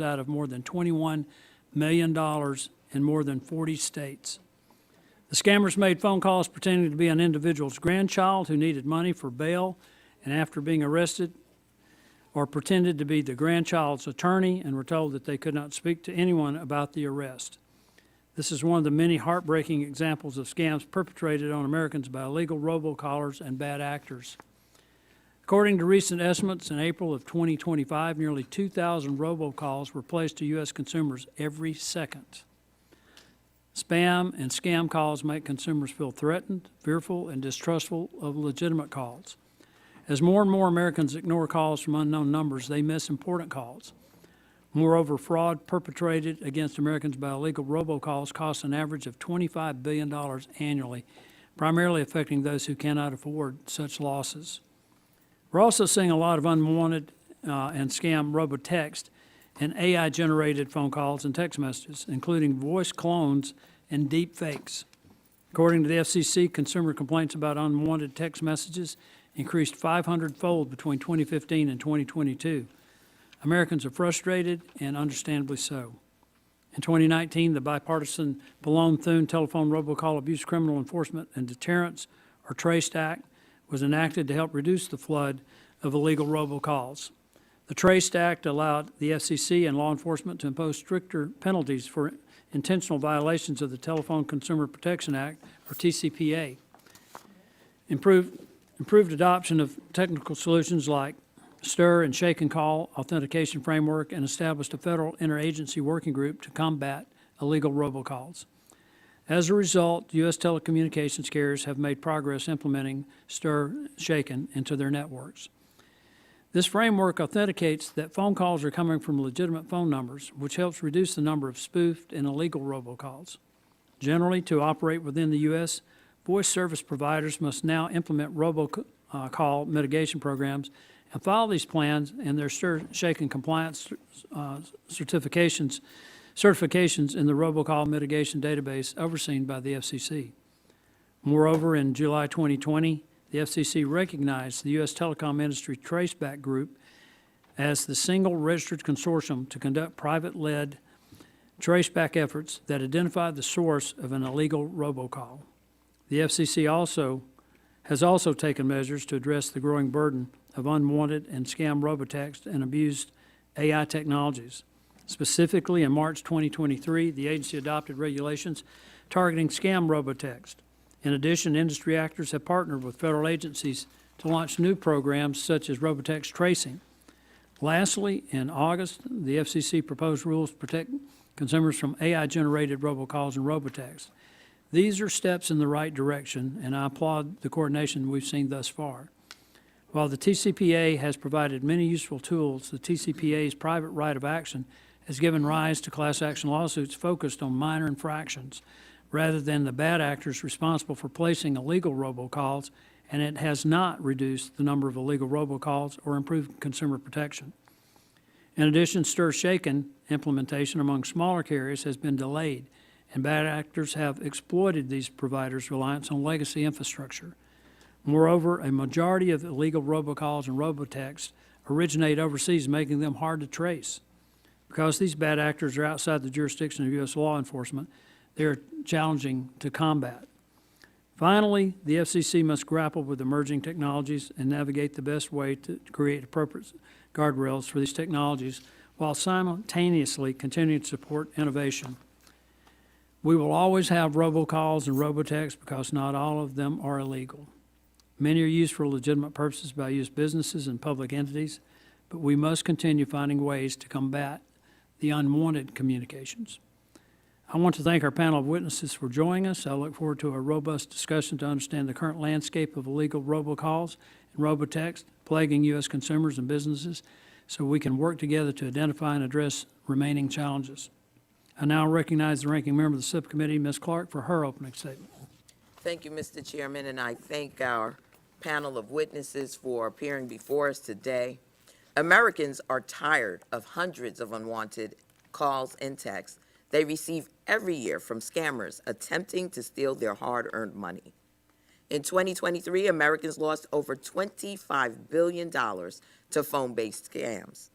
out of more than $21 million in more than 40 states. The scammers made phone calls pretending to be an individual's grandchild who needed money for bail, and after being arrested, or pretended to be the grandchild's attorney and were told that they could not speak to anyone about the arrest. This is one of the many heartbreaking examples of scams perpetrated on Americans by illegal robocallers and bad actors. According to recent estimates, in April of 2025, nearly 2,000 robocalls were placed to U.S. consumers every second. Spam and scam calls make consumers feel threatened, fearful, and distrustful of legitimate calls. As more and more Americans ignore calls from unknown numbers, they miss important calls. Moreover, fraud perpetrated against Americans by illegal robocalls costs an average of $25 billion annually, primarily affecting those who cannot afford such losses. We're also seeing a lot of unwanted and scam robotext and AI-generated phone calls and text messages, including voice clones and deep fakes. According to the FCC, consumer complaints about unwanted text messages increased 500-fold between 2015 and 2022. Americans are frustrated, and understandably so. In 2019, the bipartisan Pallone-Thune Telephone Robocall Abuse Criminal Enforcement and Deterrence, or Traceback, was enacted to help reduce the flood of illegal robocalls. The Trace Act allowed the FCC and law enforcement to impose stricter penalties for intentional violations of the Telephone Consumer Protection Act, or TCPA. Improved adoption of technical solutions like stir and shake and call authentication framework, and established a federal interagency working group to combat illegal robocalls. As a result, U.S. telecommunications carriers have made progress implementing stir, shaken into their networks. This framework authenticates that phone calls are coming from legitimate phone numbers, which helps reduce the number of spoofed and illegal robocalls. Generally, to operate within the U.S., voice service providers must now implement robocall mitigation programs and file these plans and their stir, shaken compliance certifications in the robocall mitigation database overseen by the FCC. Moreover, in July 2020, the FCC recognized the USTelecom Industry Traceback Group as the single registered consortium to conduct private-led traceback efforts that identify the source of an illegal robocall. The FCC has also taken measures to address the growing burden of unwanted and scam robotext and abused AI technologies. Specifically, in March 2023, the agency adopted regulations targeting scam robotext. In addition, industry actors have partnered with federal agencies to launch new programs such as robotext tracing. Lastly, in August, the FCC proposed rules to protect consumers from AI-generated robocalls and robotexts. These are steps in the right direction, and I applaud the coordination we've seen thus far. While the TCPA has provided many useful tools, the TCPA's private right of action has given rise to class action lawsuits focused on minor infractions rather than the bad actors responsible for placing illegal robocalls, and it has not reduced the number of illegal robocalls or improved consumer protection. In addition, stir-shaken implementation among smaller carriers has been delayed, and bad actors have exploited these providers' reliance on legacy infrastructure. Moreover, a majority of illegal robocalls and robotexts originate overseas, making them hard to trace. Because these bad actors are outside the jurisdiction of U.S. law enforcement, they are challenging to combat. Finally, the FCC must grapple with emerging technologies and navigate the best way to create appropriate guardrails for these technologies while simultaneously continuing to support innovation. We will always have robocalls and robotexts because not all of them are illegal. Many are used for legitimate purposes by U.S. businesses and public entities, but we must continue finding ways to combat the unwanted communications. I want to thank our panel of witnesses for joining us. I look forward to a robust discussion to understand the current landscape of illegal robocalls and robotext plaguing U.S. consumers and businesses so we can work together to identify and address remaining challenges. I now recognize the ranking member of the subcommittee, Ms. Clark, for her opening statement. Thank you, Mr. Chairman, and I thank our panel of witnesses for appearing before us today. Americans are tired of hundreds of unwanted calls and texts they receive every year from scammers attempting to steal their hard-earned money. In 2023, Americans lost over $25 billion to phone-based scams.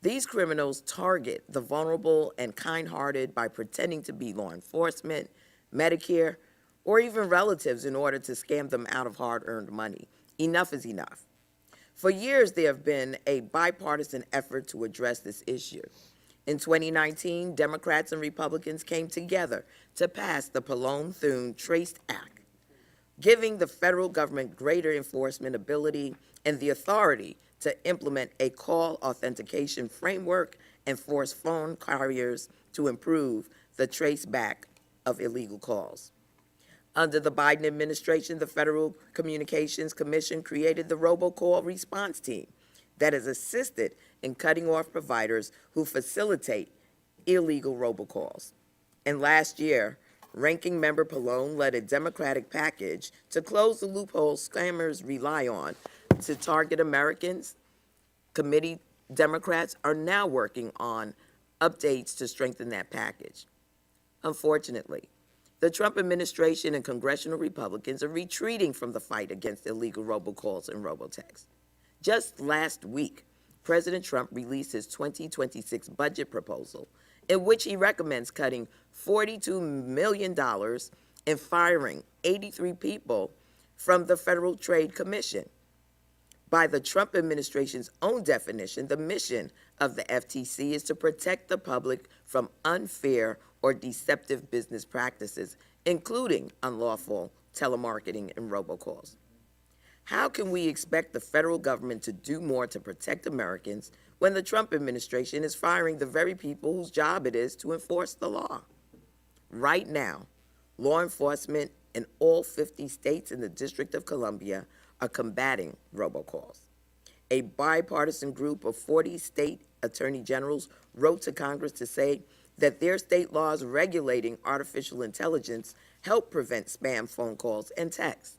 These criminals target the vulnerable and kind-hearted by pretending to be law enforcement, Medicare, or even relatives in order to scam them out of hard-earned money. Enough is enough. For years, there have been a bipartisan effort to address this issue. In 2019, Democrats and Republicans came together to pass the Pallone-Thune Trace Act, giving the federal government greater enforcement ability and the authority to implement a call authentication framework and force phone carriers to improve the traceback of illegal calls. Under the Biden administration, the Federal Communications Commission created the Robocall Response Team that has assisted in cutting off providers who facilitate illegal robocalls. And last year, Ranking Member Pallone led a Democratic package to close the loopholes scammers rely on to target Americans. Committee Democrats are now working on updates to strengthen that package. Unfortunately, the Trump administration and congressional Republicans are retreating from the fight against illegal robocalls and robotexts. Just last week, President Trump released his 2026 budget proposal, in which he recommends cutting $42 million and firing 83 people from the Federal Trade Commission. By the Trump administration's own definition, the mission of the FTC is to protect the public from unfair or deceptive business practices, including unlawful telemarketing and robocalls. How can we expect the federal government to do more to protect Americans when the Trump administration is firing the very people whose job it is to enforce the law? Right now, law enforcement in all 50 states and the District of Columbia are combating robocalls. A bipartisan group of 40 state attorney generals wrote to Congress to say that their state laws regulating artificial intelligence help prevent spam phone calls and texts.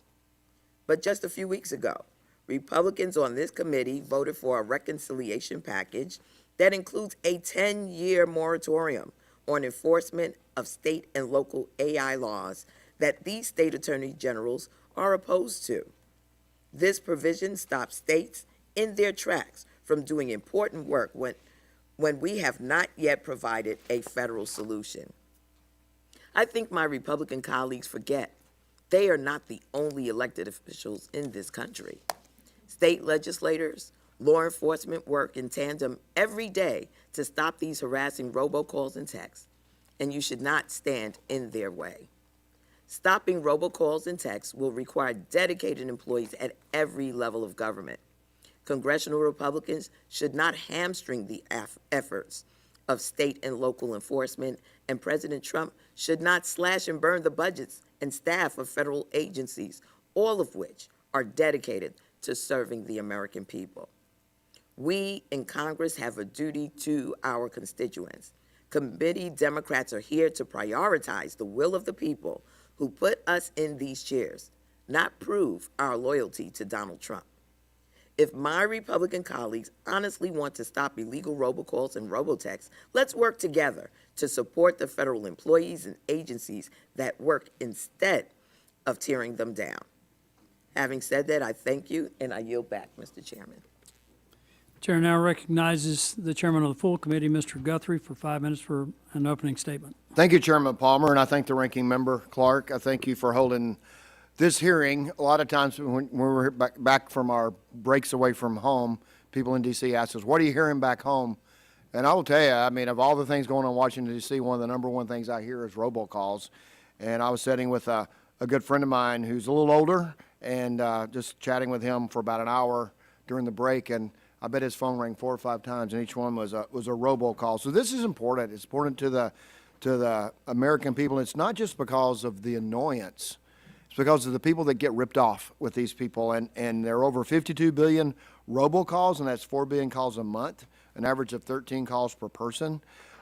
But just a few weeks ago, Republicans on this committee voted for a reconciliation package that includes a 10-year moratorium on enforcement of state and local AI laws that these state attorney generals are opposed to. This provision stops states in their tracks from doing important work when we have not yet provided a federal solution. I think my Republican colleagues forget they are not the only elected officials in this country. State legislators, law enforcement work in tandem every day to stop these harassing robocalls and texts, and you should not stand in their way. Stopping robocalls and texts will require dedicated employees at every level of government. Congressional Republicans should not hamstring the efforts of state and local enforcement, and President Trump should not slash and burn the budgets and staff of federal agencies, all of which are dedicated to serving the American people. We in Congress have a duty to our constituents. Committee Democrats are here to prioritize the will of the people who put us in these chairs, not prove our loyalty to Donald Trump. If my Republican colleagues honestly want to stop illegal robocalls and robotexts, let's work together to support the federal employees and agencies that work instead of tearing them down. Having said that, I thank you, and I yield back, Mr. Chairman. Chair now recognizes the chairman of the full committee, Mr. Guthrie, for 5 minutes for an opening statement. Thank you, Chairman Palmer, and I thank the ranking member, Clark. I thank you for holding this hearing. A lot of times when we're back from our breaks away from home, people in D.C. ask us, what are you hearing back home? And I will tell you, I mean, of all the things going on in Washington, D.C., one of the number one things I hear is robocalls. And I was sitting with a good friend of mine who's a little older and just chatting with him for about an hour during the break, and I bet his phone rang 4 or 5 times, and each one was a robocall. So this is important. It's important to the American people. It's not just because of the annoyance. It's because of the people that get ripped off with these people. And there are over 52 billion robocalls, and that's 4 billion calls a month, an average of 13 calls per person.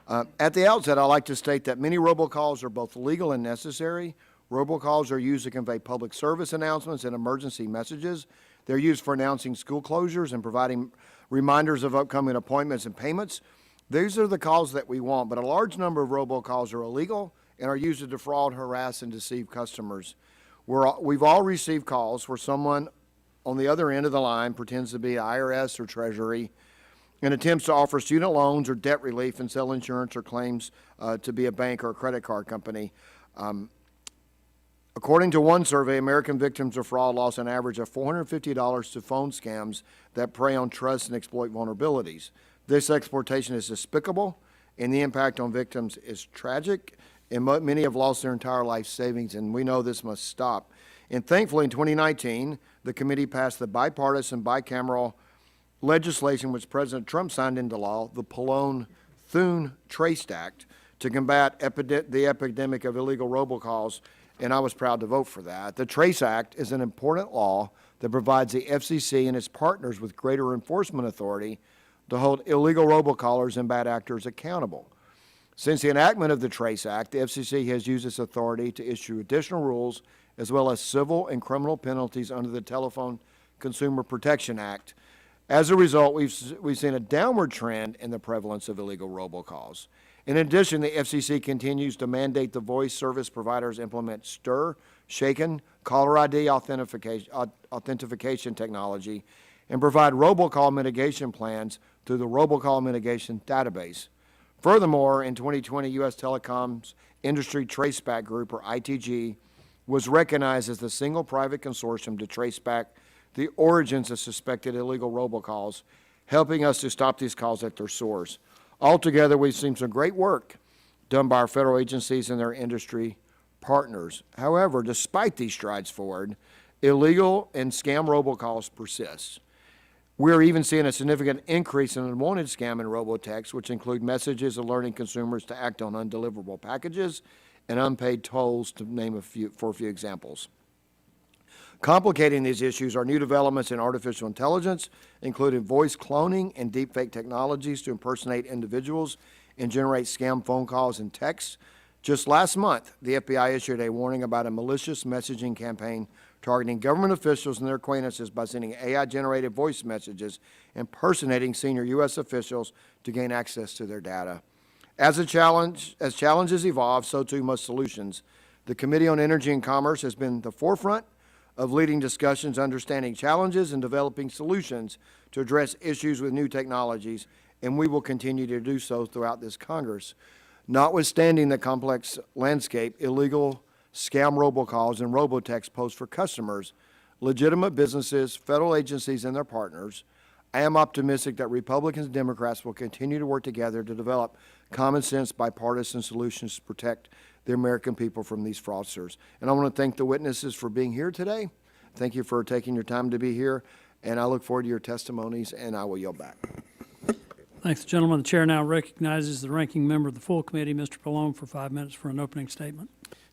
At the outset, I'd like to state that many robocalls are both legal and necessary. Robocalls are used to convey public service announcements and emergency messages. They're used for announcing school closures and providing reminders of upcoming appointments and payments. These are the calls that we want, but a large number of robocalls are illegal and are used to defraud, harass, and deceive customers. We've all received calls where someone on the other end of the line pretends to be IRS or Treasury, and attempts to offer student loans or debt relief and sell insurance or claims to be a bank or a credit card company. According to one survey, American victims of fraud lost an average of $450 to phone scams that prey on trust and exploit vulnerabilities. This exploitation is despicable, and the impact on victims is tragic, and many have lost their entire life savings, and we know this must stop. And thankfully, in 2019, the committee passed the bipartisan, bicameral legislation which President Trump signed into law, the Pallone-Thune Trace Act, to combat the epidemic of illegal robocalls, and I was proud to vote for that. The Trace Act is an important law that provides the FCC and its partners with greater enforcement authority to hold illegal robocallers and bad actors accountable. Since the enactment of the Trace Act, the FCC has used its authority to issue additional rules as well as civil and criminal penalties under the Telephone Consumer Protection Act. As a result, we've seen a downward trend in the prevalence of illegal robocalls. In addition, the FCC continues to mandate the voice service providers implement STIR, shaken, caller ID authentication technology, and provide robocall mitigation plans through the Robocall Mitigation Database. Furthermore, in 2020, USTelecom's Industry Traceback Group, or ITG, was recognized as the single private consortium to trace back the origins of suspected illegal robocalls, helping us to stop these calls at their source. Altogether, we've seen some great work done by our federal agencies and their industry partners. However, despite these strides forward, illegal and scam robocalls persist. We're even seeing a significant increase in unwanted scam and robotexts, which include messages alerting consumers to act on undeliverable packages and unpaid tolls, to name a few examples. Complicating these issues are new developments in artificial intelligence, including voice cloning and deepfake technologies to impersonate individuals and generate scam phone calls and texts. Just last month, the FBI issued a warning about a malicious messaging campaign targeting government officials and their acquaintances by sending AI-generated voice messages impersonating senior U.S. officials to gain access to their data. As challenges evolve, so too must solutions. The Committee on Energy and Commerce has been the forefront of leading discussions, understanding challenges, and developing solutions to address issues with new technologies, and we will continue to do so throughout this Congress. Notwithstanding the complex landscape, illegal scam robocalls and robotexts pose for customers, legitimate businesses, federal agencies, and their partners, I am optimistic that Republicans and Democrats will continue to work together to develop common sense bipartisan solutions to protect the American people from these fraudsters. And I want to thank the witnesses for being here today. Thank you for taking your time to be here, and I look forward to your testimonies, and I will yield back. Thanks, gentlemen. The chair now recognizes the ranking member of the full committee, Mr. Pallone, for 5 minutes for an opening statement.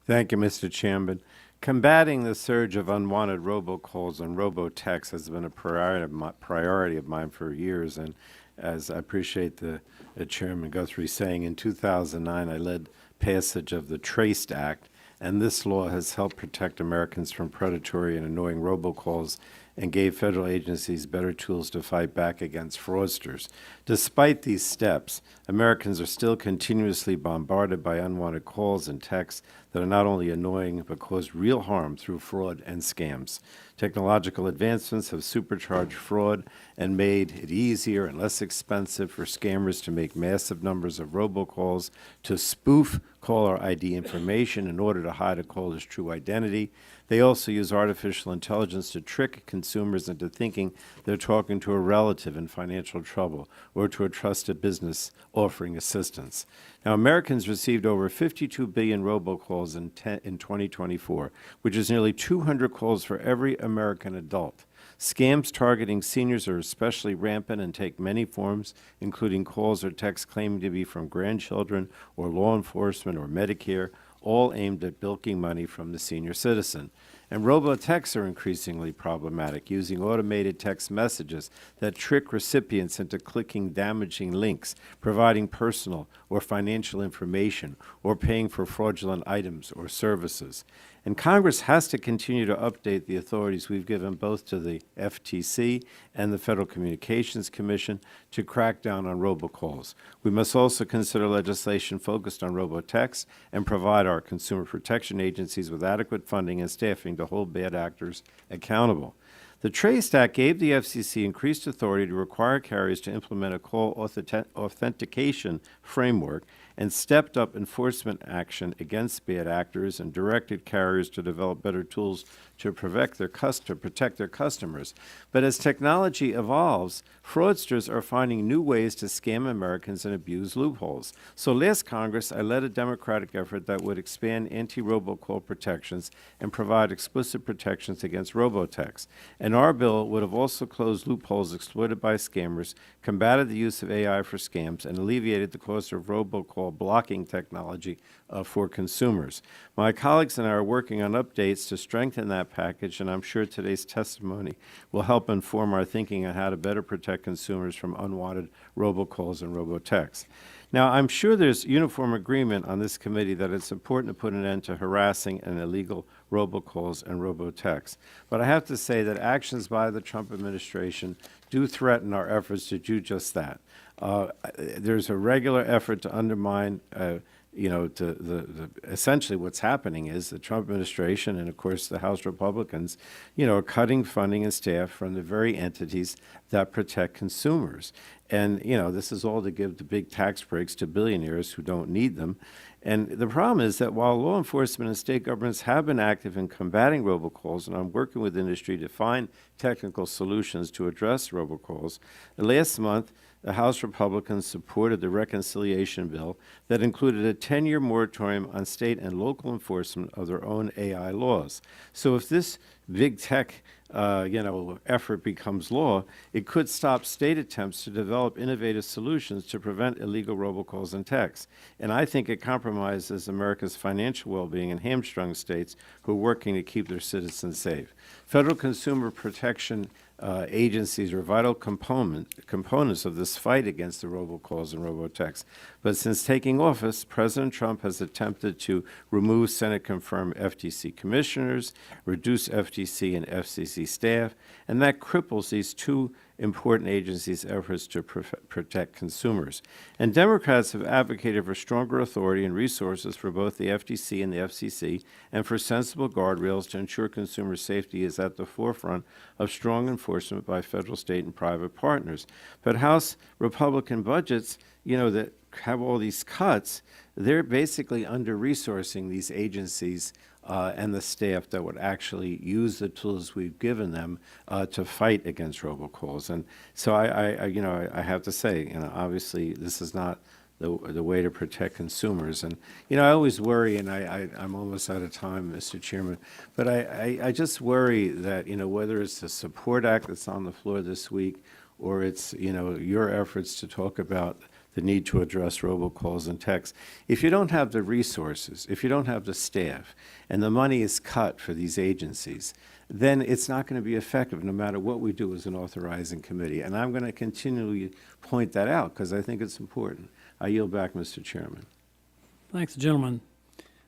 Thank you, Mr. Chairman. Combating the surge of unwanted robocalls and robotexts has been a priority of mine for years, and as I appreciate the Chairman Guthrie saying, in 2009 I led passage of the Trace Act, and this law has helped protect Americans from predatory and annoying robocalls and gave federal agencies better tools to fight back against fraudsters. Despite these steps, Americans are still continuously bombarded by unwanted calls and texts that are not only annoying but cause real harm through fraud and scams. Technological advancements have supercharged fraud and made it easier and less expensive for scammers to make massive numbers of robocalls, to spoof caller ID information in order to hide a caller's true identity. They also use artificial intelligence to trick consumers into thinking they're talking to a relative in financial trouble or to a trusted business offering assistance. Now, Americans received over 52 billion robocalls in 2024, which is nearly 200 calls for every American adult. Scams targeting seniors are especially rampant and take many forms, including calls or texts claiming to be from grandchildren or law enforcement or Medicare, all aimed at bilking money from the senior citizen. And robotexts are increasingly problematic, using automated text messages that trick recipients into clicking damaging links, providing personal or financial information, or paying for fraudulent items or services. And Congress has to continue to update the authorities we've given both to the FTC and the Federal Communications Commission to crack down on robocalls. We must also consider legislation focused on robotexts and provide our consumer protection agencies with adequate funding and staffing to hold bad actors accountable. The Traceback gave the FCC increased authority to require carriers to implement a call authentication framework and stepped up enforcement action against bad actors and directed carriers to develop better tools to protect their customers. But as technology evolves, fraudsters are finding new ways to scam Americans and abuse loopholes. So last Congress, I led a Democratic effort that would expand anti-robocall protections and provide explicit protections against robotexts. And our bill would have also closed loopholes exploited by scammers, combated the use of AI for scams, and alleviated the cost of robocall blocking technology for consumers. My colleagues and I are working on updates to strengthen that package, and I'm sure today's testimony will help inform our thinking on how to better protect consumers from unwanted robocalls and robotexts. Now, I'm sure there's uniform agreement on this committee that it's important to put an end to harassing and illegal robocalls and robotexts. But I have to say that actions by the Trump administration do threaten our efforts to do just that. There's a regular effort to undermine essentially what's happening is the Trump administration and, of course, the House Republicans, are cutting funding and staff from the very entities that protect consumers. And, this is all to give the big tax breaks to billionaires who don't need them. And the problem is that while law enforcement and state governments have been active in combating robocalls, and I'm working with industry to find technical solutions to address robocalls, last month, the House Republicans supported the reconciliation bill that included a 10-year moratorium on state and local enforcement of their own AI laws. So if this big tech effort becomes law, it could stop state attempts to develop innovative solutions to prevent illegal robocalls and texts. And I think it compromises America's financial well-being and hamstrung states who are working to keep their citizens safe. Federal consumer protection agencies are vital components of this fight against the robocalls and robotexts. But since taking office, President Trump has attempted to remove Senate-confirmed FTC commissioners, reduce FTC and FCC staff, and that cripples these two important agencies' efforts to protect consumers. And Democrats have advocated for stronger authority and resources for both the FTC and the FCC, and for sensible guardrails to ensure consumer safety is at the forefront of strong enforcement by federal, state, and private partners. But House Republican budgets, that have all these cuts, they're basically under-resourcing these agencies and the staff that would actually use the tools we've given them to fight against robocalls. And so I have to say, obviously this is not the way to protect consumers. And, I always worry, and I'm almost out of time, Mr. Chairman, but I just worry that, whether it's the Support Act that's on the floor this week, or it's, your efforts to talk about the need to address robocalls and texts. If you don't have the resources, if you don't have the staff, and the money is cut for these agencies, then it's not going to be effective no matter what we do as an authorizing committee. And I'm going to continually point that out because I think it's important. I yield back, Mr. Chairman. Thanks, gentlemen.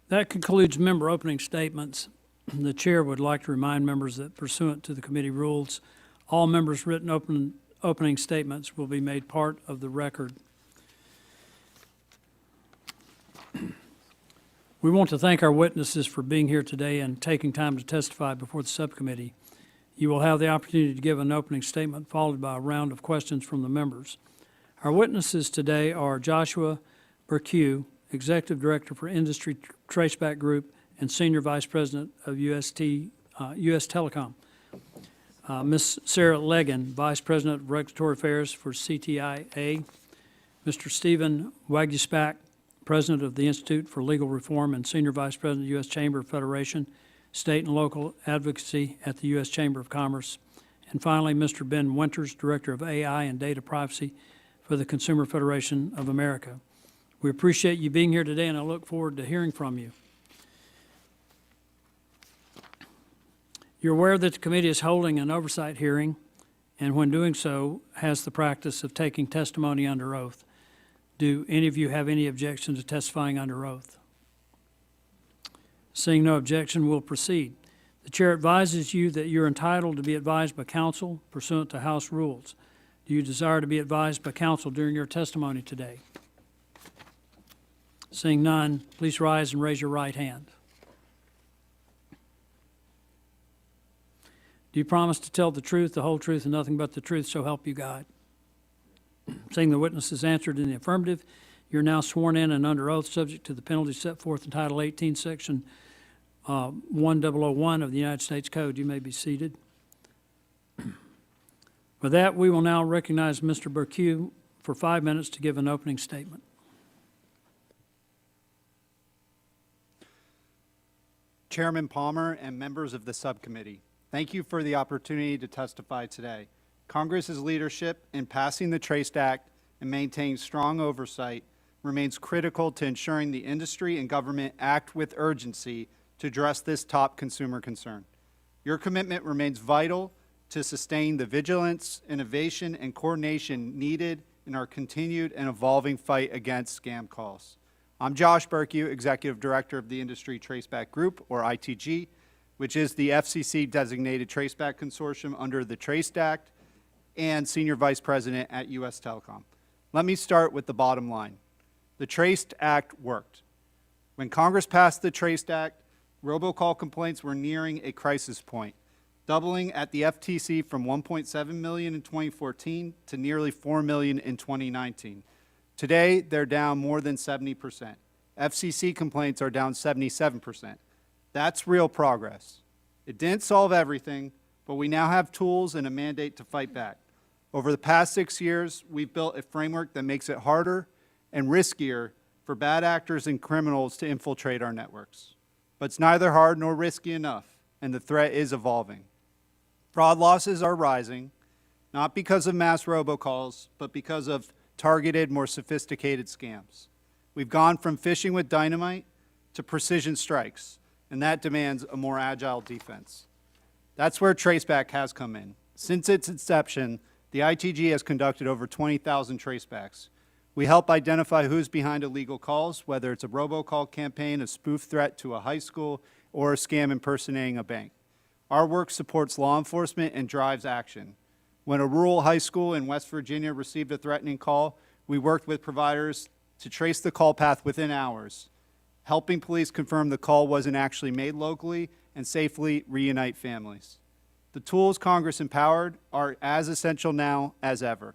That concludes member opening statements. The chair would like to remind members that pursuant to the committee rules, all members' written opening statements will be made part of the record. We want to thank our witnesses for being here today and taking time to testify before the subcommittee. You will have the opportunity to give an opening statement followed by a round of questions from the members. Our witnesses today are Joshua Bercu, Executive Director for Industry Traceback Group and Senior Vice President of USTelecom. Ms. Sarah Leggin, Vice President of Regulatory Affairs for CTIA. Mr. Stephen Waguespack, President of the Institute for Legal Reform and Senior Vice President of the U.S. Chamber of Federation, State and Local Advocacy at the U.S. Chamber of Commerce. And finally, Mr. Ben Winters, Director of AI and Data Privacy for the Consumer Federation of America. We appreciate you being here today, and I look forward to hearing from you. You're aware that the committee is holding an oversight hearing, and when doing so, has the practice of taking testimony under oath. Do any of you have any objection to testifying under oath? Seeing no objection, we'll proceed. The chair advises you that you're entitled to be advised by counsel pursuant to House rules. Do you desire to be advised by counsel during your testimony today? Seeing none, please rise and raise your right hand. Do you promise to tell the truth, the whole truth, and nothing but the truth, so help you God? Seeing the witnesses answered in the affirmative, you're now sworn in and under oath, subject to the penalties set forth in Title 18, Section 1001 of the United States Code. You may be seated. With that, we will now recognize Mr. Bercu for 5 minutes to give an opening statement. Chairman Palmer and members of the subcommittee, thank you for the opportunity to testify today. Congress's leadership in passing the Traceback Act and maintaining strong oversight remains critical to ensuring the industry and government act with urgency to address this top consumer concern. Your commitment remains vital to sustain the vigilance, innovation, and coordination needed in our continued and evolving fight against scam calls. I'm Josh Bercu, Executive Director of the Industry Traceback Group, or ITG, which is the FCC-designated Traceback Consortium under the Traceback Act, and Senior Vice President at USTelecom. Let me start with the bottom line. The Traceback Act worked. When Congress passed the Traceback Act, robocall complaints were nearing a crisis point, doubling at the FTC from 1.7 million in 2014 to nearly 4 million in 2019. Today, they're down more than 70%. FCC complaints are down 77%. That's real progress. It didn't solve everything, but we now have tools and a mandate to fight back. Over the past 6 years, we've built a framework that makes it harder and riskier for bad actors and criminals to infiltrate our networks. But it's neither hard nor risky enough, and the threat is evolving. Fraud losses are rising, not because of mass robocalls, but because of targeted, more sophisticated scams. We've gone from phishing with dynamite to precision strikes, and that demands a more agile defense. That's where Traceback has come in. Since its inception, the ITG has conducted over 20,000 tracebacks. We help identify who's behind illegal calls, whether it's a robocall campaign, a spoof threat to a high school, or a scam impersonating a bank. Our work supports law enforcement and drives action. When a rural high school in West Virginia received a threatening call, we worked with providers to trace the call path within hours, helping police confirm the call wasn't actually made locally and safely reunite families. The tools Congress empowered are as essential now as ever.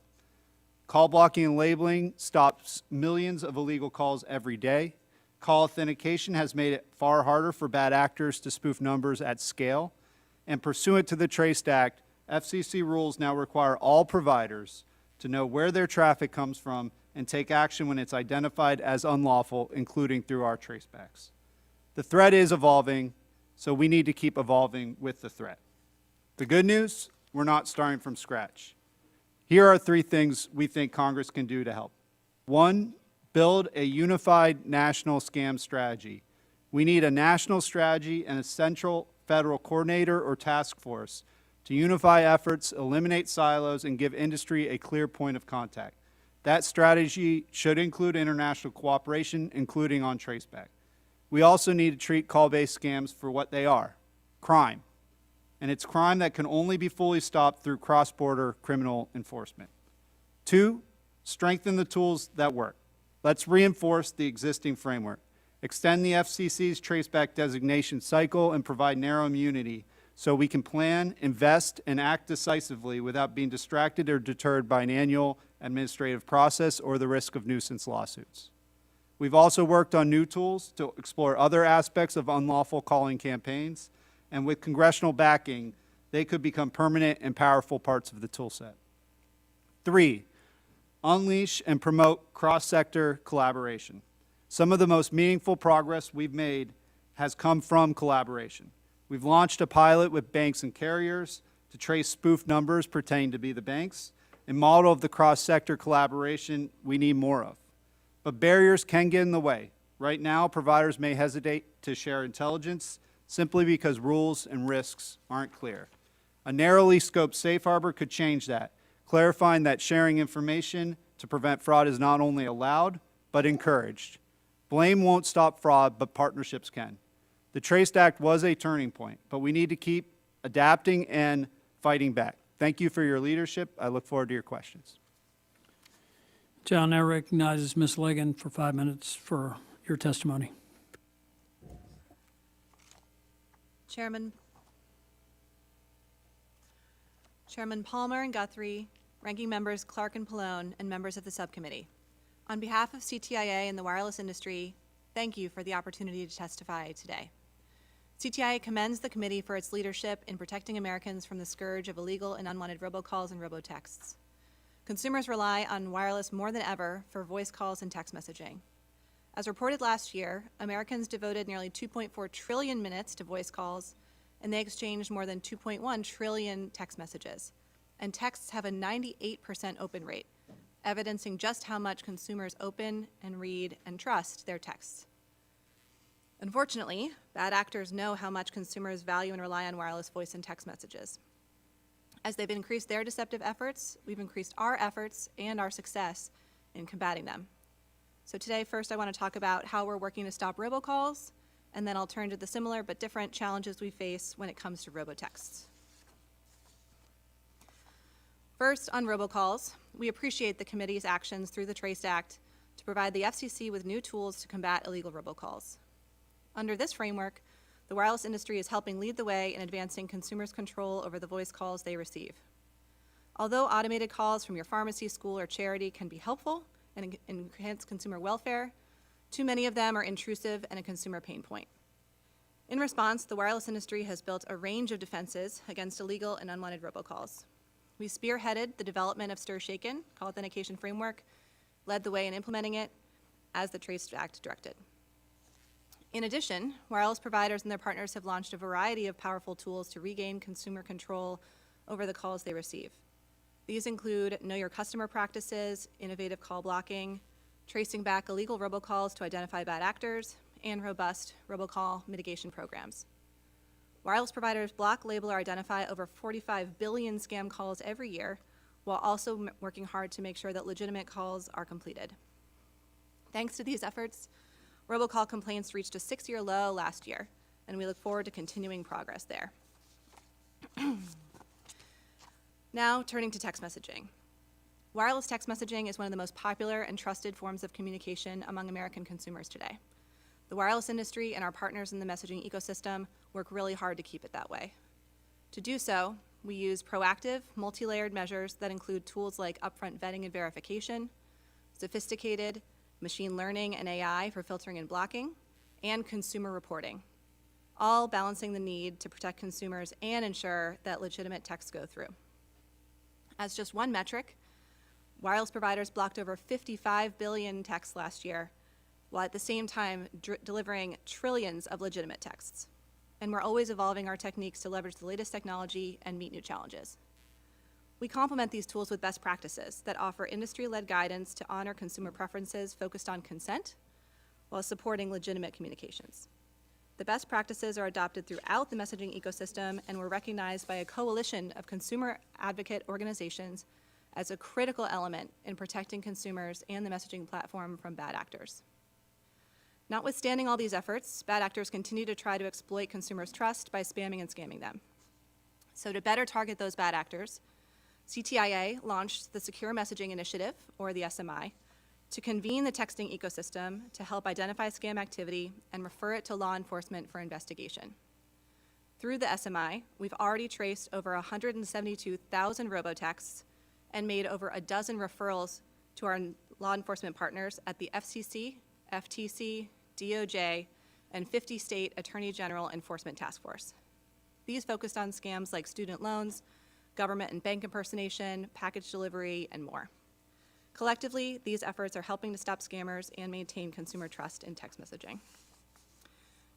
Call blocking and labeling stops millions of illegal calls every day. Call authentication has made it far harder for bad actors to spoof numbers at scale. And pursuant to the Traceback Act, FCC rules now require all providers to know where their traffic comes from and take action when it's identified as unlawful, including through our tracebacks. The threat is evolving, so we need to keep evolving with the threat. The good news, we're not starting from scratch. Here are 3 things we think Congress can do to help. 1, build a unified national scam strategy. We need a national strategy and a central federal coordinator or task force to unify efforts, eliminate silos, and give industry a clear point of contact. That strategy should include international cooperation, including on Traceback. We also need to treat call-based scams for what they are, crime. And it's crime that can only be fully stopped through cross-border criminal enforcement. 2, strengthen the tools that work. Let's reinforce the existing framework. Extend the FCC's Traceback designation cycle and provide narrow immunity so we can plan, invest, and act decisively without being distracted or deterred by an annual administrative process or the risk of nuisance lawsuits. We've also worked on new tools to explore other aspects of unlawful calling campaigns, and with congressional backing, they could become permanent and powerful parts of the toolset. 3, unleash and promote cross-sector collaboration. Some of the most meaningful progress we've made has come from collaboration. We've launched a pilot with banks and carriers to trace spoof numbers pretending to be the banks, a model of the cross-sector collaboration we need more of. But barriers can get in the way. Right now, providers may hesitate to share intelligence simply because rules and risks aren't clear. A narrowly scoped safe harbor could change that, clarifying that sharing information to prevent fraud is not only allowed, but encouraged. Blame won't stop fraud, but partnerships can. The Traceback Act was a turning point, but we need to keep adapting and fighting back. Thank you for your leadership. I look forward to your questions. Chair now recognizes Ms. Leggin for 5 minutes for your testimony. Chairman, Chairman Palmer and Guthrie, Ranking Members Clark and Pallone, and members of the subcommittee. On behalf of CTIA and the wireless industry, thank you for the opportunity to testify today. CTIA commends the committee for its leadership in protecting Americans from the scourge of illegal and unwanted robocalls and robotexts. Consumers rely on wireless more than ever for voice calls and text messaging. As reported last year, Americans devoted nearly 2.4 trillion minutes to voice calls, and they exchanged more than 2.1 trillion text messages. And texts have a 98% open rate, evidencing just how much consumers open and read and trust their texts. Unfortunately, bad actors know how much consumers value and rely on wireless voice and text messages. As they've increased their deceptive efforts, we've increased our efforts and our success in combating them. So today, first, I want to talk about how we're working to stop robocalls, and then I'll turn to the similar but different challenges we face when it comes to robotexts. First, on robocalls, we appreciate the committee's actions through the Trace Act to provide the FCC with new tools to combat illegal robocalls. Under this framework, the wireless industry is helping lead the way in advancing consumers' control over the voice calls they receive. Although automated calls from your pharmacy, school, or charity can be helpful and enhance consumer welfare, too many of them are intrusive and a consumer pain point. In response, the wireless industry has built a range of defenses against illegal and unwanted robocalls. We spearheaded the development of STIR/SHAKEN, Call Authentication Framework, led the way in implementing it as the Trace Act directed. In addition, wireless providers and their partners have launched a variety of powerful tools to regain consumer control over the calls they receive. These include Know Your Customer practices, innovative call blocking, tracing back illegal robocalls to identify bad actors, and robust robocall mitigation programs. Wireless providers block, label, or identify over 45 billion scam calls every year, while also working hard to make sure that legitimate calls are completed. Thanks to these efforts, robocall complaints reached a 6-year low last year, and we look forward to continuing progress there. Now, turning to text messaging. Wireless text messaging is one of the most popular and trusted forms of communication among American consumers today. The wireless industry and our partners in the messaging ecosystem work really hard to keep it that way. To do so, we use proactive, multi-layered measures that include tools like upfront vetting and verification, sophisticated machine learning and AI for filtering and blocking, and consumer reporting, all balancing the need to protect consumers and ensure that legitimate texts go through. As just one metric, wireless providers blocked over 55 billion texts last year, while at the same time delivering trillions of legitimate texts. And we're always evolving our techniques to leverage the latest technology and meet new challenges. We complement these tools with best practices that offer industry-led guidance to honor consumer preferences focused on consent while supporting legitimate communications. The best practices are adopted throughout the messaging ecosystem and were recognized by a coalition of consumer advocate organizations as a critical element in protecting consumers and the messaging platform from bad actors. Notwithstanding all these efforts, bad actors continue to try to exploit consumers' trust by spamming and scamming them. So to better target those bad actors, CTIA launched the Secure Messaging Initiative, or the SMI, to convene the texting ecosystem to help identify scam activity and refer it to law enforcement for investigation. Through the SMI, we've already traced over 172,000 robotexts and made over a dozen referrals to our law enforcement partners at the FCC, FTC, DOJ, and 50 state Attorney General Enforcement Task Force. These focused on scams like student loans, government and bank impersonation, package delivery, and more. Collectively, these efforts are helping to stop scammers and maintain consumer trust in text messaging.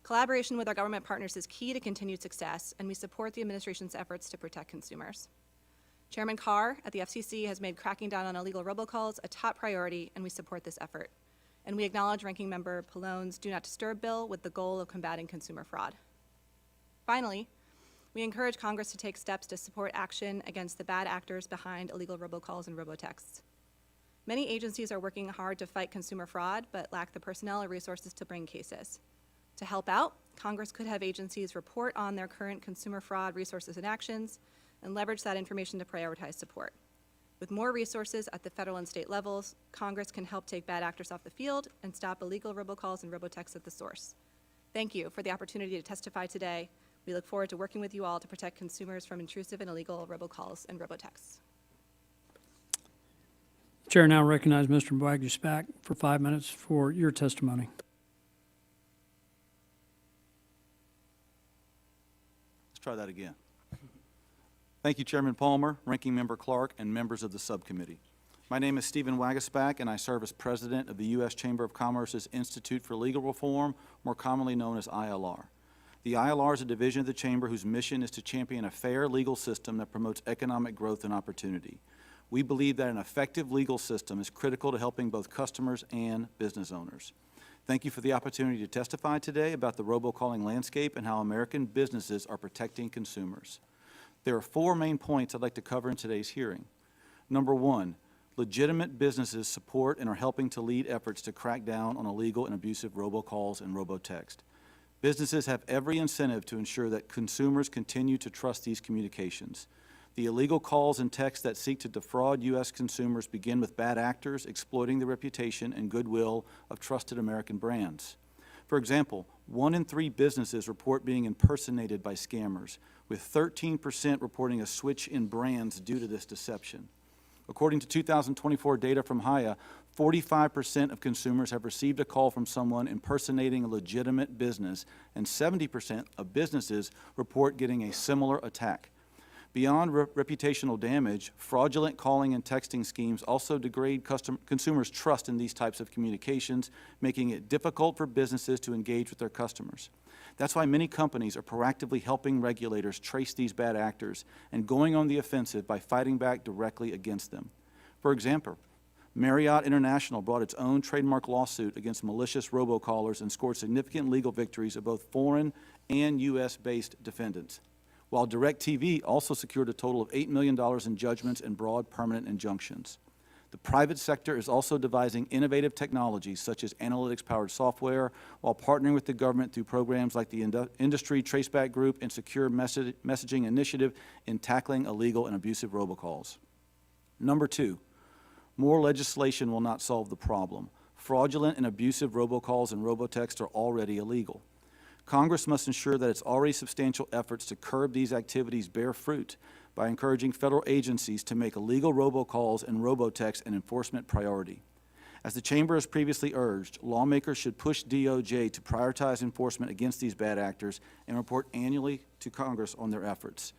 Collaboration with our government partners is key to continued success, and we support the administration's efforts to protect consumers. Chairman Carr at the FCC has made cracking down on illegal robocalls a top priority, and we support this effort. And we acknowledge Ranking Member Pallone's Do Not Disturb bill with the goal of combating consumer fraud. Finally, we encourage Congress to take steps to support action against the bad actors behind illegal robocalls and robotexts. Many agencies are working hard to fight consumer fraud, but lack the personnel or resources to bring cases. To help out, Congress could have agencies report on their current consumer fraud resources and actions, and leverage that information to prioritize support. With more resources at the federal and state levels, Congress can help take bad actors off the field and stop illegal robocalls and robotexts at the source. Thank you for the opportunity to testify today. We We look forward to working with you all to protect consumers from intrusive and illegal robocalls and robotexts. Chair now recognizes Mr. Waguespack for 5 minutes for your testimony. Let's try that again. Thank you, Chairman Palmer, Ranking Member Clark, and members of the subcommittee. My name is Stephen Waguespack, and I serve as president of the U.S. Chamber of Commerce's Institute for Legal Reform, more commonly known as ILR. The ILR is a division of the Chamber whose mission is to champion a fair legal system that promotes economic growth and opportunity. We believe that an effective legal system is critical to helping both customers and business owners. Thank you for the opportunity to testify today about the robocalling landscape and how American businesses are protecting consumers. There are 4 main points I'd like to cover in today's hearing. Number 1, legitimate businesses support and are helping to lead efforts to crack down on illegal and abusive robocalls and robotext. Businesses have every incentive to ensure that consumers continue to trust these communications. The illegal calls and texts that seek to defraud U.S. consumers begin with bad actors exploiting the reputation and goodwill of trusted American brands. For example, 1 in 3 businesses report being impersonated by scammers, with 13% reporting a switch in brands due to this deception. According to 2024 data from HIA, 45% of consumers have received a call from someone impersonating a legitimate business, and 70% of businesses report getting a similar attack. Beyond reputational damage, fraudulent calling and texting schemes also degrade consumers' trust in these types of communications, making it difficult for businesses to engage with their customers. That's why many companies are proactively helping regulators trace these bad actors and going on the offensive by fighting back directly against them. For example, Marriott International brought its own trademark lawsuit against malicious robocallers and scored significant legal victories of both foreign and U.S.-based defendants, while DirecTV also secured a total of $8 million in judgments and broad permanent injunctions. The private sector is also devising innovative technologies such as analytics-powered software, while partnering with the government through programs like the Industry Traceback Group and Secure Messaging Initiative in tackling illegal and abusive robocalls. Number 2, more legislation will not solve the problem. Fraudulent and abusive robocalls and robotexts are already illegal. Congress must ensure that its already substantial efforts to curb these activities bear fruit by encouraging federal agencies to make illegal robocalls and robotexts an enforcement priority. As the Chamber has previously urged, lawmakers should push DOJ to prioritize enforcement against these bad actors and report annually to Congress on their efforts.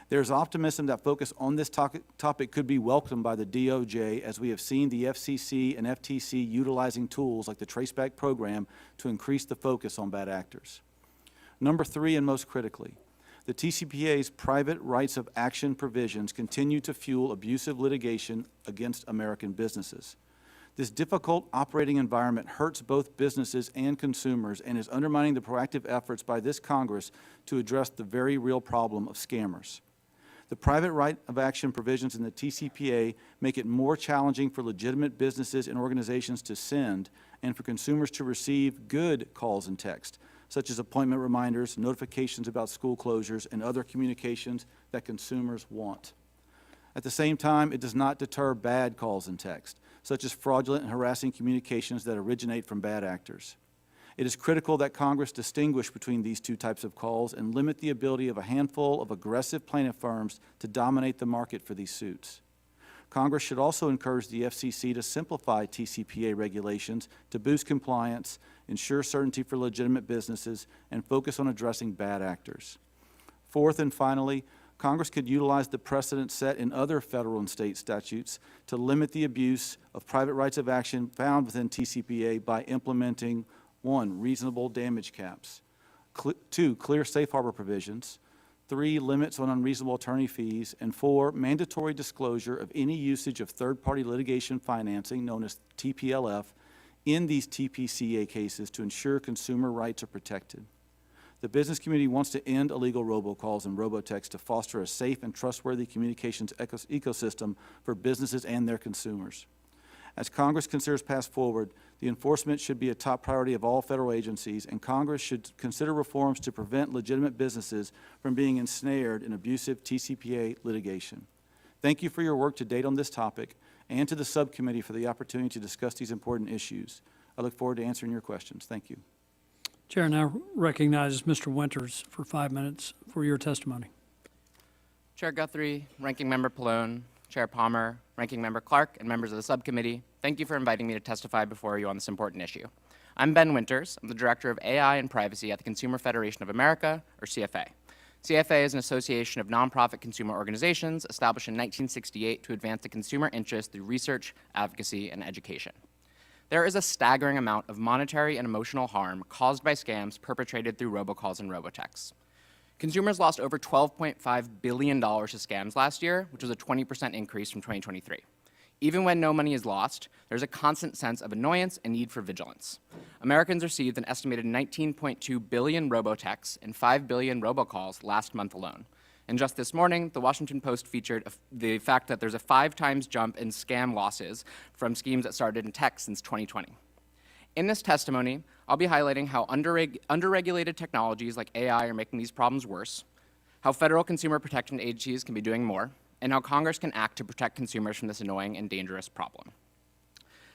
There is optimism that focus on this topic could be welcomed by the DOJ, as we have seen the FCC and FTC utilizing tools like the Traceback program to increase the focus on bad actors. Number 3, and most critically, the TCPA's private rights of action provisions continue to fuel abusive litigation against American businesses. This difficult operating environment hurts both businesses and consumers and is undermining the proactive efforts by this Congress to address the very real problem of scammers. The private right of action provisions in the TCPA make it more challenging for legitimate businesses and organizations to send and for consumers to receive good calls and texts, such as appointment reminders, notifications about school closures, and other communications that consumers want. At the same time, it does not deter bad calls and texts, such as fraudulent and harassing communications that originate from bad actors. It is critical that Congress distinguish between these 2 types of calls and limit the ability of a handful of aggressive plaintiff firms to dominate the market for these suits. Congress should also encourage the FCC to simplify TCPA regulations to boost compliance, ensure certainty for legitimate businesses, and focus on addressing bad actors. 4th and finally, Congress could utilize the precedent set in other federal and state statutes to limit the abuse of private rights of action found within TCPA by implementing 1, reasonable damage caps, 2, clear safe harbor provisions, 3, limits on unreasonable attorney fees, and 4, mandatory disclosure of any usage of third-party litigation financing, known as TPLF, in these TPCA cases to ensure consumer rights are protected. The business community wants to end illegal robocalls and robotexts to foster a safe and trustworthy communications ecosystem for businesses and their consumers. As Congress considers path forward, the enforcement should be a top priority of all federal agencies, and Congress should consider reforms to prevent legitimate businesses from being ensnared in abusive TCPA litigation. Thank you for your work to date on this topic, and to the subcommittee for the opportunity to discuss these important issues. I look forward to answering your questions. Thank you. Chair now recognizes Mr. Winters for 5 minutes for your testimony. Chair Guthrie, Ranking Member Pallone, Chair Palmer, Ranking Member Clark, and members of the subcommittee, thank you for inviting me to testify before you on this important issue. I'm Ben Winters. I'm the Director of AI and Privacy at the Consumer Federation of America, or CFA. CFA is an association of nonprofit consumer organizations established in 1968 to advance the consumer interest through research, advocacy, and education. There is a staggering amount of monetary and emotional harm caused by scams perpetrated through robocalls and robotexts. Consumers lost over $12.5 billion to scams last year, which was a 20% increase from 2023. Even when no money is lost, there's a constant sense of annoyance and need for vigilance. Americans received an estimated 19.2 billion robotexts and 5 billion robocalls last month alone. And just this morning, the Washington Post featured the fact that there's a 5 times jump in scam losses from schemes that started in tech since 2020. In this testimony, I'll be highlighting how underregulated technologies like AI are making these problems worse, how federal consumer protection agencies can be doing more, and how Congress can act to protect consumers from this annoying and dangerous problem.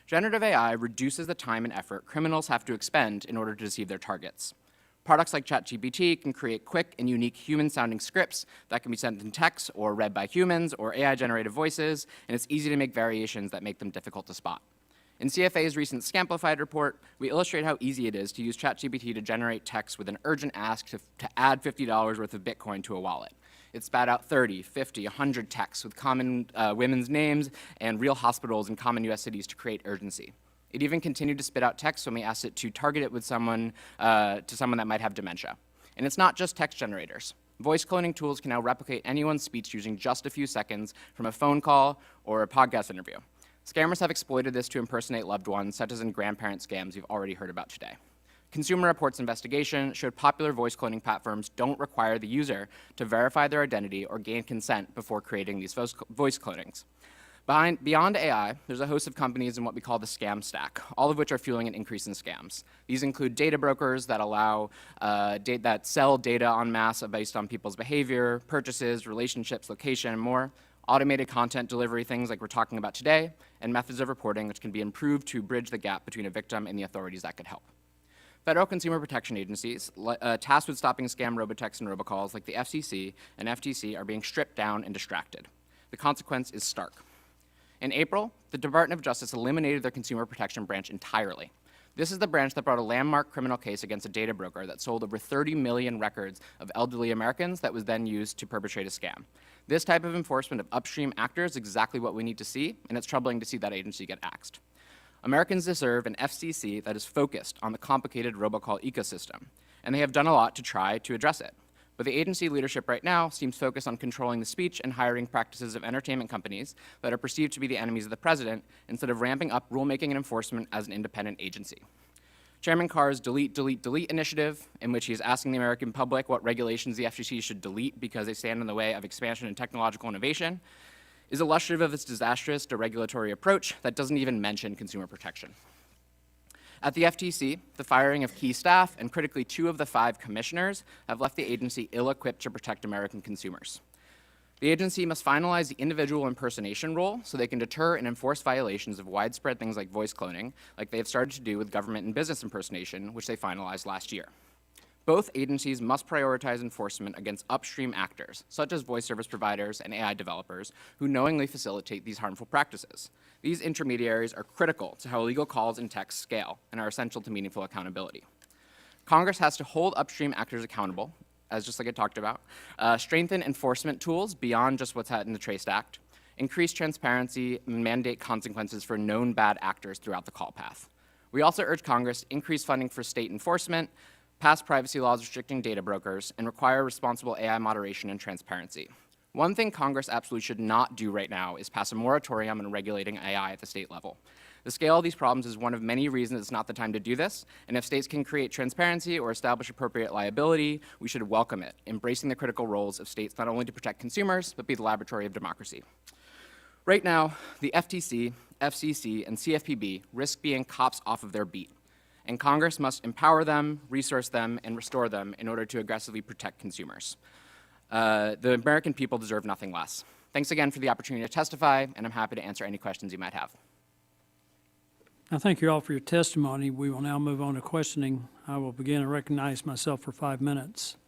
Generative AI reduces the time and effort criminals have to expend in order to deceive their targets. Products like ChatGPT can create quick and unique human-sounding scripts that can be sent in text or read by humans or AI-generated voices, and it's easy to make variations that make them difficult to spot. In CFA's recent Scamplified report, we illustrate how easy it is to use ChatGPT to generate text with an urgent ask to add $50 worth of Bitcoin to a wallet. It spat out 30, 50, 100 texts with common women's names and real hospitals in common U.S. cities to create urgency. It even continued to spit out text when we asked it to target it with someone that might have dementia. And it's not just text generators. Voice cloning tools can now replicate anyone's speech using just a few seconds from a phone call or a podcast interview. Scammers have exploited this to impersonate loved ones, such as in grandparent scams you've already heard about today. Consumer Reports investigation showed popular voice cloning platforms don't require the user to verify their identity or gain consent before creating these voice clonings. Beyond AI, there's a host of companies in what we call the scam stack, all of which are fueling an increase in scams. These include data brokers that that sell data en masse based on people's behavior, purchases, relationships, location, and more, automated content delivery, things like we're talking about today, and methods of reporting which can be improved to bridge the gap between a victim and the authorities that could help. Federal consumer protection agencies tasked with stopping scam robotexts and robocalls like the FCC and FTC are being stripped down and distracted. The consequence is stark. In April, the Department of Justice eliminated their consumer protection branch entirely. This is the branch that brought a landmark criminal case against a data broker that sold over 30 million records of elderly Americans that was then used to perpetrate a scam. This type of enforcement of upstream actors is exactly what we need to see, and it's troubling to see that agency get axed. Americans deserve an FCC that is focused on the complicated robocall ecosystem, and they have done a lot to try to address it. But the agency leadership right now seems focused on controlling the speech and hiring practices of entertainment companies that are perceived to be the enemies of the president instead of ramping up rulemaking and enforcement as an independent agency. Chairman Carr's Delete, Delete, Delete initiative, in which he is asking the American public what regulations the FCC should delete because they stand in the way of expansion and technological innovation, is illustrative of its disastrous deregulatory approach that doesn't even mention consumer protection. At the FTC, the firing of key staff and critically 2 of the 5 commissioners have left the agency ill-equipped to protect American consumers. The agency must finalize the individual impersonation rule so they can deter and enforce violations of widespread things like voice cloning, like they have started to do with government and business impersonation, which they finalized last year. Both agencies must prioritize enforcement against upstream actors, such as voice service providers and AI developers, who knowingly facilitate these harmful practices. These intermediaries are critical to how illegal calls and texts scale and are essential to meaningful accountability. Congress has to hold upstream actors accountable, as just like I talked about, strengthen enforcement tools beyond just what's in the Trace Act, increase transparency, and mandate consequences for known bad actors throughout the call path. We also urge Congress to increase funding for state enforcement, pass privacy laws restricting data brokers, and require responsible AI moderation and transparency. One thing Congress absolutely should not do right now is pass a moratorium on regulating AI at the state level. The scale of these problems is one of many reasons it's not the time to do this, and if states can create transparency or establish appropriate liability, we should welcome it, embracing the critical roles of states not only to protect consumers, but be the laboratory of democracy. Right now, the FTC, FCC, and CFPB risk being cops off of their beat, and Congress must empower them, resource them, and restore them in order to aggressively protect consumers. The American people deserve nothing less. Thanks again for the opportunity to testify, and I'm happy to answer any questions you might have. I thank you all for your testimony. We will now move on to questioning. I will begin and recognize myself for 5 minutes.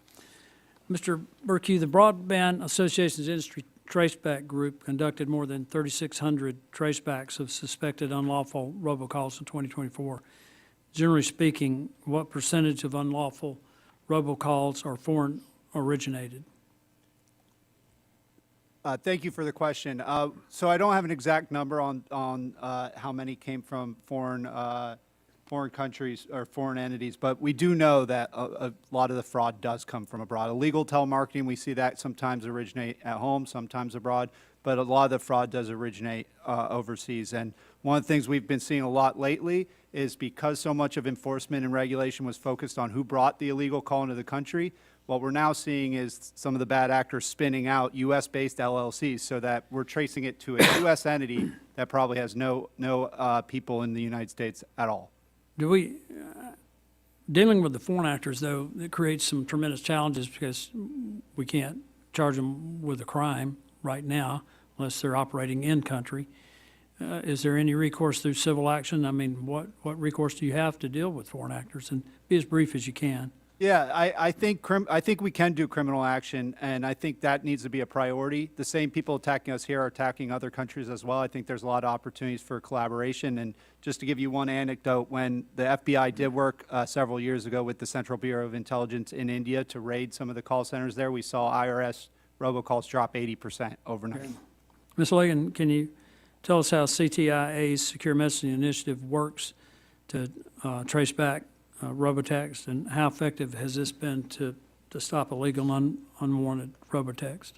Mr. Bercu, the Broadband Association's Industry Traceback Group conducted more than 3,600 tracebacks of suspected unlawful robocalls in 2024. Generally speaking, what percentage of unlawful robocalls are foreign originated? Thank you for the question. So I don't have an exact number on how many came from foreign countries or foreign entities, but we do know that a lot of the fraud does come from abroad. Illegal telemarketing, we see that sometimes originate at home, sometimes abroad, but a lot of the fraud does originate overseas. And one of the things we've been seeing a lot lately is because so much of enforcement and regulation was focused on who brought the illegal call into the country, what we're now seeing is some of the bad actors spinning out U.S.-based LLCs so that we're tracing it to a U.S. entity that probably has no people in the United States at all. Do we, dealing with the foreign actors, though, it creates some tremendous challenges because we can't charge them with a crime right now unless they're operating in country. Is there any recourse through civil action? I mean, what recourse do you have to deal with foreign actors? And be as brief as you can. Yeah, I think we can do criminal action, and I think that needs to be a priority. The same people attacking us here are attacking other countries as well. I think there's a lot of opportunities for collaboration. And just to give you one anecdote, when the FBI did work several years ago with the Central Bureau of Intelligence in India to raid some of the call centers there, we saw IRS robocalls drop 80% overnight. Ms. Leggin, can you tell us how CTIA's Secure Messaging Initiative works to trace back robotext, and how effective has this been to stop illegal unwarranted robotext?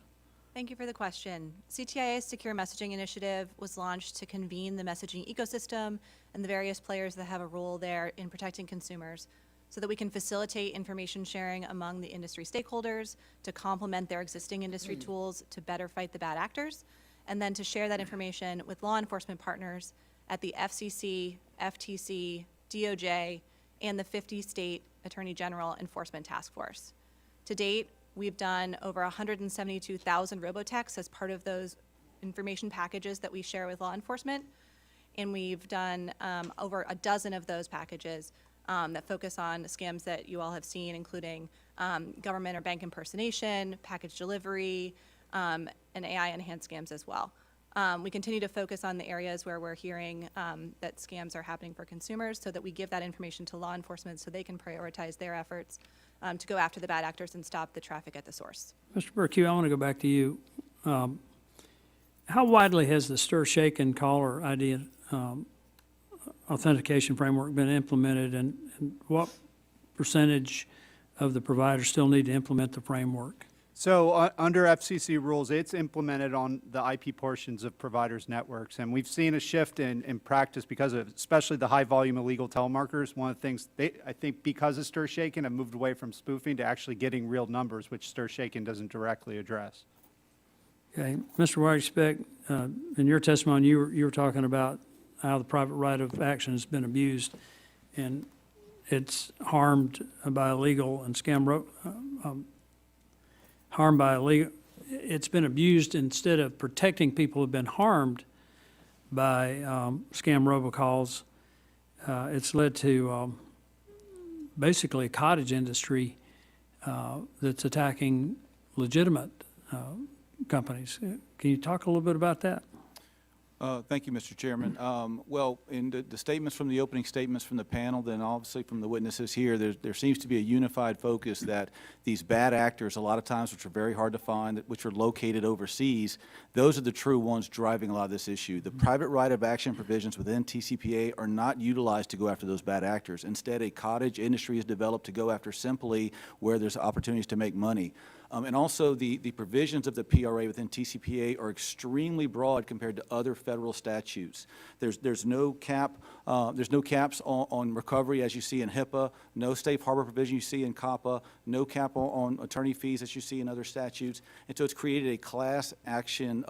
Thank you for the question. CTIA's Secure Messaging Initiative was launched to convene the messaging ecosystem and the various players that have a role there in protecting consumers so that we can facilitate information sharing among the industry stakeholders to complement their existing industry tools to better fight the bad actors, and then to share that information with law enforcement partners at the FCC, FTC, DOJ, and the 50-state Attorney General Enforcement Task Force. To date, we've done over 172,000 robotexts as part of those information packages that we share with law enforcement, and we've done over a dozen of those packages that focus on scams that you all have seen, including government or bank impersonation, package delivery, and AI-enhanced scams as well. We continue to focus on the areas where we're hearing that scams are happening for consumers so that we give that information to law enforcement so they can prioritize their efforts to go after the bad actors and stop the traffic at the source. Mr. Bercu, I want to go back to you. How widely has the stir, shake, and caller ID authentication framework been implemented, and what percentage of the providers still need to implement the framework? So under FCC rules, it's implemented on the IP portions of providers' networks, and we've seen a shift in practice because of especially the high volume illegal telemarketers. One of the things, I think because of stir shaking, have moved away from spoofing to actually getting real numbers, which stir shaking doesn't directly address. Okay, Mr. Waguespack, in your testimony, you were talking about how the private right of action has been abused, and it's harmed by illegal and scam harmed by illegal. It's been abused instead of protecting people who've been harmed by scam robocalls. It's led to basically a cottage industry that's attacking legitimate companies. Can you talk a little bit about that? Thank you, Mr. Chairman. Well, in the statements from the opening statements from the panel, then obviously from the witnesses here, there seems to be a unified focus that these bad actors, a lot of times which are very hard to find, which are located overseas, those are the true ones driving a lot of this issue. The private right of action provisions within TCPA are not utilized to go after those bad actors. Instead, a cottage industry is developed to go after simply where there's opportunities to make money. And also the provisions of the PRA within TCPA are extremely broad compared to other federal statutes. There's no caps on recovery as you see in HIPAA, no safe harbor provision you see in COPPA, no cap on attorney fees as you see in other statutes. And so it's created a class action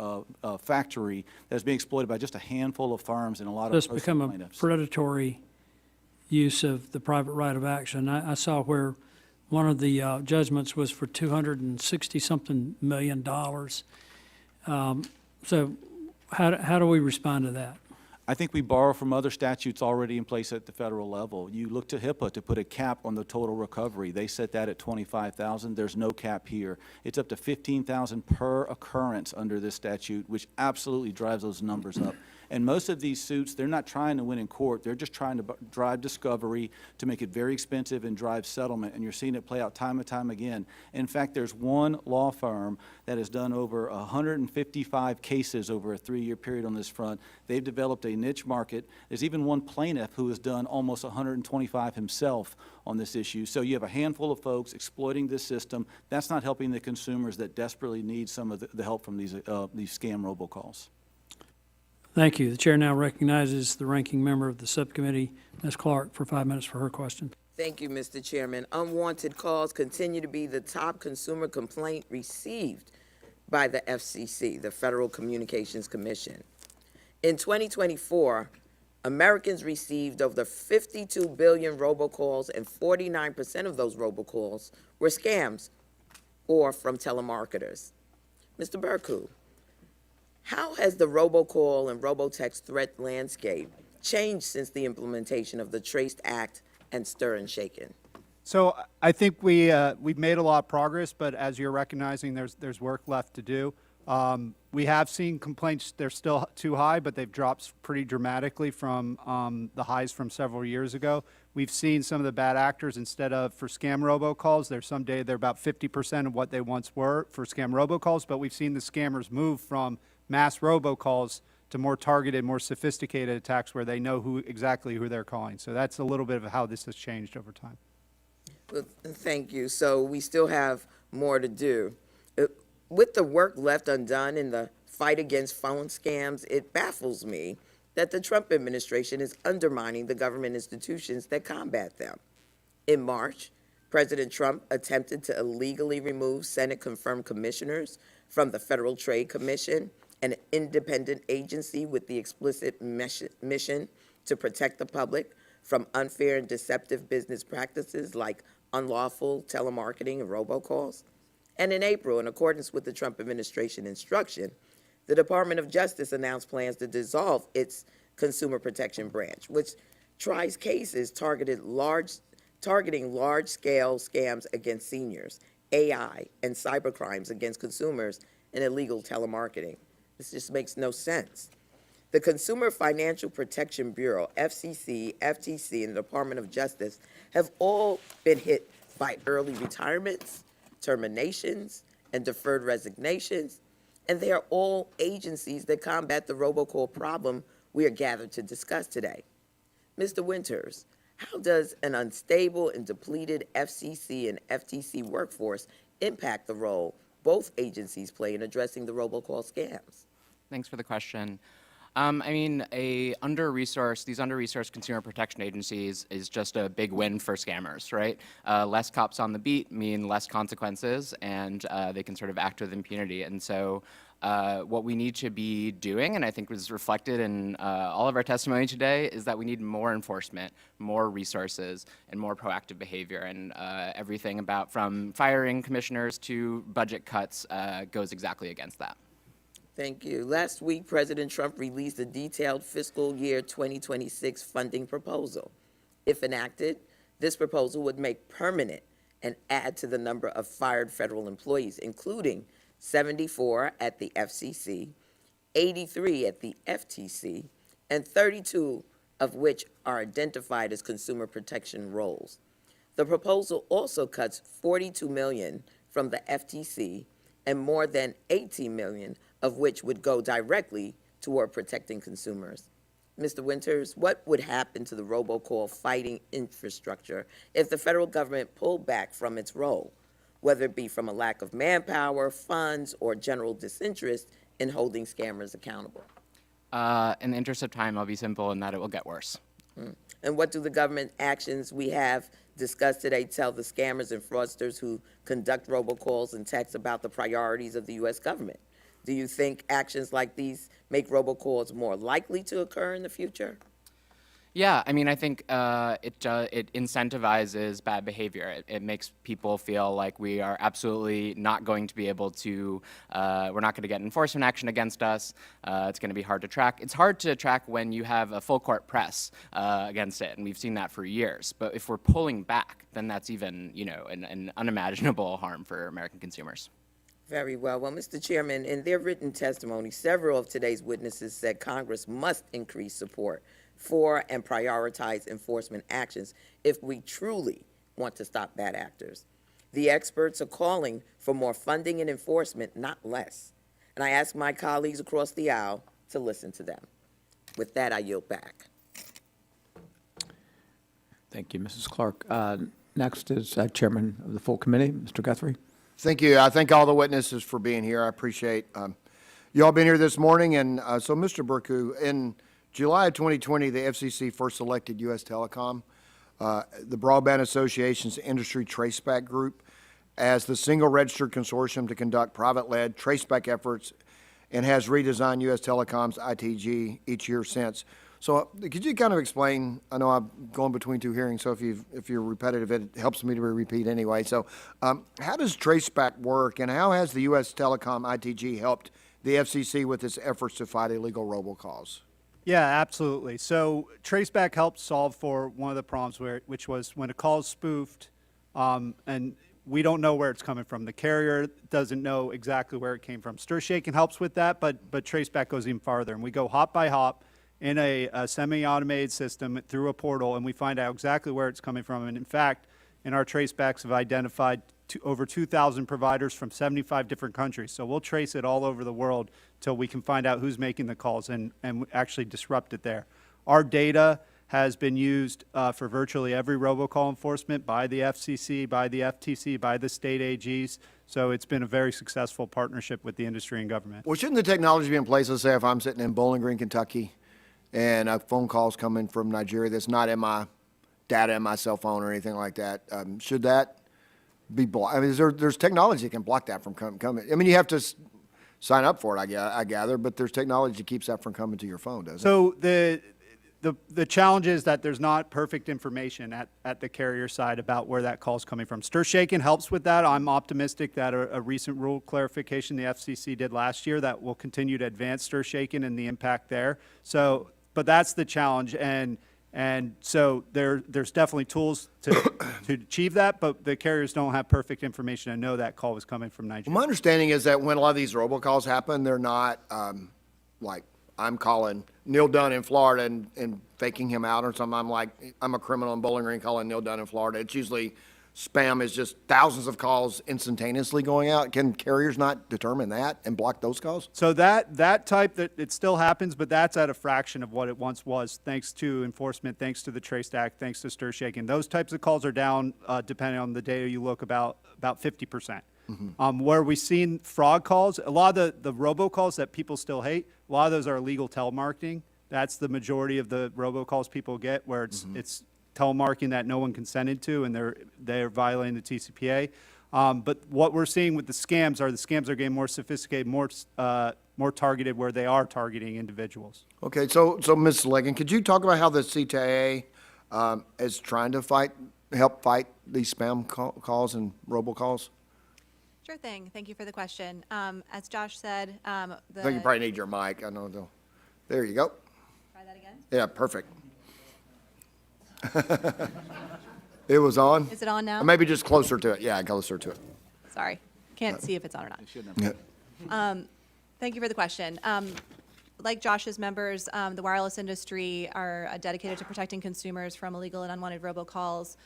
factory that's being exploited by just a handful of firms and a lot of It's become a predatory use of the private right of action. I saw where one of the judgments was for $260-something million. So how do we respond to that? I think we borrow from other statutes already in place at the federal level. You look to HIPAA to put a cap on the total recovery. They set that at $25,000. There's no cap here. It's up to $15,000 per occurrence under this statute, which absolutely drives those numbers up. And most of these suits, they're not trying to win in court. They're just trying to drive discovery to make it very expensive and drive settlement. And you're seeing it play out time and time again. In fact, there's one law firm that has done over 155 cases over a 3-year period on this front. They've developed a niche market. There's even one plaintiff who has done almost 125 himself on this issue. So you have a handful of folks exploiting this system. That's not helping the consumers that desperately need some of the help from these scam robocalls. Thank you. The chair now recognizes the ranking member of the subcommittee, Ms. Clark, for 5 minutes for her question. Thank you, Mr. Chairman. Unwanted calls continue to be the top consumer complaint received by the FCC, the Federal Communications Commission. In 2024, Americans received over 52 billion robocalls, and 49% of those robocalls were scams or from telemarketers. Mr. Bercu, how has the robocall and robotext threat landscape changed since the implementation of the Traced Act and Stir and Shaken? So I think we've made a lot of progress, but as you're recognizing, there's work left to do. We have seen complaints, they're still too high, but they've dropped pretty dramatically from the highs from several years ago. We've seen some of the bad actors, instead of for scam robocalls, they're about 50% of what they once were for scam robocalls, but we've seen the scammers move from mass robocalls to more targeted, more sophisticated attacks where they know exactly who they're calling. So that's a little bit of how this has changed over time. Well, thank you. So we still have more to do. With the work left undone in the fight against phone scams, it baffles me that the Trump administration is undermining the government institutions that combat them. In March, President Trump attempted to illegally remove Senate-confirmed commissioners from the Federal Trade Commission, an independent agency with the explicit mission to protect the public from unfair and deceptive business practices like unlawful telemarketing and robocalls. And in April, in accordance with the Trump administration instruction, the Department of Justice announced plans to dissolve its Consumer Protection Branch, which tries cases targeting large-scale scams against seniors, AI, and cybercrimes against consumers, and illegal telemarketing. This just makes no sense. The Consumer Financial Protection Bureau, FCC, FTC, and the Department of Justice have all been hit by early retirements, terminations, and deferred resignations, and they are all agencies that combat the robocall problem we are gathered to discuss today. Mr. Winters, how does an unstable and depleted FCC and FTC workforce impact the role both agencies play in addressing the robocall scams? Thanks for the question. These under-resourced consumer protection agencies is just a big win for scammers, right? Less cops on the beat mean less consequences, and they can sort of act with impunity. And so what we need to be doing, and I think was reflected in all of our testimony today, is that we need more enforcement, more resources, and more proactive behavior. And everything about from firing commissioners to budget cuts goes exactly against that. Thank you. Last week, President Trump released a detailed fiscal year 2026 funding proposal. If enacted, this proposal would make permanent and add to the number of fired federal employees, including 74 at the FCC, 83 at the FTC, and 32 of which are identified as consumer protection roles. The proposal also cuts $42 million from the FTC and more than $18 million of which would go directly toward protecting consumers. Mr. Winters, what would happen to the robocall fighting infrastructure if the federal government pulled back from its role, whether it be from a lack of manpower, funds, or general disinterest in holding scammers accountable? In the interest of time, I'll be simple in that it will get worse. And what do the government actions we have discussed today tell the scammers and fraudsters who conduct robocalls and texts about the priorities of the U.S. government? Do you think actions like these make robocalls more likely to occur in the future? Yeah, I mean, I think it incentivizes bad behavior. It makes people feel like we are absolutely not going to be able to, we're not going to get enforcement action against us. It's going to be hard to track. It's hard to track when you have a full court press against it, and we've seen that for years. But if we're pulling back, then that's even, an unimaginable harm for American consumers. Very well. Well, Mr. Chairman, in their written testimony, several of today's witnesses said Congress must increase support for and prioritize enforcement actions if we truly want to stop bad actors. The experts are calling for more funding and enforcement, not less. And I ask my colleagues across the aisle to listen to them. With that, I yield back. Thank you, Mrs. Clark. Next is Chairman of the full committee, Mr. Guthrie. Thank you. I thank all the witnesses for being here. I appreciate you all being here this morning. And so, Mr. Bercu, in July of 2020, the FCC first selected USTelecom, the Broadband Association's industry Traceback group, as the single registered consortium to conduct private-led traceback efforts, and has redesigned USTelecom's ITG each year since. So could you kind of explain, I know I'm going between two hearings, so if you're repetitive, it helps me to repeat anyway. So how does Traceback work, and how has the USTelecom ITG helped the FCC with its efforts to fight illegal robocalls? Yeah, absolutely. So Traceback helped solve for one of the problems, which was when a call is spoofed, and we don't know where it's coming from. The carrier doesn't know exactly where it came from. StirShaken helps with that, but Traceback goes even farther. And we go hop by hop in a semi-automated system through a portal, and we find out exactly where it's coming from. And in fact, in our Tracebacks have identified over 2,000 providers from 75 different countries. So we'll trace it all over the world till we can find out who's making the calls and actually disrupt it there. Our data has been used for virtually every robocall enforcement by the FCC, by the FTC, by the state AGs. So it's been a very successful partnership with the industry and government. Well, shouldn't the technology be in place, let's say if I'm sitting in Bowling Green, Kentucky, and a phone call's coming from Nigeria that's not in my data in my cell phone or anything like that, should that be blocked? I mean, there's technology that can block that from coming. I mean, you have to sign up for it, I gather, but there's technology that keeps that from coming to your phone, doesn't it? So the challenge is that there's not perfect information at the carrier side about where that call is coming from. StirShaken helps with that. I'm optimistic that a recent rule clarification the FCC did last year that will continue to advance StirShaken and the impact there. So, but that's the challenge, and so there's definitely tools to achieve that, but the carriers don't have perfect information to know that call was coming from Nigeria. Well, my understanding is that when a lot of these robocalls happen, they're not like I'm calling Neil Dunn in Florida and faking him out or something. I'm a criminal in Bowling Green calling Neil Dunn in Florida. It's usually spam is just thousands of calls instantaneously going out. Can carriers not determine that and block those calls? So that type, that it still happens, but that's at a fraction of what it once was, thanks to enforcement, thanks to the Traceback, thanks to StirShaken. Those types of calls are down, depending on the data you look, about 50%. Mm-hmm. Where we've seen fraud calls, a lot of the robocalls that people still hate, a lot of those are illegal telemarketing. That's the majority of the robocalls people get, where it's telemarketing that no one consented to, and they're violating the TCPA. But what we're seeing with the scams are getting more sophisticated, more targeted, where they are targeting individuals. Okay, so Ms. Leggin, could you talk about how the CTIA is trying to help fight these spam calls and robocalls? Sure thing. Thank you for the question. As Josh said, I think you probably need your mic. I know though. There you go. Try that again. Yeah, perfect. It was on? Is it on now? Or maybe just closer to it. Yeah, closer to it. Sorry. Can't see if it's on or not. Yeah. Thank you for the question. Like Josh's members, the wireless industry are dedicated to protecting consumers from illegal and unwanted robocalls.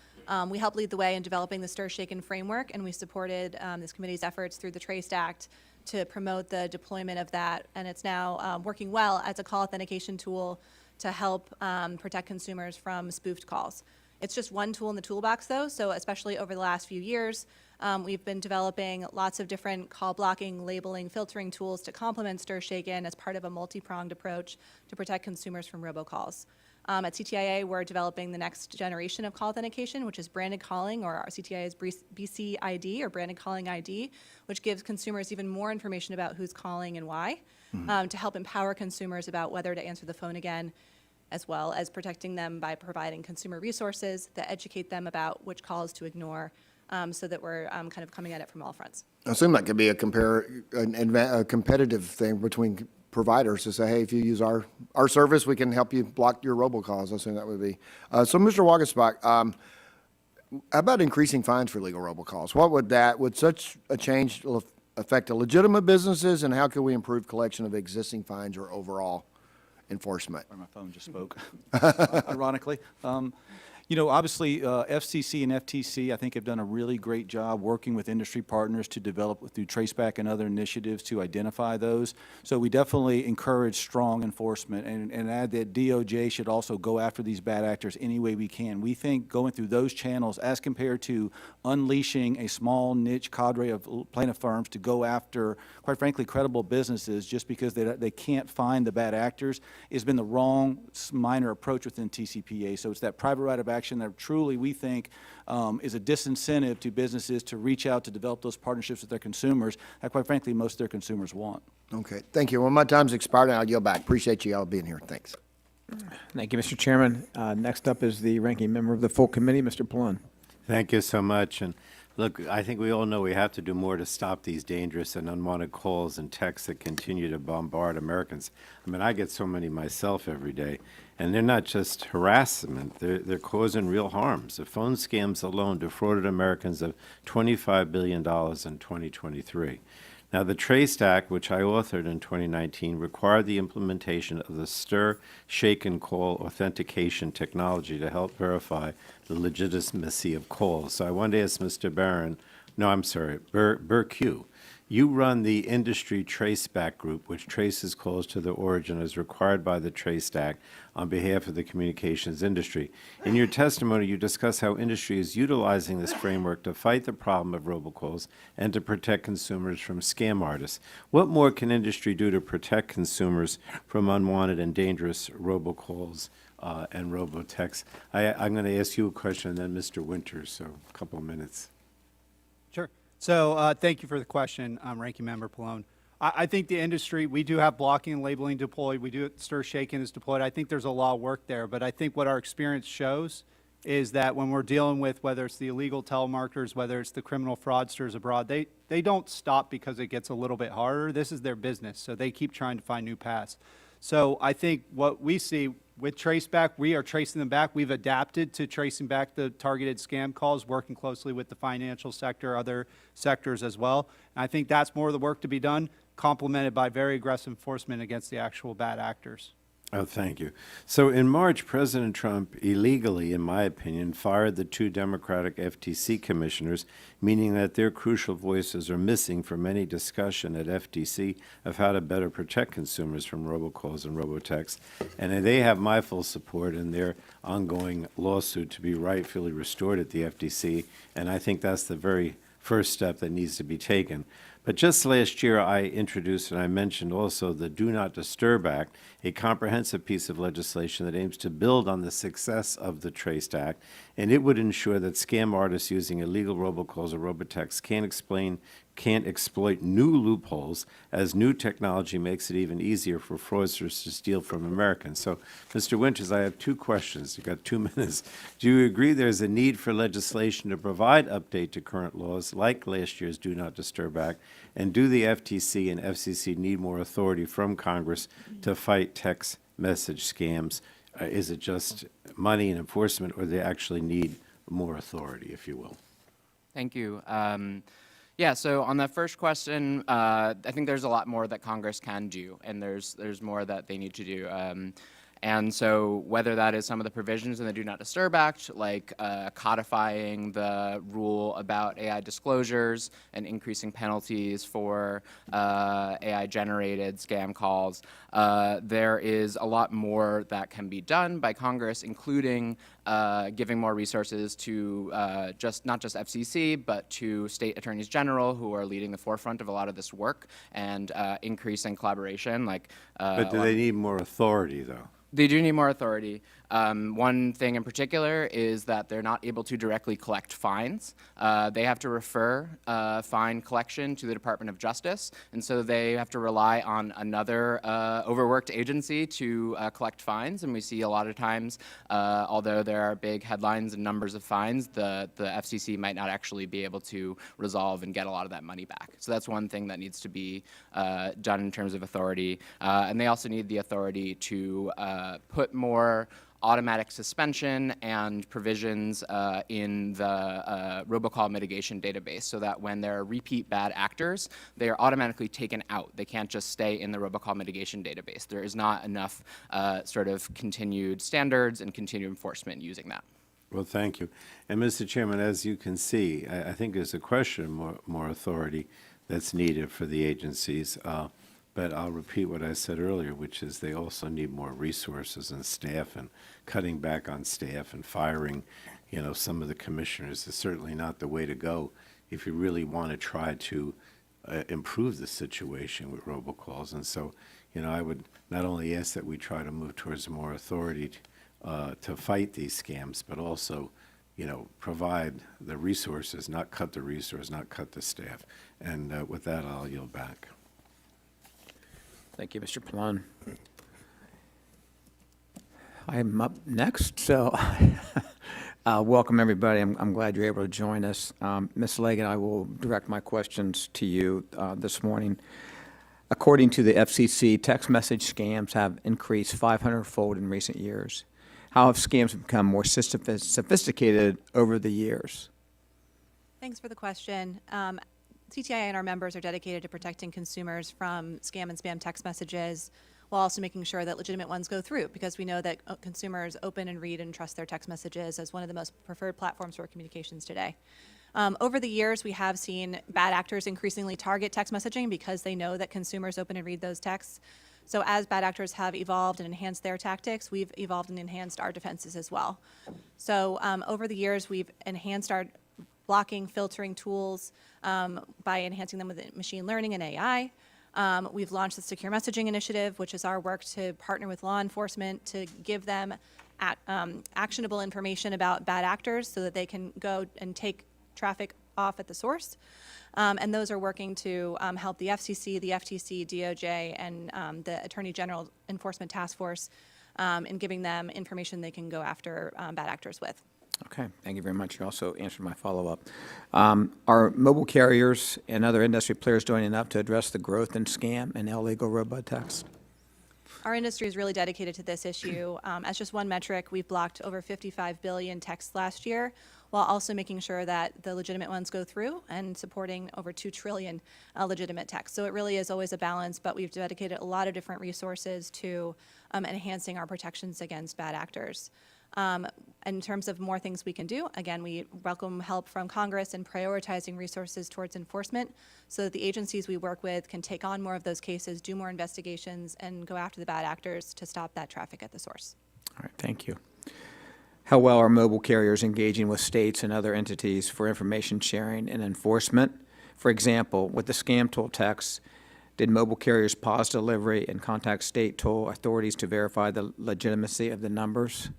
We helped lead the way in developing the StirShaken framework, and we supported this committee's efforts through the Trace Act to promote the deployment of that. And it's now working well as a call authentication tool to help protect consumers from spoofed calls. It's just one tool in the toolbox, though, so especially over the last few years, we've been developing lots of different call blocking, labeling, filtering tools to complement StirShaken as part of a multi-pronged approach to protect consumers from robocalls. At CTIA, we're developing the next generation of call authentication, which is branded calling, or our CTIA's BC ID, or branded calling ID, which gives consumers even more information about who's calling and why, to help empower consumers about whether to answer the phone again. as well as protecting them by providing consumer resources that educate them about which calls to ignore, so that we're kind of coming at it from all fronts. I assume that could be a competitive thing between providers to say, hey, if you use our service, we can help you block your robocalls. I assume that would be. So, Mr. Waguespack, how about increasing fines for legal robocalls? Would such a change affect the legitimate businesses, and how can we improve collection of existing fines or overall enforcement? Sorry, my phone just spoke, ironically. You know, obviously, FCC and FTC, I think, have done a really great job working with industry partners to develop through Traceback and other initiatives to identify those. So we definitely encourage strong enforcement and add that DOJ should also go after these bad actors any way we can. We think going through those channels as compared to unleashing a small niche cadre of plaintiff firms to go after, quite frankly, credible businesses just because they can't find the bad actors has been the wrong minor approach within TCPA. So it's that private right of action that truly we think is a disincentive to businesses to reach out to develop those partnerships with their consumers that, quite frankly, most of their consumers want. Okay, thank you. Well, my time's expired, and I'll yield back. Appreciate you all being here. Thanks. Thank you, Mr. Chairman. Next up is the ranking member of the full committee, Mr. Pallone. Thank you so much. And look, I think we all know we have to do more to stop these dangerous and unwanted calls and texts that continue to bombard Americans. I mean, I get so many myself every day, and they're not just harassment, they're causing real harms. The phone scams alone defrauded Americans of $25 billion in 2023. Now, the Trace Act, which I authored in 2019, required the implementation of the stir, shake, and call authentication technology to help verify the legitimacy of calls. So I wanted to ask Mr. Bercu, you run the industry Traceback group, which traces calls to their origin as required by the Trace Act on behalf of the communications industry. In your testimony, you discuss how industry is utilizing this framework to fight the problem of robocalls and to protect consumers from scam artists. What more can industry do to protect consumers from unwanted and dangerous robocalls and robotexts? I'm going to ask you a question, and then Mr. Winters, so a couple of minutes. Sure. So thank you for the question, Ranking Member Pallone. I think the industry, we do have blocking and labeling deployed. We do stir shaking is deployed. I think there's a lot of work there, but I think what our experience shows is that when we're dealing with whether it's the illegal telemarketers, whether it's the criminal fraudsters abroad, they don't stop because it gets a little bit harder. This is their business, so they keep trying to find new paths. So I think what we see with Traceback, we are tracing them back. We've adapted to tracing back the targeted scam calls, working closely with the financial sector, other sectors as well. And I think that's more of the work to be done, complemented by very aggressive enforcement against the actual bad actors. Oh, thank you. So in March, President Trump illegally, in my opinion, fired the 2 Democratic FTC commissioners, meaning that their crucial voices are missing from any discussion at FTC of how to better protect consumers from robocalls and robotexts. And they have my full support in their ongoing lawsuit to be rightfully restored at the FTC, and I think that's the very first step that needs to be taken. But just last year, I introduced and I mentioned also the Do Not Disturb Act, a comprehensive piece of legislation that aims to build on the success of the Trace Act, and it would ensure that scam artists using illegal robocalls or robotexts can't exploit new loopholes, as new technology makes it even easier for fraudsters to steal from Americans. So, Mr. Winters, I have 2 questions. You've got 2 minutes. Do you agree there's a need for legislation to provide update to current laws, like last year's Do Not Disturb Act? And do the FTC and FCC need more authority from Congress to fight text message scams? Is it just money and enforcement, or do they actually need more authority, if you will? Thank you. Yeah, so on that first question, I think there's a lot more that Congress can do, and there's more that they need to do. And so whether that is some of the provisions in the Do Not Disturb Act, like codifying the rule about AI disclosures and increasing penalties for AI-generated scam calls, there is a lot more that can be done by Congress, including giving more resources to not just FCC, but to state attorneys general who are leading the forefront of a lot of this work, and increasing collaboration. But do they need more authority, though? They do need more authority. One thing in particular is that they're not able to directly collect fines. They have to refer fine collection to the Department of Justice, and so they have to rely on another overworked agency to collect fines. And we see a lot of times, although there are big headlines and numbers of fines, the FCC might not actually be able to resolve and get a lot of that money back. So that's one thing that needs to be done in terms of authority. And they also need the authority to put more automatic suspension and provisions in the robocall mitigation database so that when there are repeat bad actors, they are automatically taken out. They can't just stay in the robocall mitigation database. There is not enough sort of continued standards and continued enforcement using that. Well, thank you. And Mr. Chairman, as you can see, I think there's a question of more authority that's needed for the agencies. But I'll repeat what I said earlier, which is they also need more resources and staff, and cutting back on staff and firing, some of the commissioners is certainly not the way to go if you really want to try to improve the situation with robocalls. And so, I would not only ask that we try to move towards more authority to fight these scams, but also, provide the resources, not cut the resources, not cut the staff. And with that, I'll yield back. Thank you, Mr. Pallone. I'm up next, so welcome, everybody. I'm glad you're able to join us. Ms. Leggin, I will direct my questions to you this morning. According to the FCC, text message scams have increased 500-fold in recent years. How have scams become more sophisticated over the years? Thanks for the question. CTIA and our members are dedicated to protecting consumers from scam and spam text messages while also making sure that legitimate ones go through, because we know that consumers open and read and trust their text messages as one of the most preferred platforms for communications today. Over the years, we have seen bad actors increasingly target text messaging because they know that consumers open and read those texts. So as bad actors have evolved and enhanced their tactics, we've evolved and enhanced our defenses as well. So over the years, we've enhanced our blocking, filtering tools by enhancing them with machine learning and AI. We've launched the Secure Messaging Initiative, which is our work to partner with law enforcement to give them actionable information about bad actors so that they can go and take traffic off at the source. And those are working to help the FCC, the FTC, DOJ, and the Attorney General Enforcement Task Force in giving them information they can go after bad actors with. Okay, thank you very much. You also answered my follow-up. Are mobile carriers and other industry players doing enough to address the growth in scam and illegal robotext? Our industry is really dedicated to this issue. As just one metric, we've blocked over 55 billion texts last year, while also making sure that the legitimate ones go through and supporting over 2 trillion legitimate texts. So it really is always a balance, but we've dedicated a lot of different resources to enhancing our protections against bad actors. In terms of more things we can do, again, we welcome help from Congress in prioritizing resources towards enforcement so that the agencies we work with can take on more of those cases, do more investigations, and go after the bad actors to stop that traffic at the source. All right, thank you. How well are mobile carriers engaging with states and other entities for information sharing and enforcement? For example, with the scam tool text, did mobile carriers pause delivery and contact state toll authorities to verify the legitimacy of the numbers?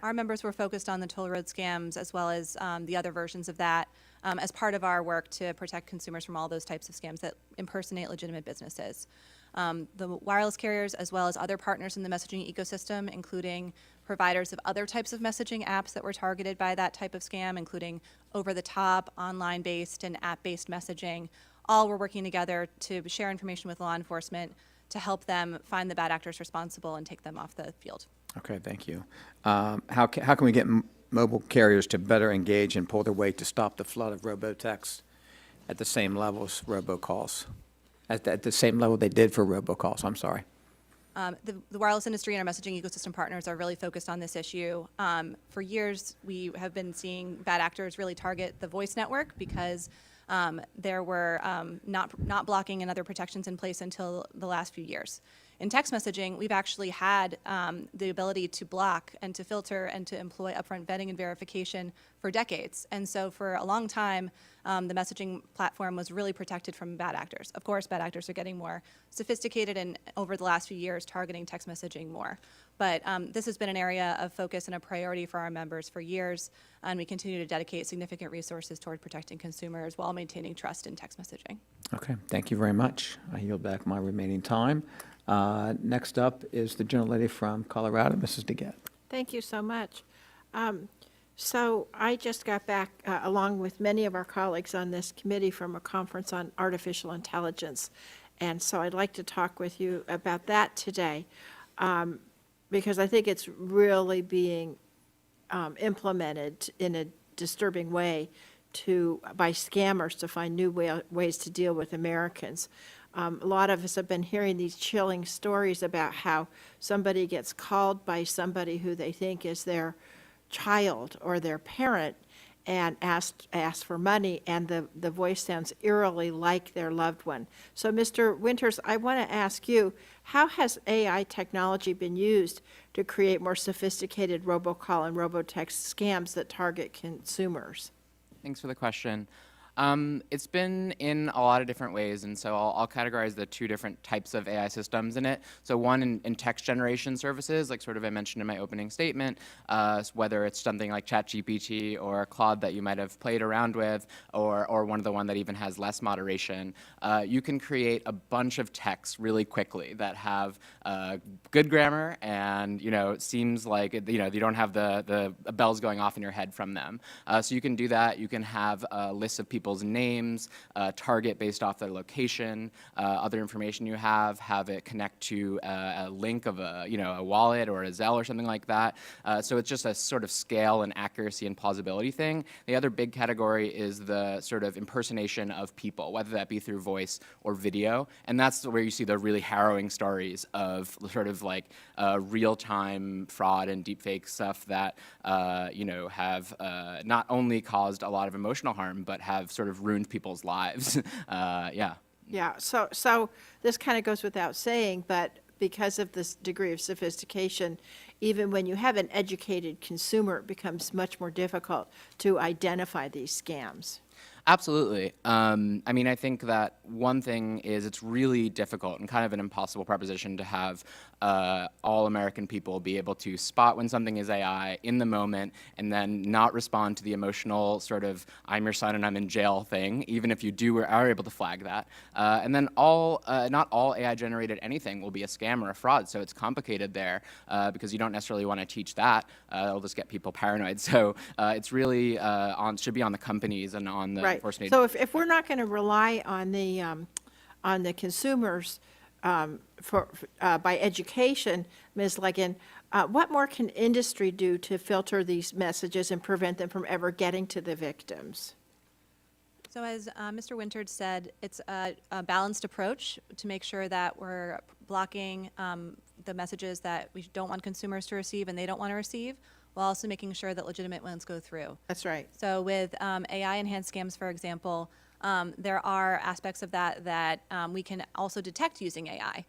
Our members were focused on the toll road scams as well as the other versions of that as part of our work to protect consumers from all those types of scams that impersonate legitimate businesses. The wireless carriers, as well as other partners in the messaging ecosystem, including providers of other types of messaging apps that were targeted by that type of scam, including over-the-top, online-based, and app-based messaging, all were working together to share information with law enforcement to help them find the bad actors responsible and take them off the field. Okay, thank you. How can we get mobile carriers to better engage and pull their weight to stop the flood of robotext at the same level as robocalls? At the same level they did for robocalls, I'm sorry. The wireless industry and our messaging ecosystem partners are really focused on this issue. For years, we have been seeing bad actors really target the voice network because there were not blocking and other protections in place until the last few years. In text messaging, we've actually had the ability to block and to filter and to employ upfront vetting and verification for decades. And so for a long time, the messaging platform was really protected from bad actors. Of course, bad actors are getting more sophisticated and over the last few years targeting text messaging more. But this has been an area of focus and a priority for our members for years, and we continue to dedicate significant resources toward protecting consumers while maintaining trust in text messaging. Okay, thank you very much. I yield back my remaining time. Next up is the gentlelady from Colorado, Mrs. DeGette. Thank you so much. So I just got back, along with many of our colleagues on this committee, from a conference on artificial intelligence. And so I'd like to talk with you about that today, because I think it's really being implemented in a disturbing way by scammers to find new ways to deal with Americans. A lot of us have been hearing these chilling stories about how somebody gets called by somebody who they think is their child or their parent and asks for money, and the voice sounds eerily like their loved one. So, Mr. Winters, I want to ask you, how has AI technology been used to create more sophisticated robocall and robotext scams that target consumers? Thanks for the question. It's been in a lot of different ways, and so I'll categorize the two different types of AI systems in it. So one in text generation services, like sort of I mentioned in my opening statement, whether it's something like ChatGPT or Claude that you might have played around with, or one of the one that even has less moderation, you can create a bunch of texts really quickly that have good grammar, and it seems like you don't have the bells going off in your head from them. So you can do that. You can have a list of people's names, target based off their location, other information you have it connect to a link of a wallet or a Zelle or something like that. So it's just a sort of scale and accuracy and plausibility thing. The other big category is the sort of impersonation of people, whether that be through voice or video, and that's where you see the really harrowing stories of sort of like real-time fraud and deepfake stuff that have not only caused a lot of emotional harm, but have sort of ruined people's lives. Yeah. Yeah, so this kind of goes without saying, but because of this degree of sophistication, even when you have an educated consumer, it becomes much more difficult to identify these scams. Absolutely. I mean, I think that one thing is it's really difficult and kind of an impossible proposition to have all American people be able to spot when something is AI in the moment and then not respond to the emotional sort of I'm your son and I'm in jail thing, even if you are able to flag that. And then not all AI generated anything will be a scam or a fraud, so it's complicated there because you don't necessarily want to teach that. It'll just get people paranoid. So it's really should be on the companies and on the Right. enforcement So if we're not going to rely on the consumers by education, Ms. Leggin, what more can industry do to filter these messages and prevent them from ever getting to the victims? So as Mr. Winters said, it's a balanced approach to make sure that we're blocking the messages that we don't want consumers to receive and they don't want to receive, while also making sure that legitimate ones go through. That's right. So with AI-enhanced scams, for example, there are aspects of that we can also detect using AI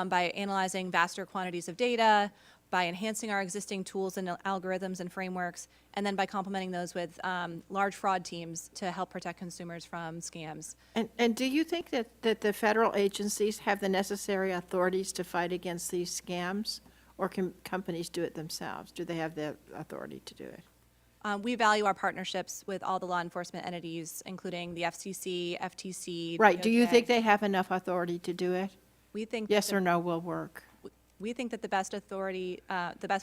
by analyzing vaster quantities of data, by enhancing our existing tools and algorithms and frameworks, and then by complementing those with large fraud teams to help protect consumers from scams. And do you think that the federal agencies have the necessary authorities to fight against these scams? Or can companies do it themselves? Do they have the authority to do it? We value our partnerships with all the law enforcement entities, including the FCC, FTC. Right. Do you DOJ. think they have enough authority to do it? We think Yes or no will work. We think that the best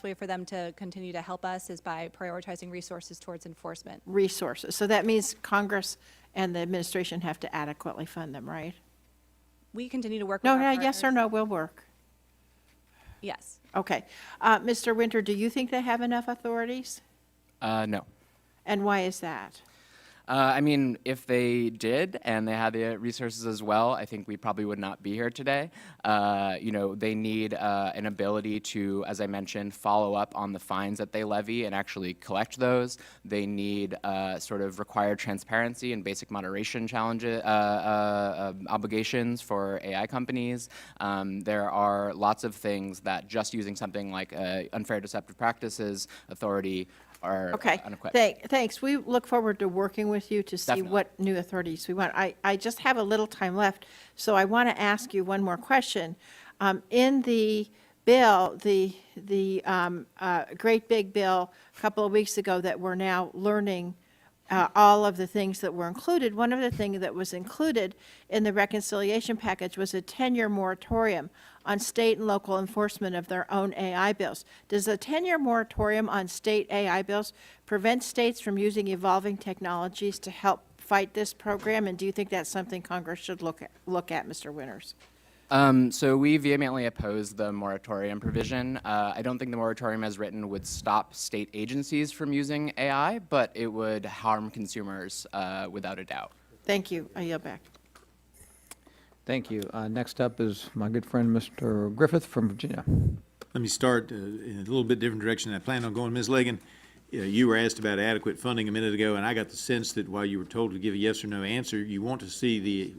way for them to continue to help us is by prioritizing resources towards enforcement. Resources. So that means Congress and the administration have to adequately fund them, right? We continue to work with No, our yes or partners. no will work. Yes. Okay. Mr. Winter, do you think they have enough authorities? No. And why is that? I mean, if they did and they had the resources as well, I think we probably would not be here today. They need an ability to, as I mentioned, follow up on the fines that they levy and actually collect those. They need sort of required transparency and basic moderation challenges, obligations for AI companies. There are lots of things that just using something like unfair deceptive practices authority are Okay, unequipped. thanks. We look forward to working with you to see Definitely. what new authorities we want. I just have a little time left, so I want to ask you one more question. In the bill, the great big bill a couple of weeks ago that we're now learning all of the things that were included, one of the things that was included in the reconciliation package was a 10-year moratorium on state and local enforcement of their own AI bills. Does a 10-year moratorium on state AI bills prevent states from using evolving technologies to help fight this program? And do you think that's something Congress should look at, Mr. Winters? So we vehemently oppose the moratorium provision. I don't think the moratorium as written would stop state agencies from using AI, but it would harm consumers without a doubt. Thank you. I yield back. Thank you. Next up is my good friend, Mr. Griffith from Virginia. Let me start in a little bit different direction than I planned on going. Ms. Leggin, you were asked about adequate funding a minute ago, and I got the sense that while you were told to give a yes or no answer, you want to see the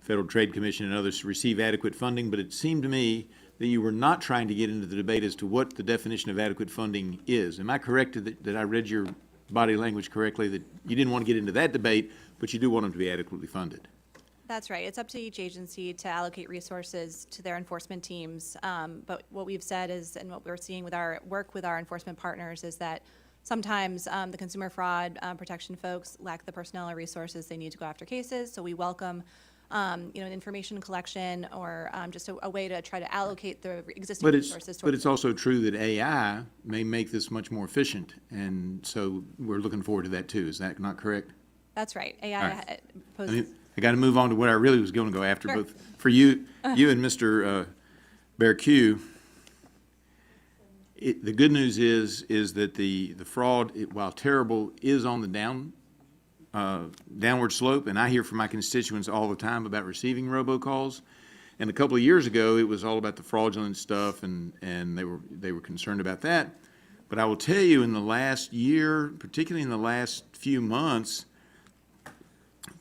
Federal Trade Commission and others receive adequate funding, but it seemed to me that you were not trying to get into the debate as to what the definition of adequate funding is. Am I correct that I read your body language correctly, that you didn't want to get into that debate, but you do want them to be adequately funded? That's right. It's up to each agency to allocate resources to their enforcement teams. But what we've said is, and what we're seeing with our work with our enforcement partners, is that sometimes the consumer fraud protection folks lack the personnel or resources they need to go after cases. So we welcome information collection or just a way to try to allocate the existing resources. But it's also true that AI may make this much more efficient, and so we're looking forward to that too. Is that not correct? That's right. AI All right. poses. I got to move on to what I really was going to go after, Sure. both for you and Mr. Bercu. The good news is that the fraud, while terrible, is on the downward slope, and I hear from my constituents all the time about receiving robocalls. And a couple of years ago, it was all about the fraudulent stuff, and they were concerned about that. But I will tell you, in the last year, particularly in the last few months,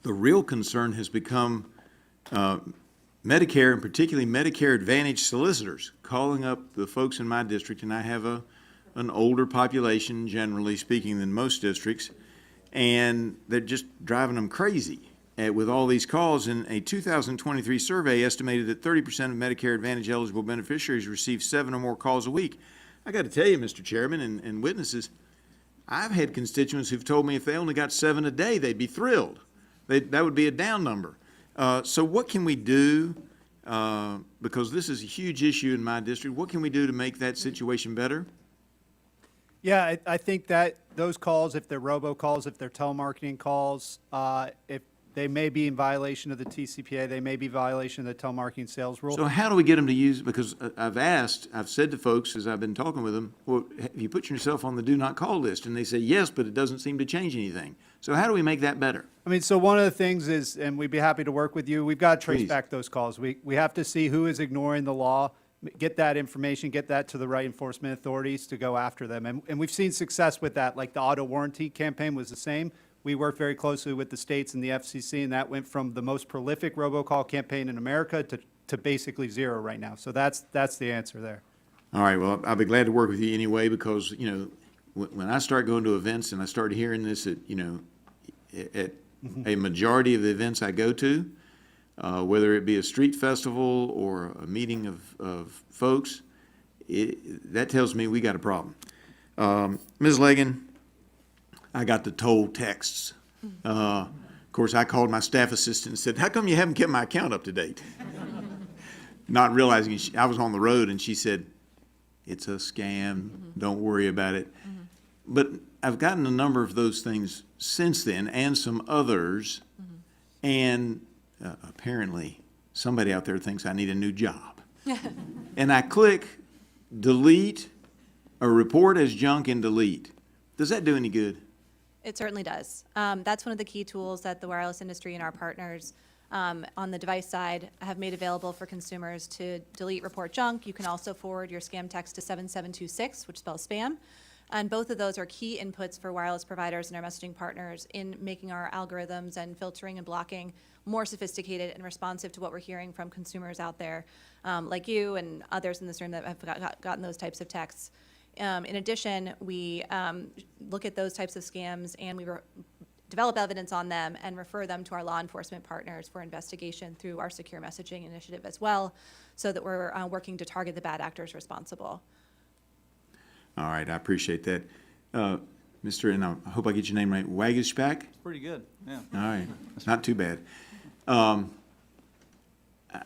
the real concern has become Medicare, and particularly Medicare Advantage solicitors, calling up the folks in my district, and I have an older population, generally speaking, than most districts, and they're just driving them crazy with all these calls. And a 2023 survey estimated that 30% of Medicare Advantage eligible beneficiaries receive 7 or more calls a week. I got to tell you, Mr. Chairman and witnesses, I've had constituents who've told me if they only got 7 a day, they'd be thrilled. That would be a down number. So what can we do, because this is a huge issue in my district, what can we do to make that situation better? Yeah, I think that those calls, if they're robocalls, if they're telemarketing calls, if they may be in violation of the TCPA, they may be violation of the telemarketing sales rule. So how do we get them to use, because I've said to folks as I've been talking with them, well, have you put yourself on the do not call list? And they say, yes, but it doesn't seem to change anything. So how do we make that better? I mean, so one of the things is, and we'd be happy to work with you, we've got to trace Please. back those calls. We have to see who is ignoring the law, get that information, get that to the right enforcement authorities to go after them. And we've seen success with that, like the auto warranty campaign was the same. We worked very closely with the states and the FCC, and that went from the most prolific robocall campaign in America to basically zero right now. So that's the answer there. All right, well, I'll be glad to work with you anyway, because, when I start going to events and I start hearing this at a majority of the events I go to, whether it be a street festival or a meeting of folks, that tells me we got a problem. Ms. Leggin, I got the toll texts. Of course, I called my staff assistant and said, how come you haven't kept my account up to date? Not realizing I was on the road, and she said, it's a scam, don't worry about it. But I've gotten a number of those things since then, and some others, and apparently somebody out there thinks I need a new job. And I click delete or report as junk and delete. Does that do any good? It certainly does. That's one of the key tools that the wireless industry and our partners on the device side have made available for consumers to delete, report junk. You can also forward your scam text to 7726, which spells spam. And both of those are key inputs for wireless providers and our messaging partners in making our algorithms and filtering and blocking more sophisticated and responsive to what we're hearing from consumers out there, like you and others in this room that have gotten those types of texts. In addition, we look at those types of scams and we develop evidence on them and refer them to our law enforcement partners for investigation through our secure messaging initiative as well, so that we're working to target the bad actors responsible. All right, I appreciate that. Mr., and I hope I get your name right, Waguespack? Pretty good, yeah. All right, not too bad. I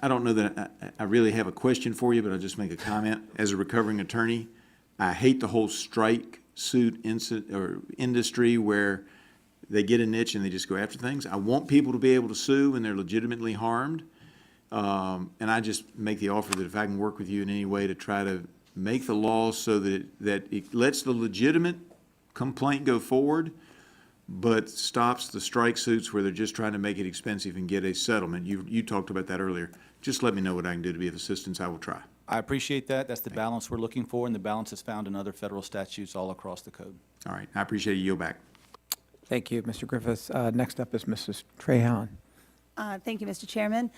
don't know that I really have a question for you, but I'll just make a comment. As a recovering attorney, I hate the whole strike suit industry where they get a niche and they just go after things. I want people to be able to sue when they're legitimately harmed. And I just make the offer that if I can work with you in any way to try to make the law so that it lets the legitimate complaint go forward, but stops the strike suits where they're just trying to make it expensive and get a settlement. You talked about that earlier. Just let me know what I can do to be of assistance. I will try. I appreciate that. That's the balance we're looking for, and the balance is found in other federal statutes all across the code. All right, I appreciate you. Yield back. Thank you, Mr. Griffiths. Next up is Mrs. Trahan. Thank you, Mr. Chairman.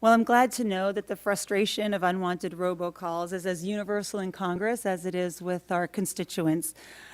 Well, I'm glad to know that the frustration of unwanted robocalls is as universal in Congress as it is with our constituents.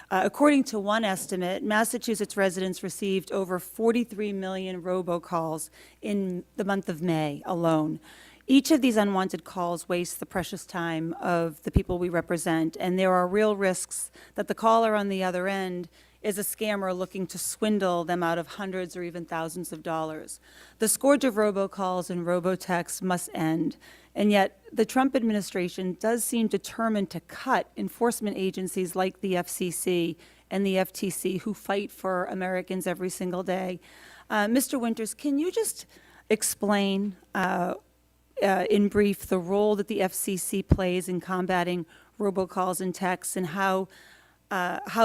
According to one estimate, Massachusetts residents received over 43 million robocalls in the month of May alone. Each of these unwanted calls wastes the precious time of the people we represent, and there are real risks that the caller on the other end is a scammer looking to swindle them out of hundreds or even thousands of dollars. The scourge of robocalls and robotexts must end, and yet the Trump administration does seem determined to cut enforcement agencies like the FCC and the FTC who fight for Americans every single day. Mr. Winters, can you just explain in brief the role that the FCC plays in combating robocalls and texts and how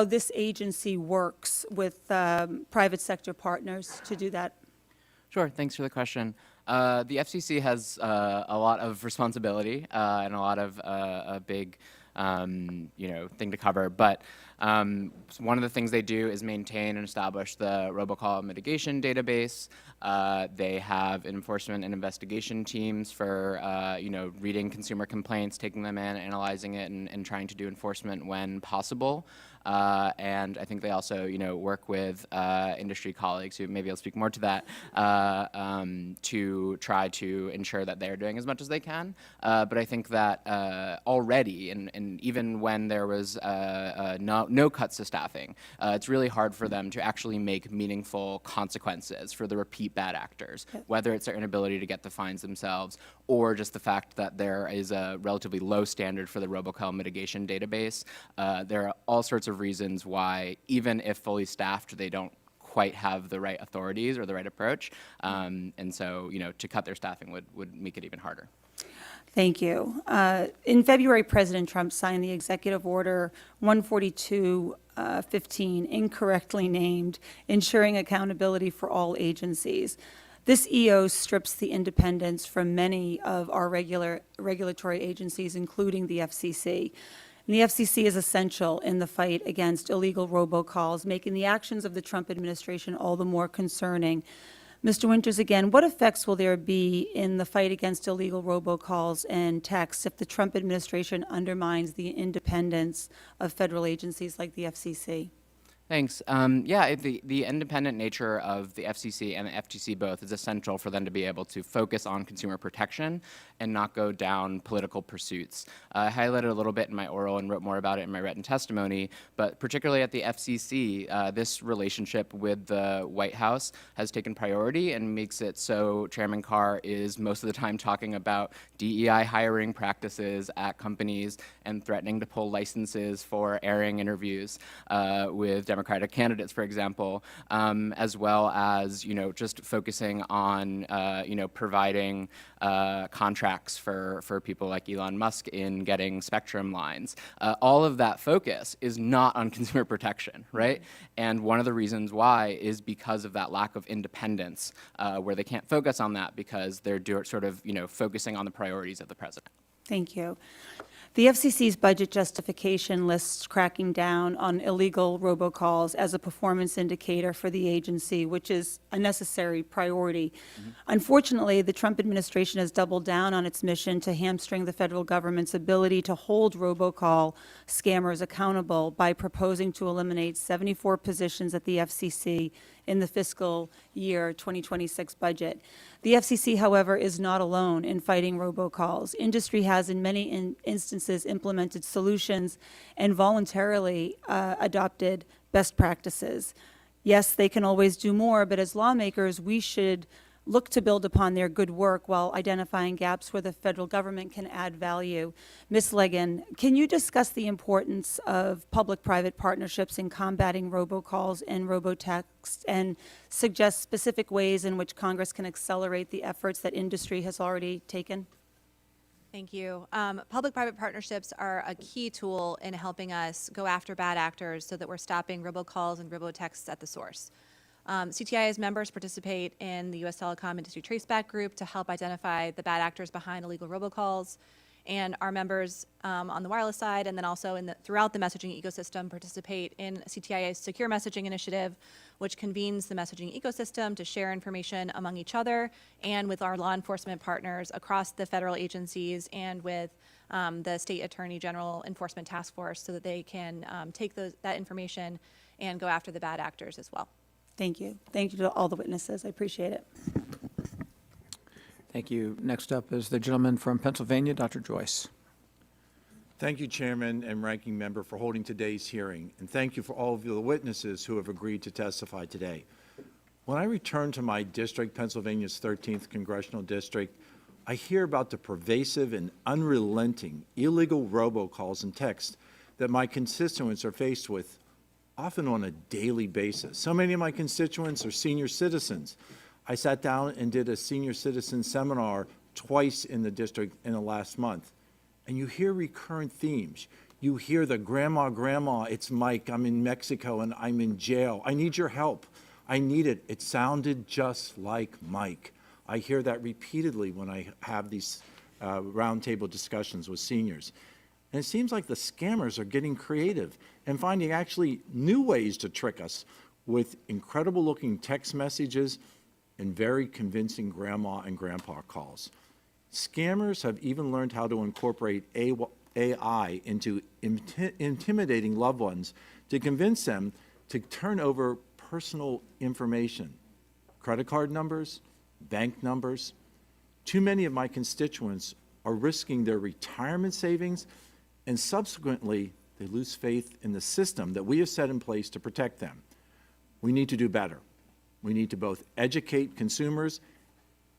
this agency works with private sector partners to do that? Sure, thanks for the question. The FCC has a lot of responsibility and a lot of a big thing to cover, but one of the things they do is maintain and establish the robocall mitigation database. They have enforcement and investigation teams for reading consumer complaints, taking them in, analyzing it, and trying to do enforcement when possible. And I think they also, work with industry colleagues who maybe I'll speak more to that to try to ensure that they're doing as much as they can. But I think that already, and even when there was no cuts to staffing, it's really hard for them to actually make meaningful consequences for the repeat bad actors, whether it's their inability to get the fines themselves or just the fact that there is a relatively low standard for the robocall mitigation database. There are all sorts of reasons why, even if fully staffed, they don't quite have the right authorities or the right approach. And so, to cut their staffing would make it even harder. Thank you. In February, President Trump signed the Executive Order 14215, incorrectly named Ensuring Accountability for All Agencies. This EO strips the independence from many of our regulatory agencies, including the FCC. And the FCC is essential in the fight against illegal robocalls, making the actions of the Trump administration all the more concerning. Mr. Winters, again, what effects will there be in the fight against illegal robocalls and texts if the Trump administration undermines the independence of federal agencies like the FCC? Thanks. The independent nature of the FCC and the FTC both is essential for them to be able to focus on consumer protection and not go down political pursuits. I highlighted a little bit in my oral and wrote more about it in my written testimony, but particularly at the FCC, this relationship with the White House has taken priority and makes it so Chairman Carr is most of the time talking about DEI hiring practices at companies and threatening to pull licenses for airing interviews with Democratic candidates, for example, as well as, just focusing on, providing contracts for people like Elon Musk in getting spectrum lines. All of that focus is not on consumer protection, right? And one of the reasons why is because of that lack of independence, where they can't focus on that because they're focusing on the priorities of the president. Thank you. The FCC's budget justification lists cracking down on illegal robocalls as a performance indicator for the agency, which is a necessary priority. Unfortunately, the Trump administration has doubled down on its mission to hamstring the federal government's ability to hold robocall scammers accountable by proposing to eliminate 74 positions at the FCC in the fiscal year 2026 budget. The FCC, however, is not alone in fighting robocalls. Industry has, in many instances, implemented solutions and voluntarily adopted best practices. Yes, they can always do more, but as lawmakers, we should look to build upon their good work while identifying gaps where the federal government can add value. Ms. Leggin, can you discuss the importance of public-private partnerships in combating robocalls and robotexts and suggest specific ways in which Congress can accelerate the efforts that industry has already taken? Thank you. Public-private partnerships are a key tool in helping us go after bad actors so that we're stopping robocalls and robotexts at the source. CTIA's members participate in the USTelecom Industry Traceback group to help identify the bad actors behind illegal robocalls. And our members on the wireless side and then also throughout the messaging ecosystem participate in CTIA's Secure Messaging Initiative, which convenes the messaging ecosystem to share information among each other and with our law enforcement partners across the federal agencies and with the State Attorney General Enforcement Task Force so that they can take that information and go after the bad actors as well. Thank you. Thank you to all the witnesses. I appreciate it. Thank you. Next up is the gentleman from Pennsylvania, Dr. Joyce. Thank you, Chairman and Ranking Member, for holding today's hearing, and thank you for all of the witnesses who have agreed to testify today. When I return to my district, Pennsylvania's 13th Congressional District, I hear about the pervasive and unrelenting illegal robocalls and texts that my constituents are faced with, often on a daily basis. So many of my constituents are senior citizens. I sat down and did a senior citizen seminar twice in the district in the last month. And you hear recurrent themes. You hear the grandma, it's Mike, I'm in Mexico and I'm in jail. I need your help. I need it. It sounded just like Mike. I hear that repeatedly when I have these roundtable discussions with seniors. And it seems like the scammers are getting creative and finding actually new ways to trick us with incredible looking text messages and very convincing grandma and grandpa calls. Scammers have even learned how to incorporate AI into intimidating loved ones to convince them to turn over personal information, credit card numbers, bank numbers. Too many of my constituents are risking their retirement savings, and subsequently, they lose faith in the system that we have set in place to protect them. We need to do better. We need to both educate consumers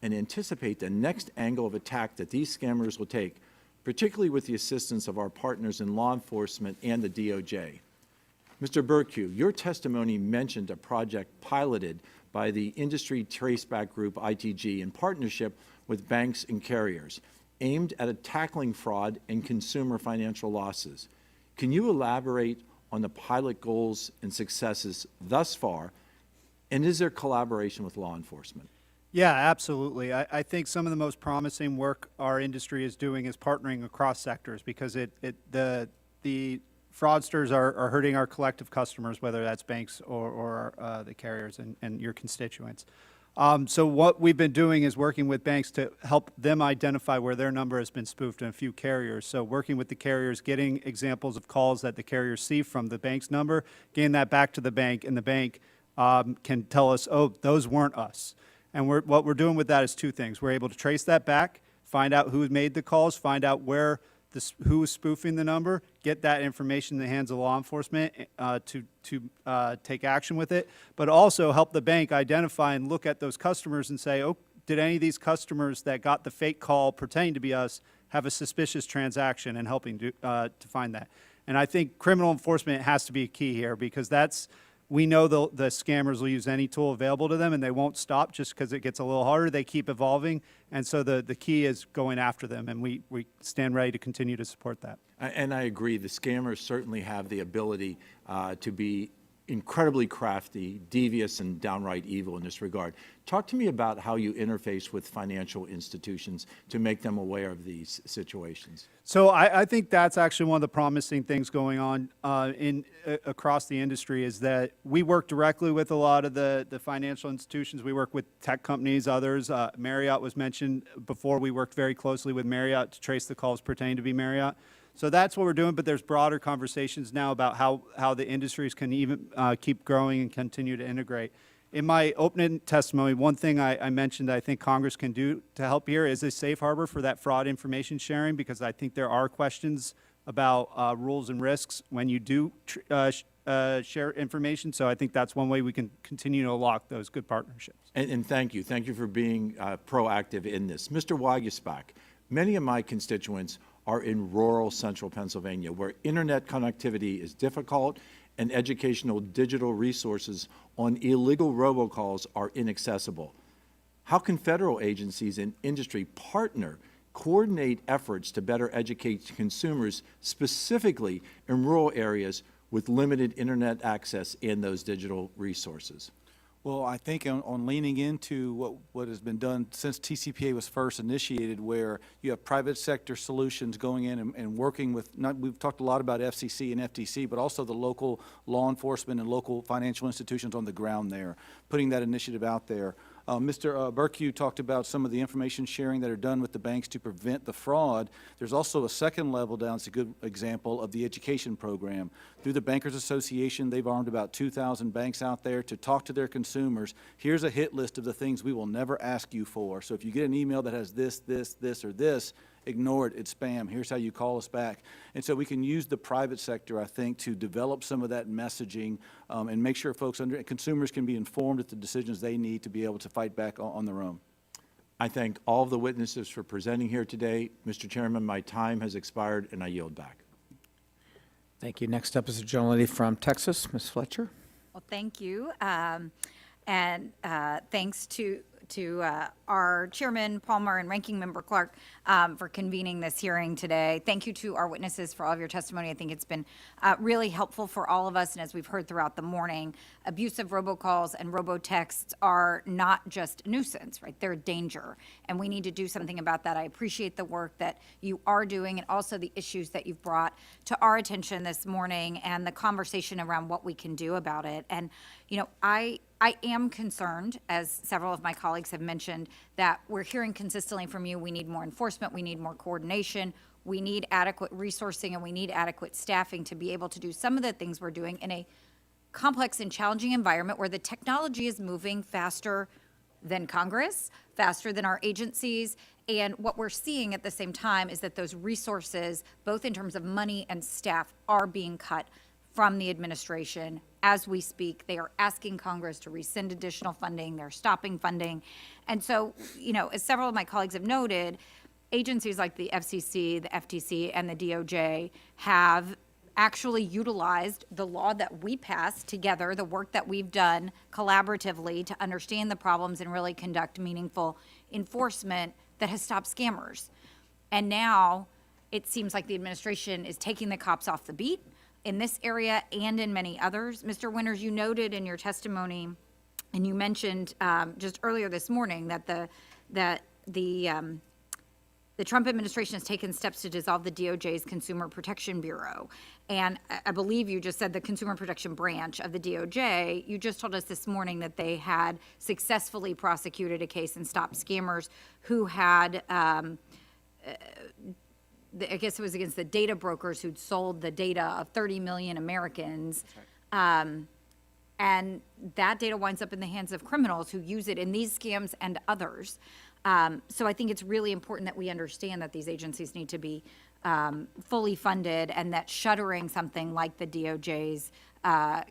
and anticipate the next angle of attack that these scammers will take, particularly with the assistance of our partners in law enforcement and the DOJ. Mr. Bercu, your testimony mentioned a project piloted by the Industry Traceback Group, ITG, in partnership with banks and carriers, aimed at tackling fraud and consumer financial losses. Can you elaborate on the pilot goals and successes thus far, and is there collaboration with law enforcement? Yeah, absolutely. I think some of the most promising work our industry is doing is partnering across sectors because the fraudsters are hurting our collective customers, whether that's banks or the carriers and your constituents. So what we've been doing is working with banks to help them identify where their number has been spoofed in a few carriers. So working with the carriers, getting examples of calls that the carriers see from the bank's number, getting that back to the bank, and the bank can tell us, oh, those weren't us. And what we're doing with that is two things. We're able to trace that back, find out who made the calls, find out who is spoofing the number, get that information in the hands of law enforcement to take action with it, but also help the bank identify and look at those customers and say, oh, did any of these customers that got the fake call pretending to be us have a suspicious transaction, and helping to find that. And I think criminal enforcement has to be key here because that's we know the scammers will use any tool available to them, and they won't stop just because it gets a little harder. They keep evolving, and so the key is going after them, and we stand ready to continue to support that. And I agree, the scammers certainly have the ability to be incredibly crafty, devious, and downright evil in this regard. Talk to me about how you interface with financial institutions to make them aware of these situations. So I think that's actually one of the promising things going on across the industry is that we work directly with a lot of the financial institutions. We work with tech companies, others. Marriott was mentioned before. We worked very closely with Marriott to trace the calls pertaining to be Marriott. So that's what we're doing, but there's broader conversations now about how the industries can even keep growing and continue to integrate. In my opening testimony, one thing I mentioned that I think Congress can do to help here is a safe harbor for that fraud information sharing, because I think there are questions about rules and risks when you do share information. So I think that's one way we can continue to unlock those good partnerships. And thank you. Thank you for being proactive in this. Mr. Waguespack, many of my constituents are in rural central Pennsylvania, where internet connectivity is difficult and educational digital resources on illegal robocalls are inaccessible. How can federal agencies and industry partner, coordinate efforts to better educate consumers, specifically in rural areas with limited internet access in those digital resources? Well, I think on leaning into what has been done since TCPA was first initiated, where you have private sector solutions going in and working with, we've talked a lot about FCC and FTC, but also the local law enforcement and local financial institutions on the ground there, putting that initiative out there. Mr. Bercu talked about some of the information sharing that are done with the banks to prevent the fraud. There's also a second level down. It's a good example of the education program. Through the Bankers Association, they've armed about 2,000 banks out there to talk to their consumers. Here's a hit list of the things we will never ask you for. So if you get an email that has this, or this, ignore it, it's spam. Here's how you call us back. And so we can use the private sector, I think, to develop some of that messaging and make sure consumers can be informed of the decisions they need to be able to fight back on their own. I thank all of the witnesses for presenting here today. Mr. Chairman, my time has expired, and I yield back. Thank you. Next up is a gentlelady from Texas, Ms. Fletcher. Well, thank you. Thanks to our Chairman Palmer and Ranking Member Clark for convening this hearing today. Thank you to our witnesses for all of your testimony. I think it's been really helpful for all of us, and as we've heard throughout the morning, abusive robocalls and robotexts are not just a nuisance, right? They're a danger, and we need to do something about that. I appreciate the work that you are doing and also the issues that you've brought to our attention this morning and the conversation around what we can do about it. And, you know, I am concerned, as several of my colleagues have mentioned, that we're hearing consistently from you, we need more enforcement, we need more coordination, we need adequate resourcing, and we need adequate staffing to be able to do some of the things we're doing in a complex and challenging environment where the technology is moving faster than Congress, faster than our agencies. And what we're seeing at the same time is that those resources, both in terms of money and staff, are being cut from the administration as we speak. They are asking Congress to rescind additional funding. They're stopping funding. And so, you know, as several of my colleagues have noted, agencies like the FCC, the FTC, and the DOJ have actually utilized the law that we passed together, the work that we've done collaboratively to understand the problems and really conduct meaningful enforcement that has stopped scammers. And now it seems like the administration is taking the cops off the beat in this area and in many others. Mr. Winters, you noted in your testimony, and you mentioned just earlier this morning that the Trump administration has taken steps to dissolve the DOJ's Consumer Protection Bureau. And I believe you just said the Consumer Protection Branch of the DOJ. You just told us this morning that they had successfully prosecuted a case and stopped scammers who had, I guess it was against the data brokers who'd sold the data of 30 million Americans. And that data winds up in the hands of criminals who use it in these scams and others. So I think it's really important that we understand that these agencies need to be fully funded, and that shuttering something like the DOJ's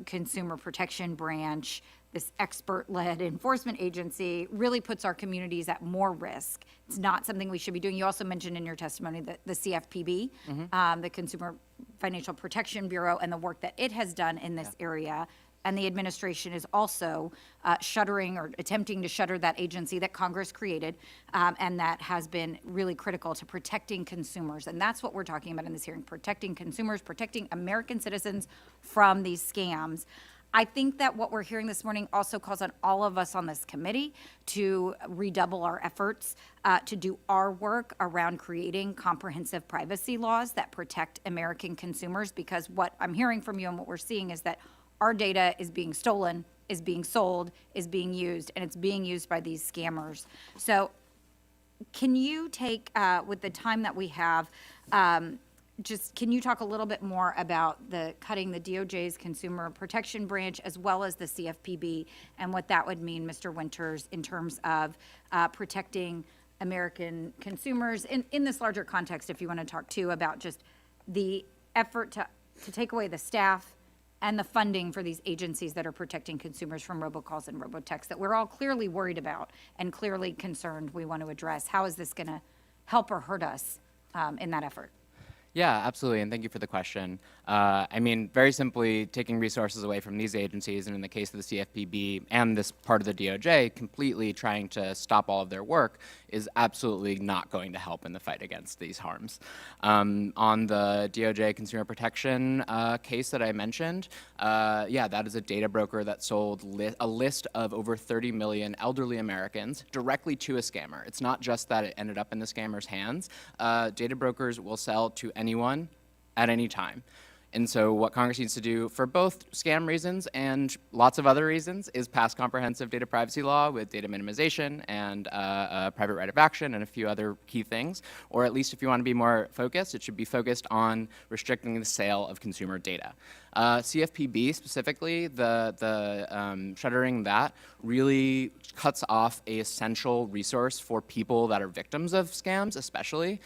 Consumer Protection Branch, this expert-led enforcement agency, really puts our communities at more risk. It's not something we should be doing. You also mentioned in your testimony that the CFPB, the Consumer Financial Protection Bureau, and the work that it has done in this area. and the administration is also shuttering or attempting to shutter that agency that Congress created, and that has been really critical to protecting consumers. And that's what we're talking about in this hearing, protecting consumers, protecting American citizens from these scams. I think that what we're hearing this morning also calls on all of us on this committee to redouble our efforts to do our work around creating comprehensive privacy laws that protect American consumers, because what I'm hearing from you and what we're seeing is that our data is being stolen, is being sold, is being used, and it's being used by these scammers. So can you take, with the time that we have, can you talk a little bit more about cutting the DOJ's Consumer Protection Branch as well as the CFPB and what that would mean, Mr. Winters, in terms of protecting American consumers in this larger context, if you want to talk too about just the effort to take away the staff and the funding for these agencies that are protecting consumers from robocalls and robotexts that we're all clearly worried about and clearly concerned we want to address. How is this going to help or hurt us in that effort? Yeah, absolutely, and thank you for the question. I mean, very simply, taking resources away from these agencies, and in the case of the CFPB and this part of the DOJ, completely trying to stop all of their work is absolutely not going to help in the fight against these harms. On the DOJ consumer protection case that I mentioned, yeah, that is a data broker that sold a list of over 30 million elderly Americans directly to a scammer. It's not just that it ended up in the scammer's hands. Data brokers will sell to anyone at any time. And so what Congress needs to do for both scam reasons and lots of other reasons is pass comprehensive data privacy law with data minimization and a private right of action and a few other key things. Or at least if you want to be more focused, it should be focused on restricting the sale of consumer data. CFPB specifically, the shuttering that really cuts off a essential resource for people that are victims of scams, especially.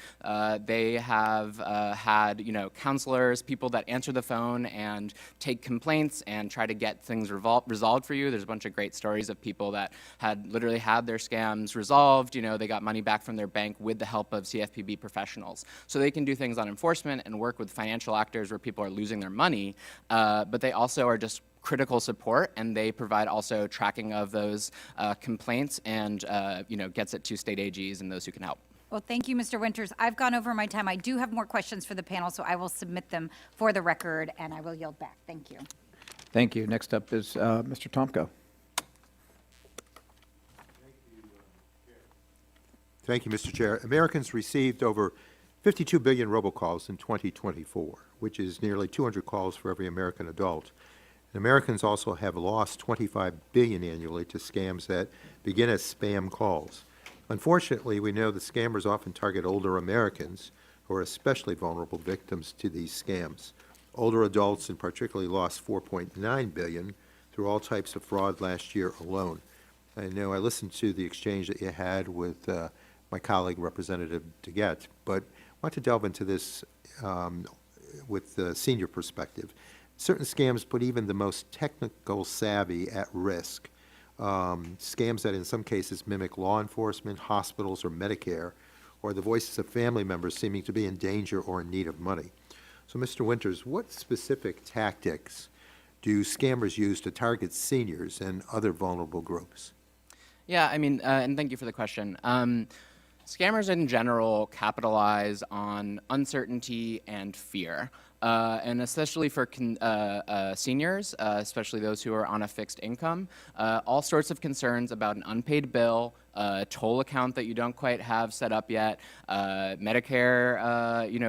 They have had, counselors, people that answer the phone and take complaints and try to get things resolved for you. There's a bunch of great stories of people that had literally had their scams resolved. They got money back from their bank with the help of CFPB professionals. So they can do things on enforcement and work with financial actors where people are losing their money. But they also are just critical support, and they provide also tracking of those complaints and gets it to state AGs and those who can help. Well, thank you, Mr. Winters. I've gone over my time. I do have more questions for the panel, so I will submit them for the record, and I will yield back. Thank you. Thank you. Next up is Mr. Tomko. Thank you, Mr. Chair. Americans received over 52 billion robocalls in 2024, which is nearly 200 calls for every American adult. And Americans also have lost 25 billion annually to scams that begin as spam calls. Unfortunately, we know the scammers often target older Americans who are especially vulnerable victims to these scams. Older adults in particular lost 4.9 billion through all types of fraud last year alone. I know I listened to the exchange that you had with my colleague, Representative DeGette, but I want to delve into this with the senior perspective. Certain scams put even the most technical savvy at risk. Scams that in some cases mimic law enforcement, hospitals, or Medicare, or the voices of family members seeming to be in danger or in need of money. So, Mr. Winters, what specific tactics do scammers use to target seniors and other vulnerable groups? Yeah, I mean, and thank you for the question. Scammers in general capitalize on uncertainty and fear. And especially for seniors, especially those who are on a fixed income, all sorts of concerns about an unpaid bill, a toll account that you don't quite have set up yet, Medicare,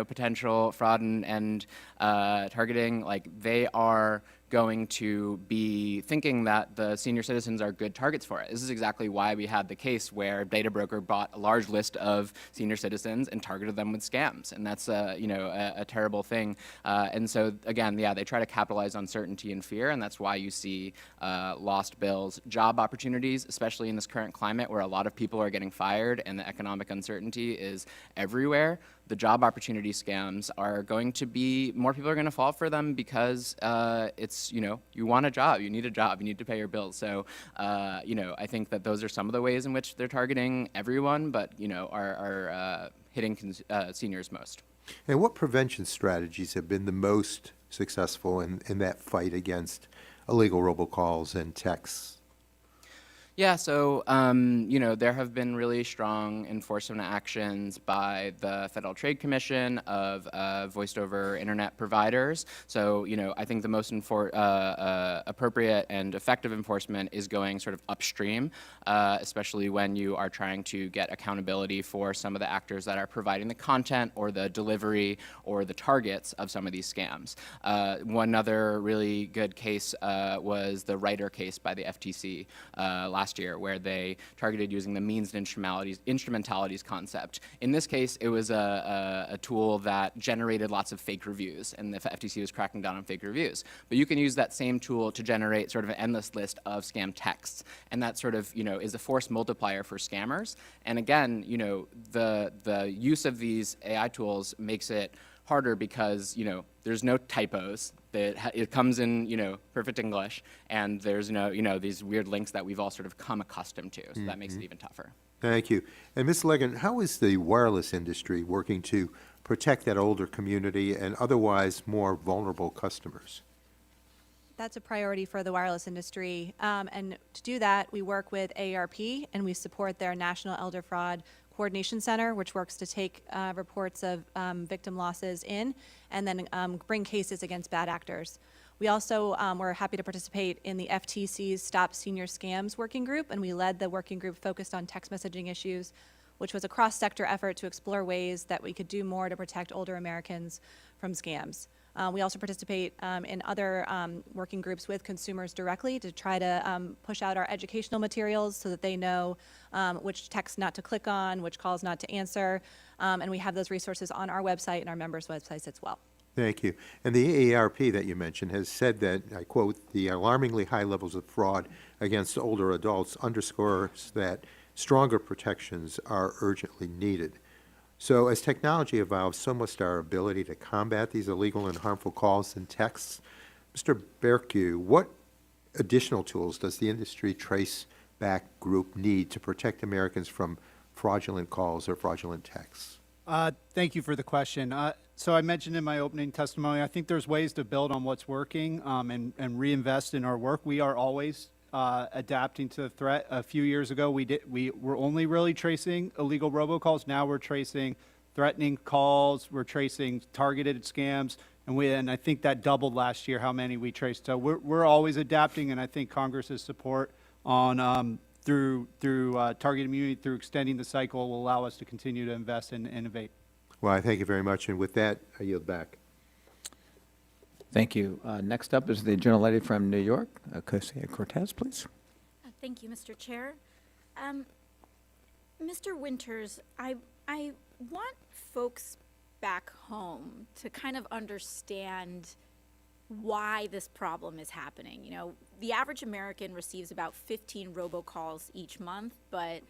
potential fraud and targeting, like they are going to be thinking that the senior citizens are good targets for it. This is exactly why we had the case where Data Broker bought a large list of senior citizens and targeted them with scams, and that's a terrible thing. And so again, yeah, they try to capitalize on uncertainty and fear, and that's why you see lost bills, job opportunities, especially in this current climate where a lot of people are getting fired and the economic uncertainty is everywhere. The job opportunity scams are going to be, more people are going to fall for them because it's, you want a job, you need to pay your bills. So, I think that those are some of the ways in which they're targeting everyone, but, are hitting seniors most. And what prevention strategies have been the most successful in that fight against illegal robocalls and texts? Yeah, so, there have been really strong enforcement actions by the Federal Trade Commission of voiced over internet providers. So, I think the most appropriate and effective enforcement is going sort of upstream, especially when you are trying to get accountability for some of the actors that are providing the content or the delivery or the targets of some of these scams. One other really good case was the Writer case by the FTC last year, where they targeted using the means and instrumentalities concept. In this case, it was a tool that generated lots of fake reviews, and the FTC was cracking down on fake reviews. But you can use that same tool to generate sort of an endless list of scam texts, and that sort of is a force multiplier for scammers. And again, the use of these AI tools makes it harder because there's no typos. It comes in perfect English, and there's no these weird links that we've all sort of come accustomed to. So that makes it even tougher. Thank you. And Ms. Leggin, how is the wireless industry working to protect that older community and otherwise more vulnerable customers? That's a priority for the wireless industry. And to do that, we work with AARP, and we support their National Elder Fraud Coordination Center, which works to take reports of victim losses in and then bring cases against bad actors. We also were happy to participate in the FTC's Stop Senior Scams Working Group, and we led the working group focused on text messaging issues, which was a cross-sector effort to explore ways that we could do more to protect older Americans from scams. We also participate in other working groups with consumers directly to try to push out our educational materials so that they know which texts not to click on, which calls not to answer, and we have those resources on our website and our members' websites as well. Thank you. And the AARP that you mentioned has said that, I quote, "The alarmingly high levels of fraud against older adults underscores that stronger protections are urgently needed." So as technology evolves, so must our ability to combat these illegal and harmful calls and texts. Mr. Bercu, what additional tools does the industry Traceback group need to protect Americans from fraudulent calls or fraudulent texts? Thank you for the question. So I mentioned in my opening testimony, I think there's ways to build on what's working and reinvest in our work. We are always adapting to the threat. A few years ago, we were only really tracing illegal robocalls. Now we're tracing threatening calls. We're tracing targeted scams, and I think that doubled last year how many we traced. So we're always adapting, and I think Congress's support on through target immunity, through extending the cycle, will allow us to continue to invest and innovate. Well, I thank you very much, and with that, I yield back. Thank you. Next up is the gentlelady from New York, Cosia Cortez, please. Thank you, Mr. Chair. Mr. Winters, I want folks back home to kind of understand why this problem is happening. The average American receives about 15 robocalls each month, but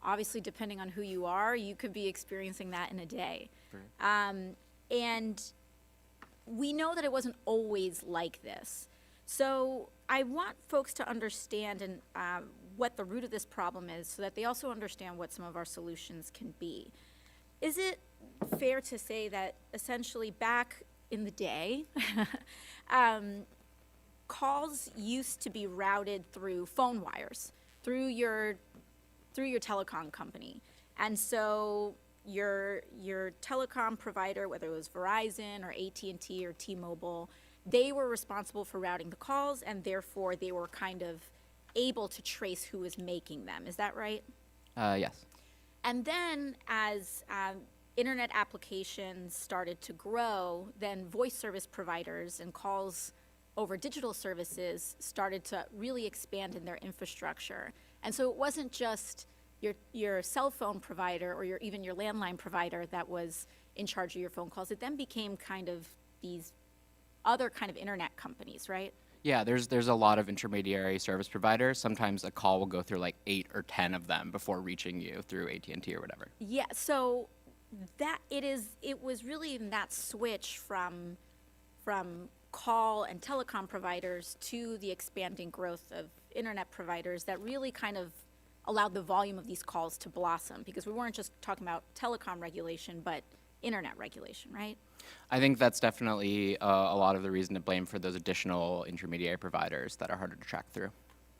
obviously, depending on who you are, you could be experiencing that in a day. Right. And we know that it wasn't always like this. So I want folks to understand what the root of this problem is so that they also understand what some of our solutions can be. Is it fair to say that essentially back in the day, calls used to be routed through phone wires, through your telecom company? And so your telecom provider, whether it was Verizon or AT&T or T-Mobile, they were responsible for routing the calls, and therefore they were kind of able to trace who was making them. Is that right? Yes. And then as internet applications started to grow, then voice service providers and calls over digital services started to really expand in their infrastructure. And so it wasn't just your cell phone provider or even your landline provider that was in charge of your phone calls. It then became kind of these other kind of internet companies, right? Yeah, there's a lot of intermediary service providers. Sometimes a call will go through like 8 or 10 of them before reaching you through AT&T or whatever. Yeah, so it was really in that switch from call and telecom providers to the expanding growth of internet providers that really kind of allowed the volume of these calls to blossom, because we weren't just talking about telecom regulation, but internet regulation, right? I think that's definitely a lot of the reason to blame for those additional intermediary providers that are harder to track through.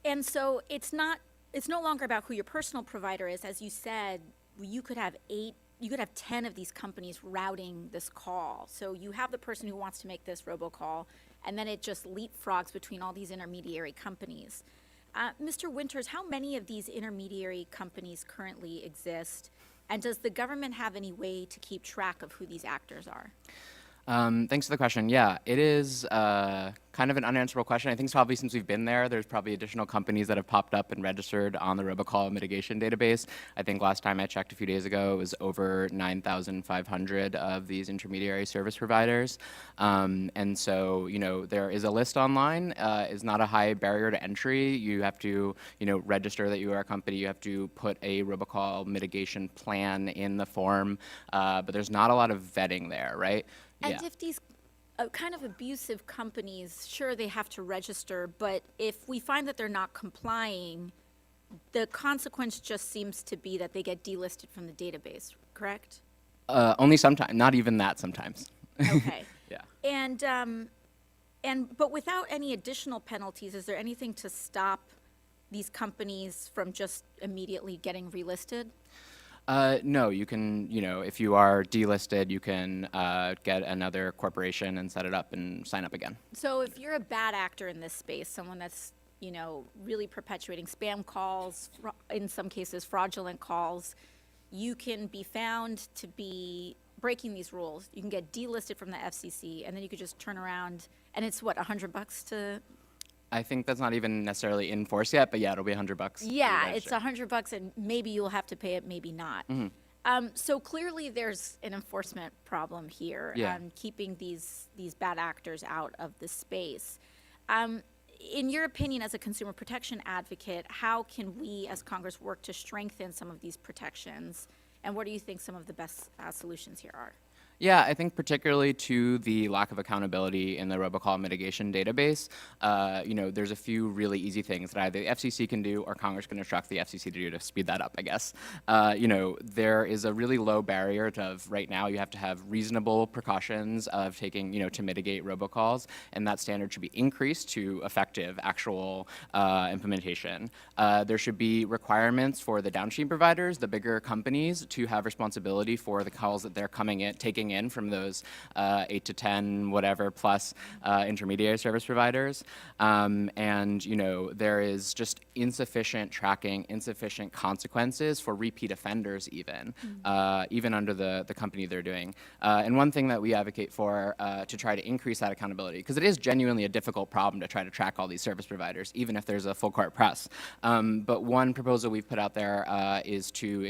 And so it's no longer about who your personal provider is. As you said, you could have 10 of these companies routing this call. So you have the person who wants to make this robocall, and then it just leapfrogs between all these intermediary companies. Mr. Winters, how many of these intermediary companies currently exist? And does the government have any way to keep track of who these actors are? Thanks for the question. Yeah, it is kind of an unanswerable question. I think probably since we've been there, there's probably additional companies that have popped up and registered on the robocall mitigation database. I think last time I checked a few days ago, it was over 9,500 of these intermediary service providers. And so, there is a list online. It's not a high barrier to entry. You have to, register that you are a company. You have to put a robocall mitigation plan in the form, but there's not a lot of vetting there, right? And if these kind of abusive companies, sure, they have to register, but if we find that they're not complying, the consequence just seems to be that they get delisted from the database, correct? Only sometimes, not even that sometimes. Okay. Yeah. But without any additional penalties, is there anything to stop these companies from just immediately getting relisted? No, you can, if you are delisted, you can get another corporation and set it up and sign up again. So if you're a bad actor in this space, someone that's, really perpetuating spam calls, in some cases fraudulent calls, you can be found to be breaking these rules. You can get delisted from the FCC, and then you could just turn around, and it's what, $100 to... I think that's not even necessarily in force yet, but yeah, it'll be $100. Yeah, it's $100, and maybe you'll have to pay it, maybe not. Mm-hmm. So clearly, there's an enforcement problem here, keeping these bad actors out of the space. In your opinion, as a consumer protection advocate, how can we, as Congress, work to strengthen some of these protections, and what do you think some of the best solutions here are? Yeah, I think particularly to the lack of accountability in the robocall mitigation database, there's a few really easy things that either the FCC can do or Congress can instruct the FCC to do to speed that up, I guess. There is a really low barrier right now you have to have reasonable precautions of taking, to mitigate robocalls, and that standard should be increased to effective actual implementation. There should be requirements for the downstream providers, the bigger companies, to have responsibility for the calls that they're taking in from those 8 to 10, whatever, plus intermediary service providers. There is just insufficient tracking, insufficient consequences for repeat offenders even under the company they're doing. And one thing that we advocate for to try to increase that accountability, because it is genuinely a difficult problem to try to track all these service providers, even if there's a full court press. But one proposal we've put out there is to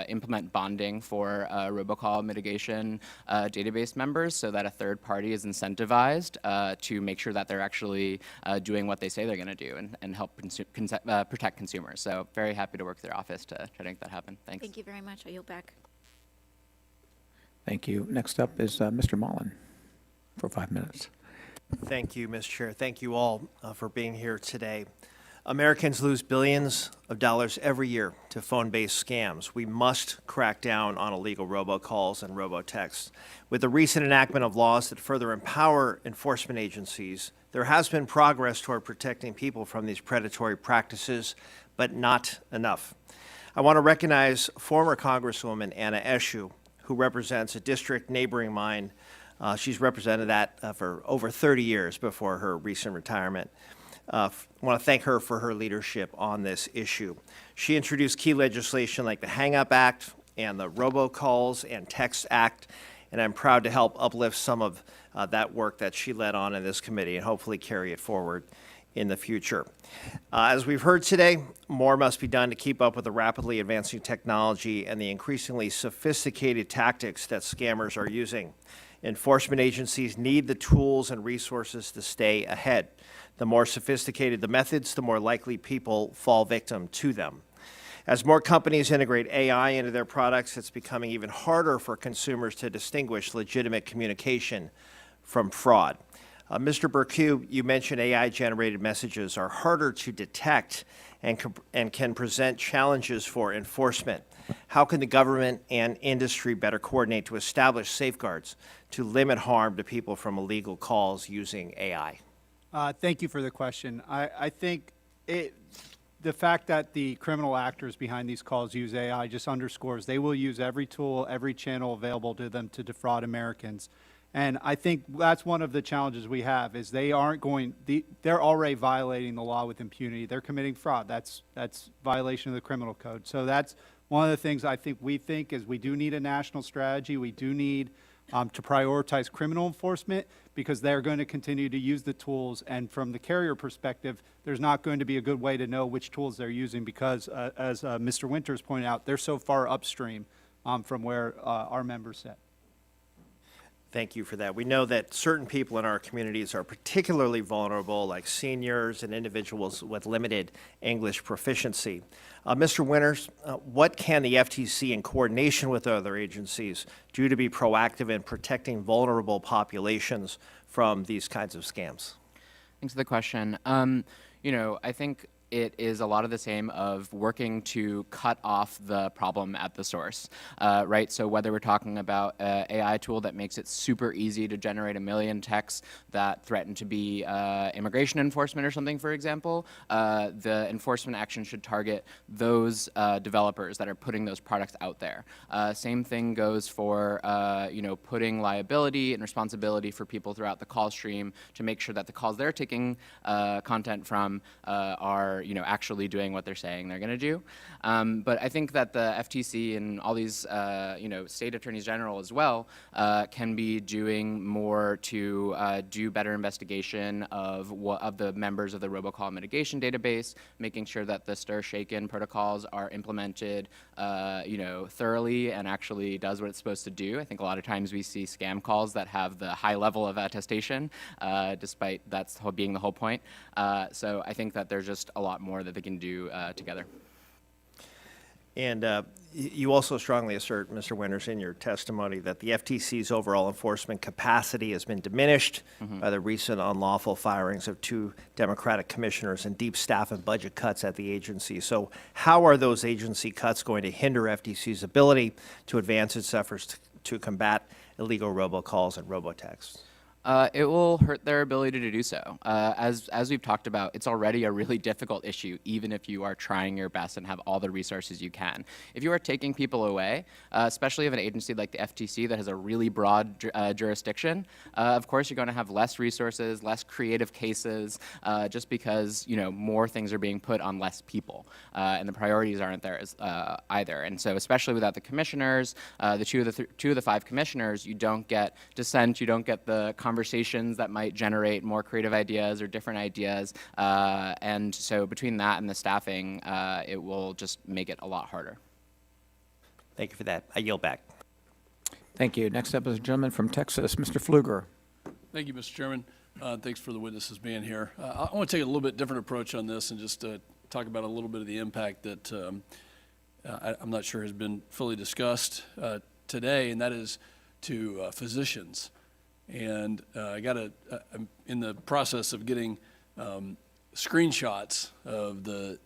implement bonding for robocall mitigation database members, so that a third party is incentivized to make sure that they're actually doing what they say they're going to do and help protect consumers. So very happy to work with their office to try to make that happen. Thanks. Thank you very much. I yield back. Thank you. Next up is Mr. Mullen for 5 minutes. Thank you, Mr. Chair. Thank you all for being here today. Americans lose billions of dollars every year to phone-based scams. We must crack down on illegal robocalls and robotexts. With the recent enactment of laws that further empower enforcement agencies, there has been progress toward protecting people from these predatory practices, but not enough. I want to recognize former Congresswoman Anna Eshoo, who represents a district neighboring mine. She's represented that for over 30 years before her recent retirement. I want to thank her for her leadership on this issue. She introduced key legislation like the Hang Up Act and the Robocalls and Text Act, and I'm proud to help uplift some of that work that she led on in this committee and hopefully carry it forward in the future. As we've heard today, more must be done to keep up with the rapidly advancing technology and the increasingly sophisticated tactics that scammers are using. Enforcement agencies need the tools and resources to stay ahead. The more sophisticated the methods, the more likely people fall victim to them. As more companies integrate AI into their products, it's becoming even harder for consumers to distinguish legitimate communication from fraud. Mr. Bercu, you mentioned AI-generated messages are harder to detect and can present challenges for enforcement. How can the government and industry better coordinate to establish safeguards to limit harm to people from illegal calls using AI? Thank you for the question. I think the fact that the criminal actors behind these calls use AI just underscores they will use every tool, every channel available to them to defraud Americans. And I think that's one of the challenges we have is they're already violating the law with impunity. They're committing fraud. That's violation of the criminal code. So that's one of the things we think is we do need a national strategy. We do need to prioritize criminal enforcement because they're going to continue to use the tools. And from the carrier perspective, there's not going to be a good way to know which tools they're using because, as Mr. Winters pointed out, they're so far upstream from where our members sit. Thank you for that. We know that certain people in our communities are particularly vulnerable, like seniors and individuals with limited English proficiency. Mr. Winters, what can the FTC, in coordination with other agencies, do to be proactive in protecting vulnerable populations from these kinds of scams? Thanks for the question. I think it is a lot of the same of working to cut off the problem at the source, right? So whether we're talking about an AI tool that makes it super easy to generate 1 million texts that threaten to be immigration enforcement or something, for example, the enforcement action should target those developers that are putting those products out there. Same thing goes for, putting liability and responsibility for people throughout the call stream to make sure that the calls they're taking content from are actually doing what they're saying they're going to do. But I think that the FTC and all these, state attorneys general as well can be doing more to do better investigation of the members of the robocall mitigation database, making sure that the stir shaken protocols are implemented, thoroughly and actually does what it's supposed to do. I think a lot of times we see scam calls that have the high level of attestation, despite that's being the whole point. So I think that there's just a lot more that they can do together. And you also strongly assert, Mr. Winters, in your testimony that the FTC's overall enforcement capacity has been diminished by the recent unlawful firings of 2 Democratic commissioners and deep staff and budget cuts at the agency. So how are those agency cuts going to hinder FTC's ability to advance its efforts to combat illegal robocalls and robotexts? It will hurt their ability to do so. As we've talked about, it's already a really difficult issue, even if you are trying your best and have all the resources you can. If you are taking people away, especially of an agency like the FTC that has a really broad jurisdiction, of course you're going to have less resources, less creative cases, just because more things are being put on less people, and the priorities aren't there either. And so, especially without the commissioners, the two of the 5 commissioners, you don't get dissent, you don't get the conversations that might generate more creative ideas or different ideas. And so between that and the staffing, it will just make it a lot harder. Thank you for that. I yield back. Thank you. Next up is a gentleman from Texas, Mr. Pfluger. Thank you, Mr. Chairman. Thanks for the witnesses being here. I want to take a little bit different approach on this and just talk about a little bit of the impact that I'm not sure has been fully discussed today, and that is to physicians. And I'm in the process of getting screenshots of the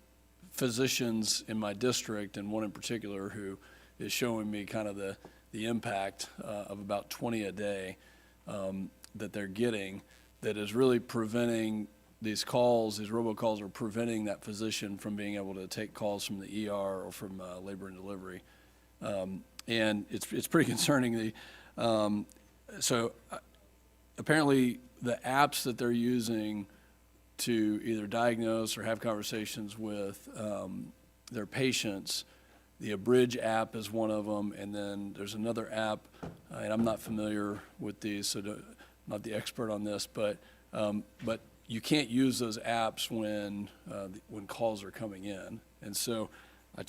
physicians in my district, and one in particular who is showing me kind of the impact of about 20 a day that they're getting, that is really preventing these calls. These robocalls are preventing that physician from being able to take calls from the ER or from labor and delivery, and it's pretty concerning. Apparently, the apps that they're using to either diagnose or have conversations with their patients, the Abridge app is one of them, and then there's another app, and I'm not familiar with these, so I'm not the expert on this, but you can't use those apps when calls are coming in. And so I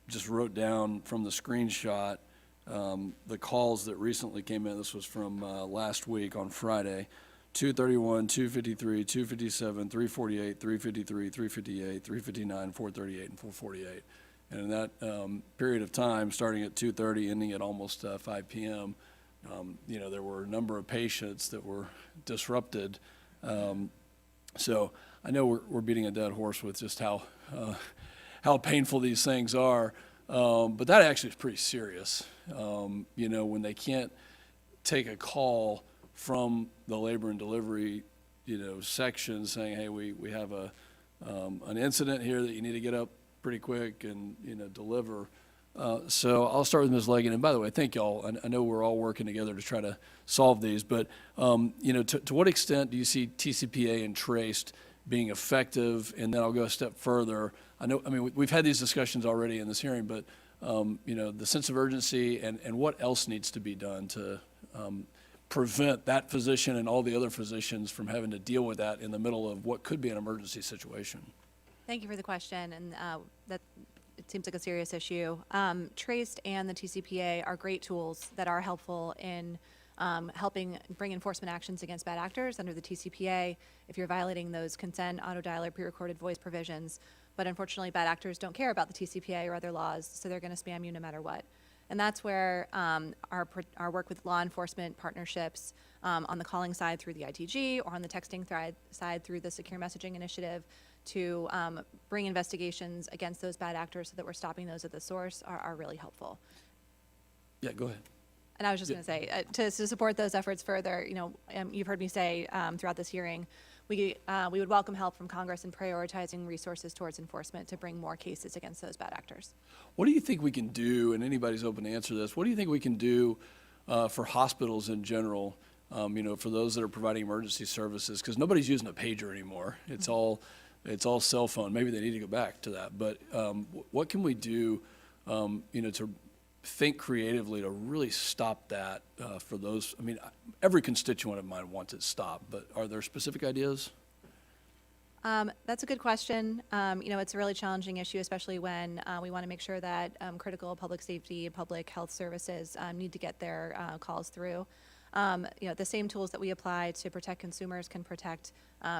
just wrote down from the screenshot the calls that recently came in. This was from last week on Friday: 231, 253, 257, 348, 353, 358, 359, 438, and 448. And in that period of time, starting at 2:30, ending at almost 5 p.m., there were a number of patients that were disrupted. So I know we're beating a dead horse with just how painful these things are, but that actually is pretty serious. You know, when they can't take a call from the labor and delivery, you know, section saying, hey, we have an incident here that you need to get up pretty quick and, you know, deliver. So I'll start with Ms. Leggin. And by the way, thank y'all. I know we're all working together to try to solve these, but, you know, to what extent do you see TCPA and Traced being effective? And then I'll go a step further. I mean, we've had these discussions already in this hearing, but, you know, the sense of urgency and what else needs to be done to prevent that physician and all the other physicians from having to deal with that in the middle of what could be an emergency situation. Thank you for the question, and that it seems like a serious issue. Traced and the TCPA are great tools that are helpful in helping bring enforcement actions against bad actors under the TCPA if you're violating those consent, auto dialer, pre-recorded voice provisions. But unfortunately, bad actors don't care about the TCPA or other laws, so they're going to spam you no matter what. And that's where our work with law enforcement partnerships on the calling side through the ITG or on the texting side through the Secure Messaging Initiative to bring investigations against those bad actors so that we're stopping those at the source are really helpful. Yeah, go ahead. And I was just going to say, to support those efforts further, you know, you've heard me say throughout this hearing, we would welcome help from Congress in prioritizing resources towards enforcement to bring more cases against those bad actors. What do you think we can do, and anybody's open to answer this, what do you think we can do for hospitals in general, you know, for those that are providing emergency services? Because nobody's using a pager anymore. It's all cell phone. Maybe they need to go back to that. But what can we do, you know, to think creatively to really stop that for those? I mean, every constituent of mine wants it stopped, but are there specific ideas? That's a good question. You know, it's a really challenging issue, especially when we want to make sure that critical public safety and public health services need to get their calls through. You know, the same tools that we apply to protect consumers can protect,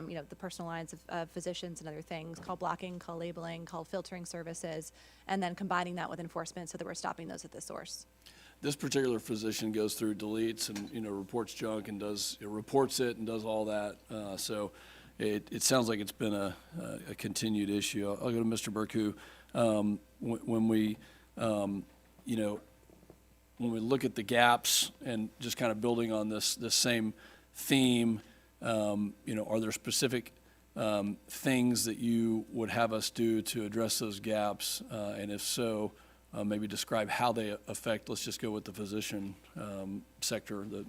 you know, the personal lines of physicians and other things, call blocking, call labeling, call filtering services, and then combining that with enforcement so that we're stopping those at the source. This particular physician goes through, deletes, and, you know, reports junk and reports it and does all that. So it sounds like it's been a continued issue. I'll go to Mr. Bercu. When we, you know, when we look at the gaps and just kind of building on this same theme, you know, are there specific things that you would have us do to address those gaps? And if so, maybe describe how they affect, let's just go with the physician sector, the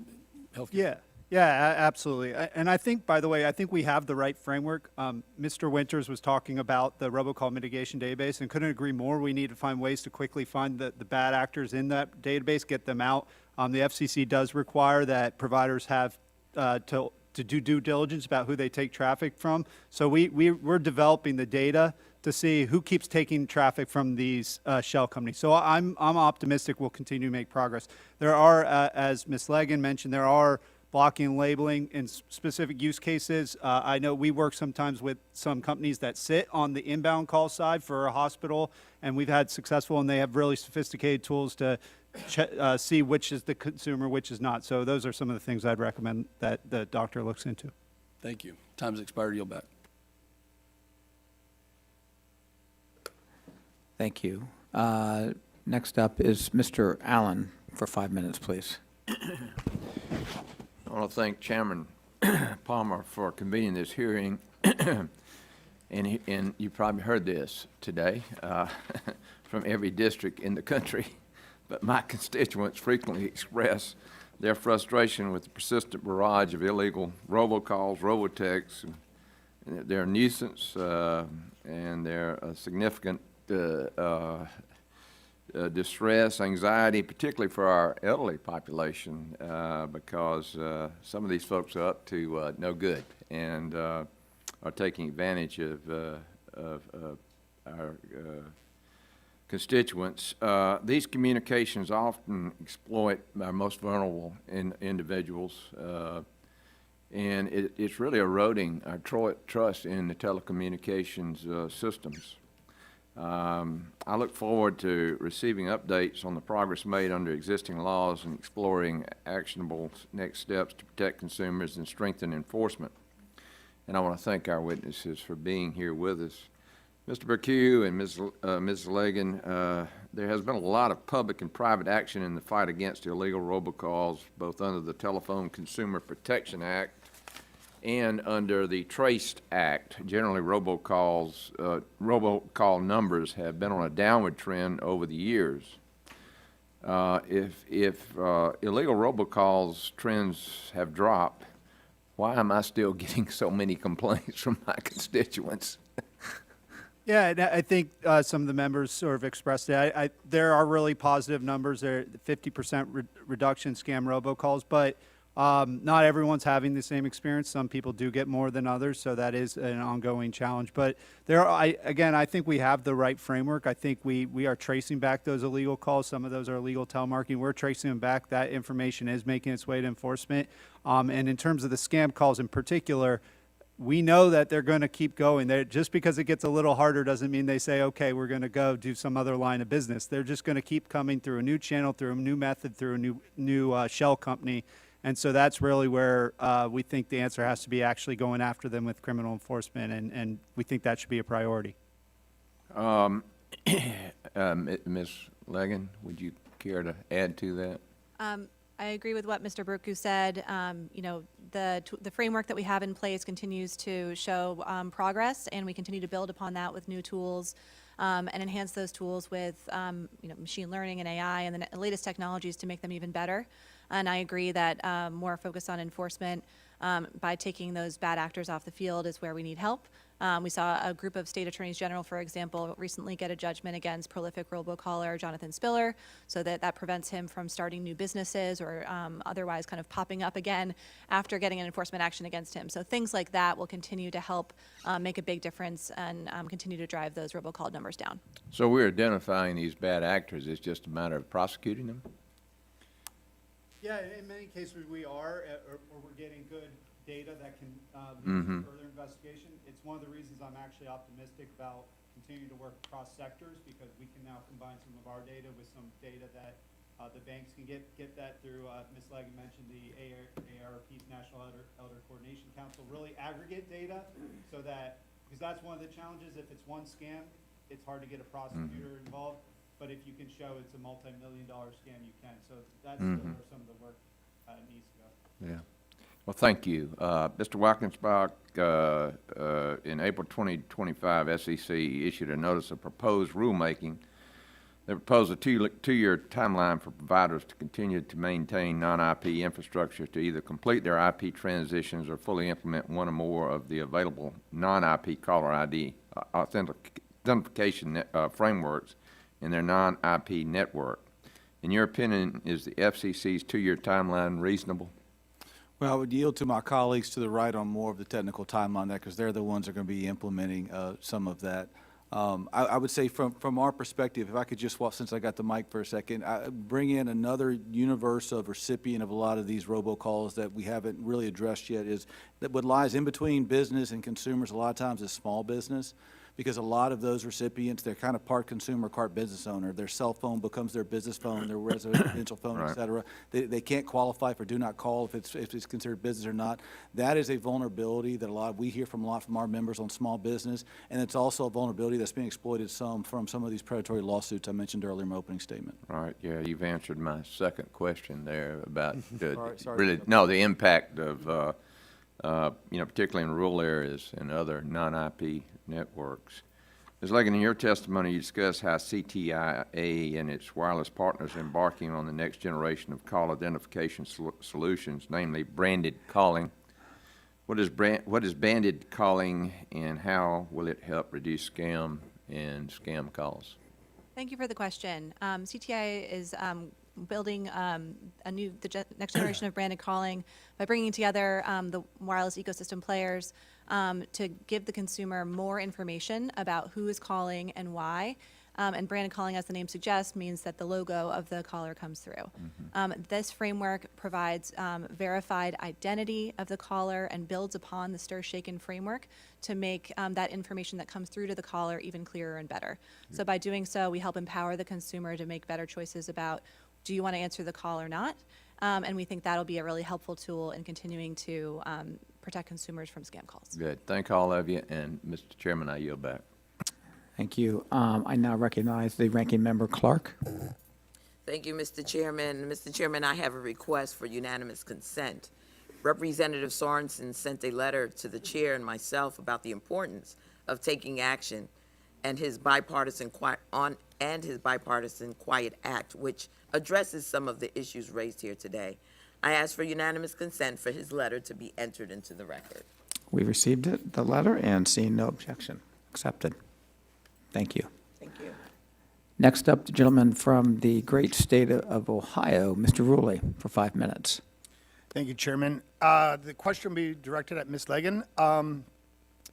healthcare. Yeah, absolutely. And I think, by the way, I think we have the right framework. Mr. Winters was talking about the robocall mitigation database and couldn't agree more. We need to find ways to quickly find the bad actors in that database, get them out. The FCC does require that providers have to do due diligence about who they take traffic from. So we're developing the data to see who keeps taking traffic from these shell companies. So I'm optimistic we'll continue to make progress. There are, as Ms. Leggin mentioned, there are blocking and labeling in specific use cases. I know we work sometimes with some companies that sit on the inbound call side for a hospital, and we've had successful, and they have really sophisticated tools to see which is the consumer, which is not. So those are some of the things I'd recommend that the doctor looks into. Thank you. Time's expired. Yield back. Thank you. Next up is Mr. Allen for 5 minutes, please. I want to thank Chairman Palmer for convening this hearing. And you probably heard this today from every district in the country. But my constituents frequently express their frustration with the persistent barrage of illegal robocalls, robotexts. And they're a nuisance and they're a significant distress, anxiety, particularly for our elderly population, because some of these folks are up to no good and are taking advantage of our constituents. These communications often exploit our most vulnerable individuals, and it's really eroding our trust in the telecommunications systems. I look forward to receiving updates on the progress made under existing laws and exploring actionable next steps to protect consumers and strengthen enforcement. and I want to thank our witnesses for being here with us. Mr. Bercu and Ms. Leggin, there has been a lot of public and private action in the fight against illegal robocalls, both under the Telephone Consumer Protection Act and under the Traceback Act. Generally, robocall numbers have been on a downward trend over the years. If illegal robocalls trends have dropped, why am I still getting so many complaints from my constituents? Yeah, and I think some of the members sort of expressed it. There are really positive numbers there, 50% reduction in scam robocalls, but not everyone's having the same experience. Some people do get more than others, so that is an ongoing challenge. But I think we have the right framework. I think we are tracing back those illegal calls. Some of those are illegal telemarketing. We're tracing them back. That information is making its way to enforcement. And in terms of the scam calls in particular, we know that they're going to keep going. Just because it gets a little harder doesn't mean they say, okay, we're going to go do some other line of business. They're just going to keep coming through a new channel, through a new method, through a new shell company. And so that's really where we think the answer has to be actually going after them with criminal enforcement, and we think that should be a priority. Ms. Leggin, would you care to add to that? I agree with what Mr. Bercu said. The framework that we have in place continues to show progress, and we continue to build upon that with new tools and enhance those tools with machine learning and AI and the latest technologies to make them even better. And I agree that more focus on enforcement by taking those bad actors off the field is where we need help. We saw a group of state attorneys general, for example, recently get a judgment against prolific robocaller Jonathan Spiller, so that prevents him from starting new businesses or otherwise kind of popping up again after getting an enforcement action against him. So things like that will continue to help make a big difference and continue to drive those robocall numbers down. So we're identifying these bad actors. It's just a matter of prosecuting them? Yeah, in many cases we are, or we're getting good data that can lead to further investigation. It's one of the reasons I'm actually optimistic about continuing to work across sectors, because we can now combine some of our data with some data that the banks can get that through, Ms. Leggin mentioned the AARP's National Elder Coordination Council, really aggregate data so that, because that's one of the challenges, if it's one scam, it's hard to get a prosecutor involved. But if you can show it's a multi-million-dollar scam, you can. So that's still where some of the work needs to go. Yeah. Well, thank you. Mr. Waguespack, in April 2025, SEC issued a notice of proposed rulemaking. They proposed a two-year timeline for providers to continue to maintain non-IP infrastructure to either complete their IP transitions or fully implement one or more of the available non-IP caller ID authentication frameworks in their non-IP network. In your opinion, is the FCC's two-year timeline reasonable? Well, I would yield to my colleagues to the right on more of the technical timeline there, because they're the ones that are going to be implementing some of that. I would say from our perspective, if I could just, since I got the mic for a second, bring in another universe of recipient of a lot of these robocalls that we haven't really addressed yet, is that what lies in between business and consumers a lot of times is small business. Because a lot of those recipients, they're kind of part consumer, part business owner. Their cell phone becomes their business phone, their residential phone, Right. et cetera. They can't qualify for do not call if it's considered business or not. That is a vulnerability that we hear from a lot from our members on small business, and it's also a vulnerability that's being exploited from some of these predatory lawsuits I mentioned earlier in my opening statement. Right, yeah, you've answered my second question there about Sorry. the impact of, particularly in rural areas and other non-IP networks. Ms. Leggin, in your testimony, you discussed how CTIA and its wireless partners are embarking on the next generation of call identification solutions, namely branded calling. What is banded calling, and how will it help reduce scam calls? Thank you for the question. CTIA is building the next generation of branded calling by bringing together the wireless ecosystem players to give the consumer more information about who is calling and why. And branded calling, as the name suggests, means that the logo of the caller comes through. This framework provides verified identity of the caller and builds upon the STIR/SHAKEN framework to make that information that comes through to the caller even clearer and better. So by doing so, we help empower the consumer to make better choices about, do you want to answer the call or not? And we think that'll be a really helpful tool in continuing to protect consumers from scam calls. Good. Thank all of you, and Mr. Chairman, I yield back. Thank you. I now recognize the Ranking Member Clark. Thank you, Mr. Chairman. Mr. Chairman, I have a request for unanimous consent. Representative Sorensen sent a letter to the chair and myself about the importance of taking action and his bipartisan Quiet Act, which addresses some of the issues raised here today. I ask for unanimous consent for his letter to be entered into the record. We received it, the letter, and seeing no objection. Accepted. Thank you. Thank you. Next up, the gentleman from the great state of Ohio, Mr. Ruley, for 5 minutes. Thank you, Chairman. The question will be directed at Ms. Leggin.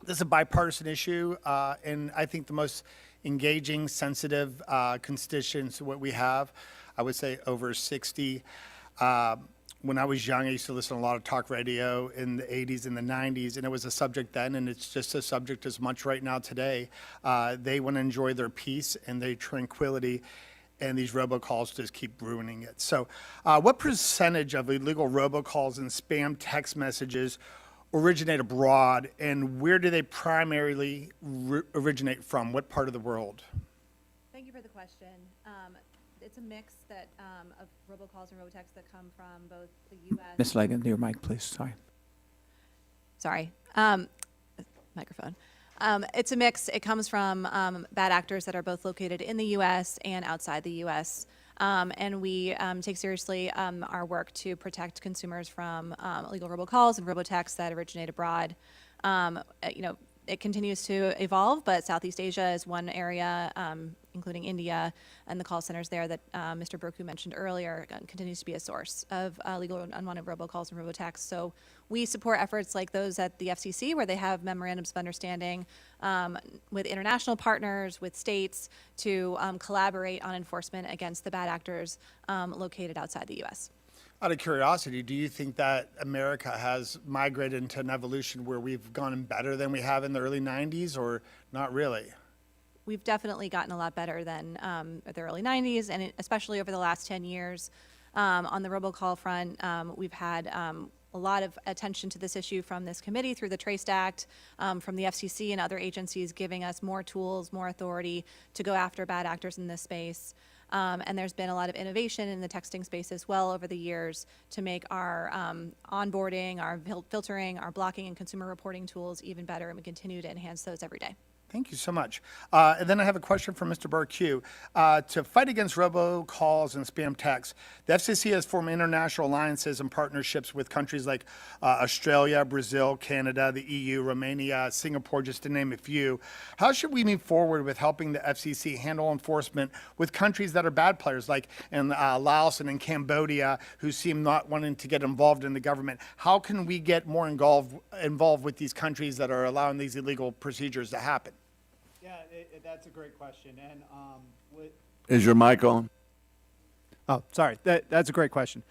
This is a bipartisan issue, and I think the most engaging, sensitive constituents what we have, I would say over 60. When I was young, I used to listen to a lot of talk radio in the 80s and the 90s, and it was a subject then, and it's just a subject as much right now today. They want to enjoy their peace and their tranquility, and these robocalls just keep ruining it. So what percentage of illegal robocalls and spam text messages originate abroad, and where do they primarily originate from? What part of the world? Thank you for the question. It's a mix of robocalls and robotexts that come from both the U.S. Ms. Leggin, your mic, please. Sorry. Microphone. It's a mix. It comes from bad actors that are both located in the U.S. and outside the U.S. And we take seriously our work to protect consumers from illegal robocalls and robotexts that originate abroad. It continues to evolve, but Southeast Asia is one area, including India, and the call centers there that Mr. Bercu mentioned earlier continues to be a source of illegal and unwanted robocalls and robotexts. So we support efforts like those at the FCC, where they have memorandums of understanding with international partners, with states, to collaborate on enforcement against the bad actors located outside the U.S. Out of curiosity, do you think that America has migrated into an evolution where we've gone better than we have in the early 90s, or not really? We've definitely gotten a lot better than the early 90s, and especially over the last 10 years. On the robocall front, we've had a lot of attention to this issue from this committee through the Traceback Act, from the FCC and other agencies giving us more tools, more authority to go after bad actors in this space. And there's been a lot of innovation in the texting space as well over the years to make our onboarding, our filtering, our blocking and consumer reporting tools even better, and we continue to enhance those every day. Thank you so much. And then I have a question for Mr. Bercu. To fight against robocalls and spam texts, the FCC has formed international alliances and partnerships with countries like Australia, Brazil, Canada, the EU, Romania, Singapore, just to name a few. How should we move forward with helping the FCC handle enforcement with countries that are bad players, like in Laos and in Cambodia, who seem not wanting to get involved in the government? How can we get more involved with these countries that are allowing these illegal procedures to happen? Yeah, that's a great question. And Is your mic on? Oh, sorry. That's a great question.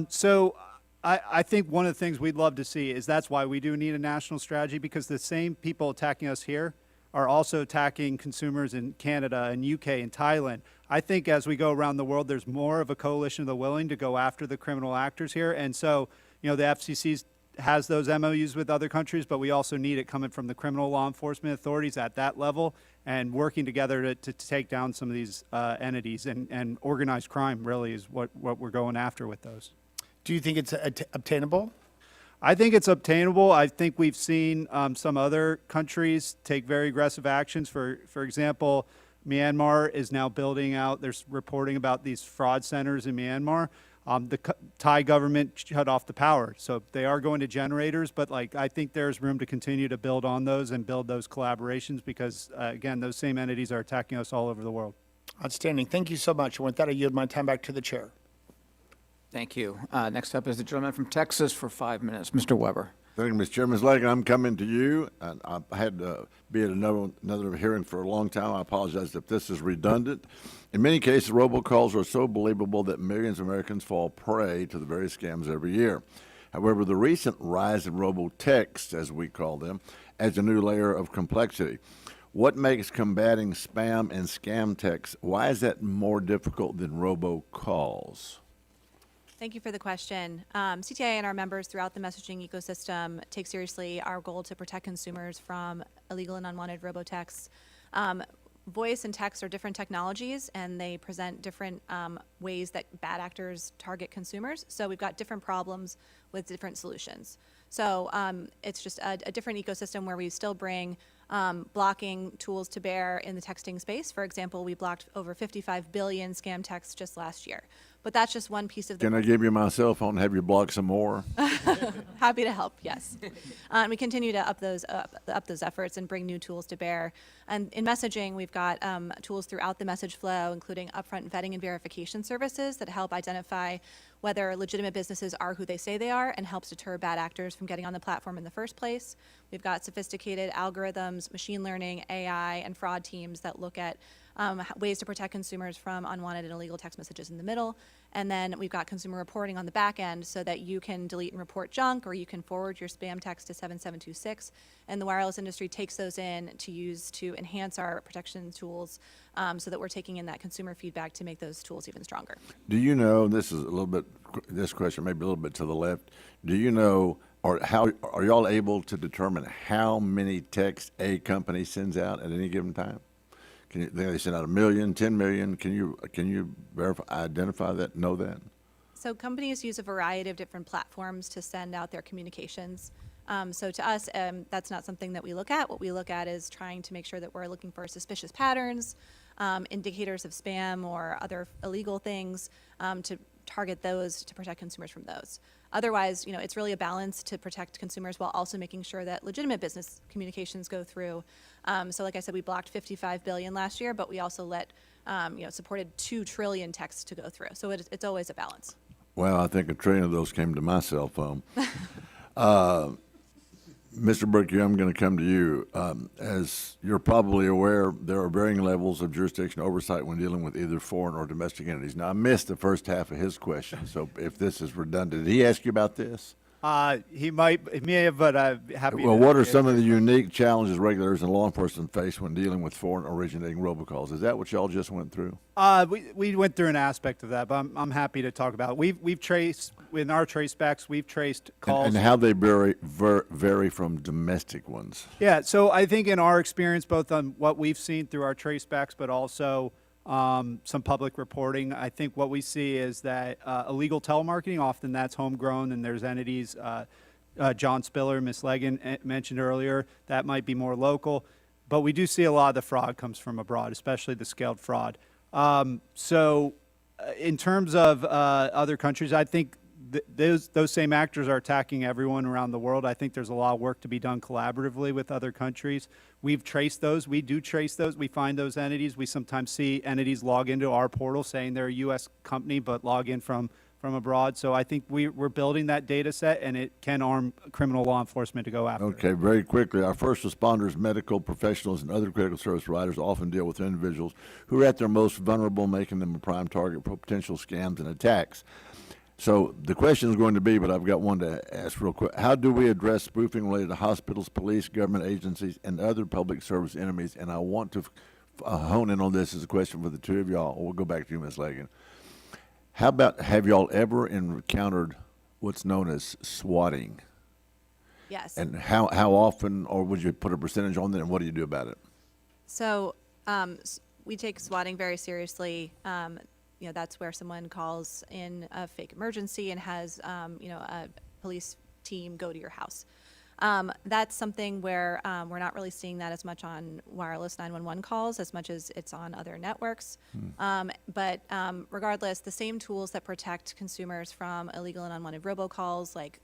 So I think one of the things we'd love to see is that's why we do need a national strategy, because the same people attacking us here are also attacking consumers in Canada and UK and Thailand. I think as we go around the world, there's more of a coalition of the willing to go after the criminal actors here. And so, the FCC has those MOUs with other countries, but we also need it coming from the criminal law enforcement authorities at that level and working together to take down some of these entities. And organized crime really is what we're going after with those. Do you think it's obtainable? I think it's obtainable. I think we've seen some other countries take very aggressive actions. For example, Myanmar is now building out, there's reporting about these fraud centers in Myanmar. The Thai government shut off the power, so they are going to generators, but I think there's room to continue to build on those and build those collaborations because, again, those same entities are attacking us all over the world. Outstanding. Thank you so much. And with that, I yield my time back to the chair. Thank you. Next up is the gentleman from Texas for 5 minutes, Mr. Weber. Thank you, Mr. Chairman. Ms. Leggin, I'm coming to you. And I had to be at another hearing for a long time. I apologize if this is redundant. In many cases, robocalls are so believable that millions of Americans fall prey to the various scams every year. However, the recent rise in robotexts, as we call them, adds a new layer of complexity. What makes combating spam and scam texts, why is that more difficult than robocalls? Thank you for the question. CTIA and our members throughout the messaging ecosystem take seriously our goal to protect consumers from illegal and unwanted robotexts. Voice and text are different technologies, and they present different ways that bad actors target consumers. So we've got different problems with different solutions. So it's just a different ecosystem where we still bring blocking tools to bear in the texting space. For example, we blocked over 55 billion scam texts just last year. But that's just one piece of the... Can I give you my cell phone, have you block some more? Happy to help, yes. We continue to up those efforts and bring new tools to bear. And in messaging, we've got tools throughout the message flow, including upfront vetting and verification services that help identify whether legitimate businesses are who they say they are and helps deter bad actors from getting on the platform in the first place. We've got sophisticated algorithms, machine learning, AI, and fraud teams that look at ways to protect consumers from unwanted and illegal text messages in the middle. And then we've got consumer reporting on the back end so that you can delete and report junk, or you can forward your spam text to 7726. And the wireless industry takes those in to use to enhance our protection tools so that we're taking in that consumer feedback to make those tools even stronger. Do you know, this is a little bit, this question may be a little bit to the left, do you know, or how, are y'all able to determine how many texts a company sends out at any given time? Can you, they send out 1 million, 10 million, can you verify, identify that, know that? So companies use a variety of different platforms to send out their communications. So to us, that's not something that we look at. What we look at is trying to make sure that we're looking for suspicious patterns, indicators of spam or other illegal things, to target those to protect consumers from those. Otherwise, you know, it's really a balance to protect consumers while also making sure that legitimate business communications go through. So like I said, we blocked 55 billion last year, but we also let, supported 2 trillion texts to go through. So it's always a balance. Well, I think 1 trillion of those came to my cell phone. Mr. Bercu, I'm going to come to you. As you're probably aware, there are varying levels of jurisdiction oversight when dealing with either foreign or domestic entities. Now, I missed the first half of his question, so if this is redundant, did he ask you about this? He may have, but I'm happy Well, to what are some of the unique challenges regulators and law enforcement face when dealing with foreign originating robocalls? Is that what y'all just went through? We went through an aspect of that, but I'm happy to talk about it. We've traced, in our tracebacks, we've traced calls. And how they vary from domestic ones. Yeah, so I think in our experience, both on what we've seen through our tracebacks, but also some public reporting, I think what we see is that illegal telemarketing, often that's homegrown, and there's entities, John Spiller, Ms. Leggin mentioned earlier, that might be more local. But we do see a lot of the fraud comes from abroad, especially the scaled fraud. So in terms of other countries, I think those same actors are attacking everyone around the world. I think there's a lot of work to be done collaboratively with other countries. We've traced those. We do trace those. We find those entities. We sometimes see entities log into our portal saying they're a U.S. company but log in from abroad. So I think we're building that data set, and it can arm criminal law enforcement to go after. Okay, very quickly. Our first responders, medical professionals, and other critical service providers often deal with individuals who are at their most vulnerable, making them a prime target for potential scams and attacks. So the question is going to be, but I've got one to ask real quick. How do we address spoofing related to hospitals, police, government agencies, and other public service enemies? And I want to hone in on this as a question for the two of y'all. We'll go back to you, Ms. Leggin. How about, have y'all ever encountered what's known as swatting? Yes. And how often, or would you put a percentage on that, and what do you do about it? So we take swatting very seriously. That's where someone calls in a fake emergency and has, a police team go to your house. That's something where we're not really seeing that as much on wireless 911 calls as much as it's on other networks. But regardless, the same tools that protect consumers from illegal and unwanted robocalls, like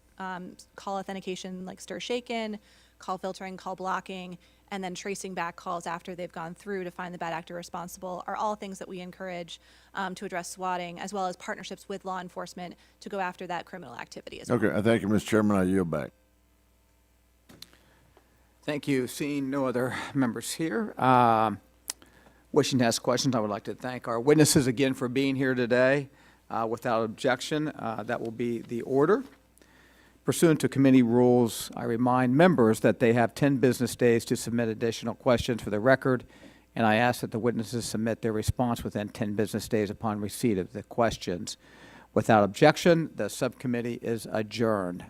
call authentication, like stir shaken, call filtering, call blocking, and then tracing back calls after they've gone through to find the bad actor responsible are all things that we encourage to address swatting, as well as partnerships with law enforcement to go after that criminal activity as well. Okay, thank you, Mr. Chairman. I yield back. Thank you. Seeing no other members here, wishing to ask questions, I would like to thank our witnesses again for being here today. Without objection, that will be the order. Pursuant to committee rules, I remind members that they have 10 business days to submit additional questions for the record, and I ask that the witnesses submit their response within 10 business days upon receipt of the questions. Without objection, the subcommittee is adjourned.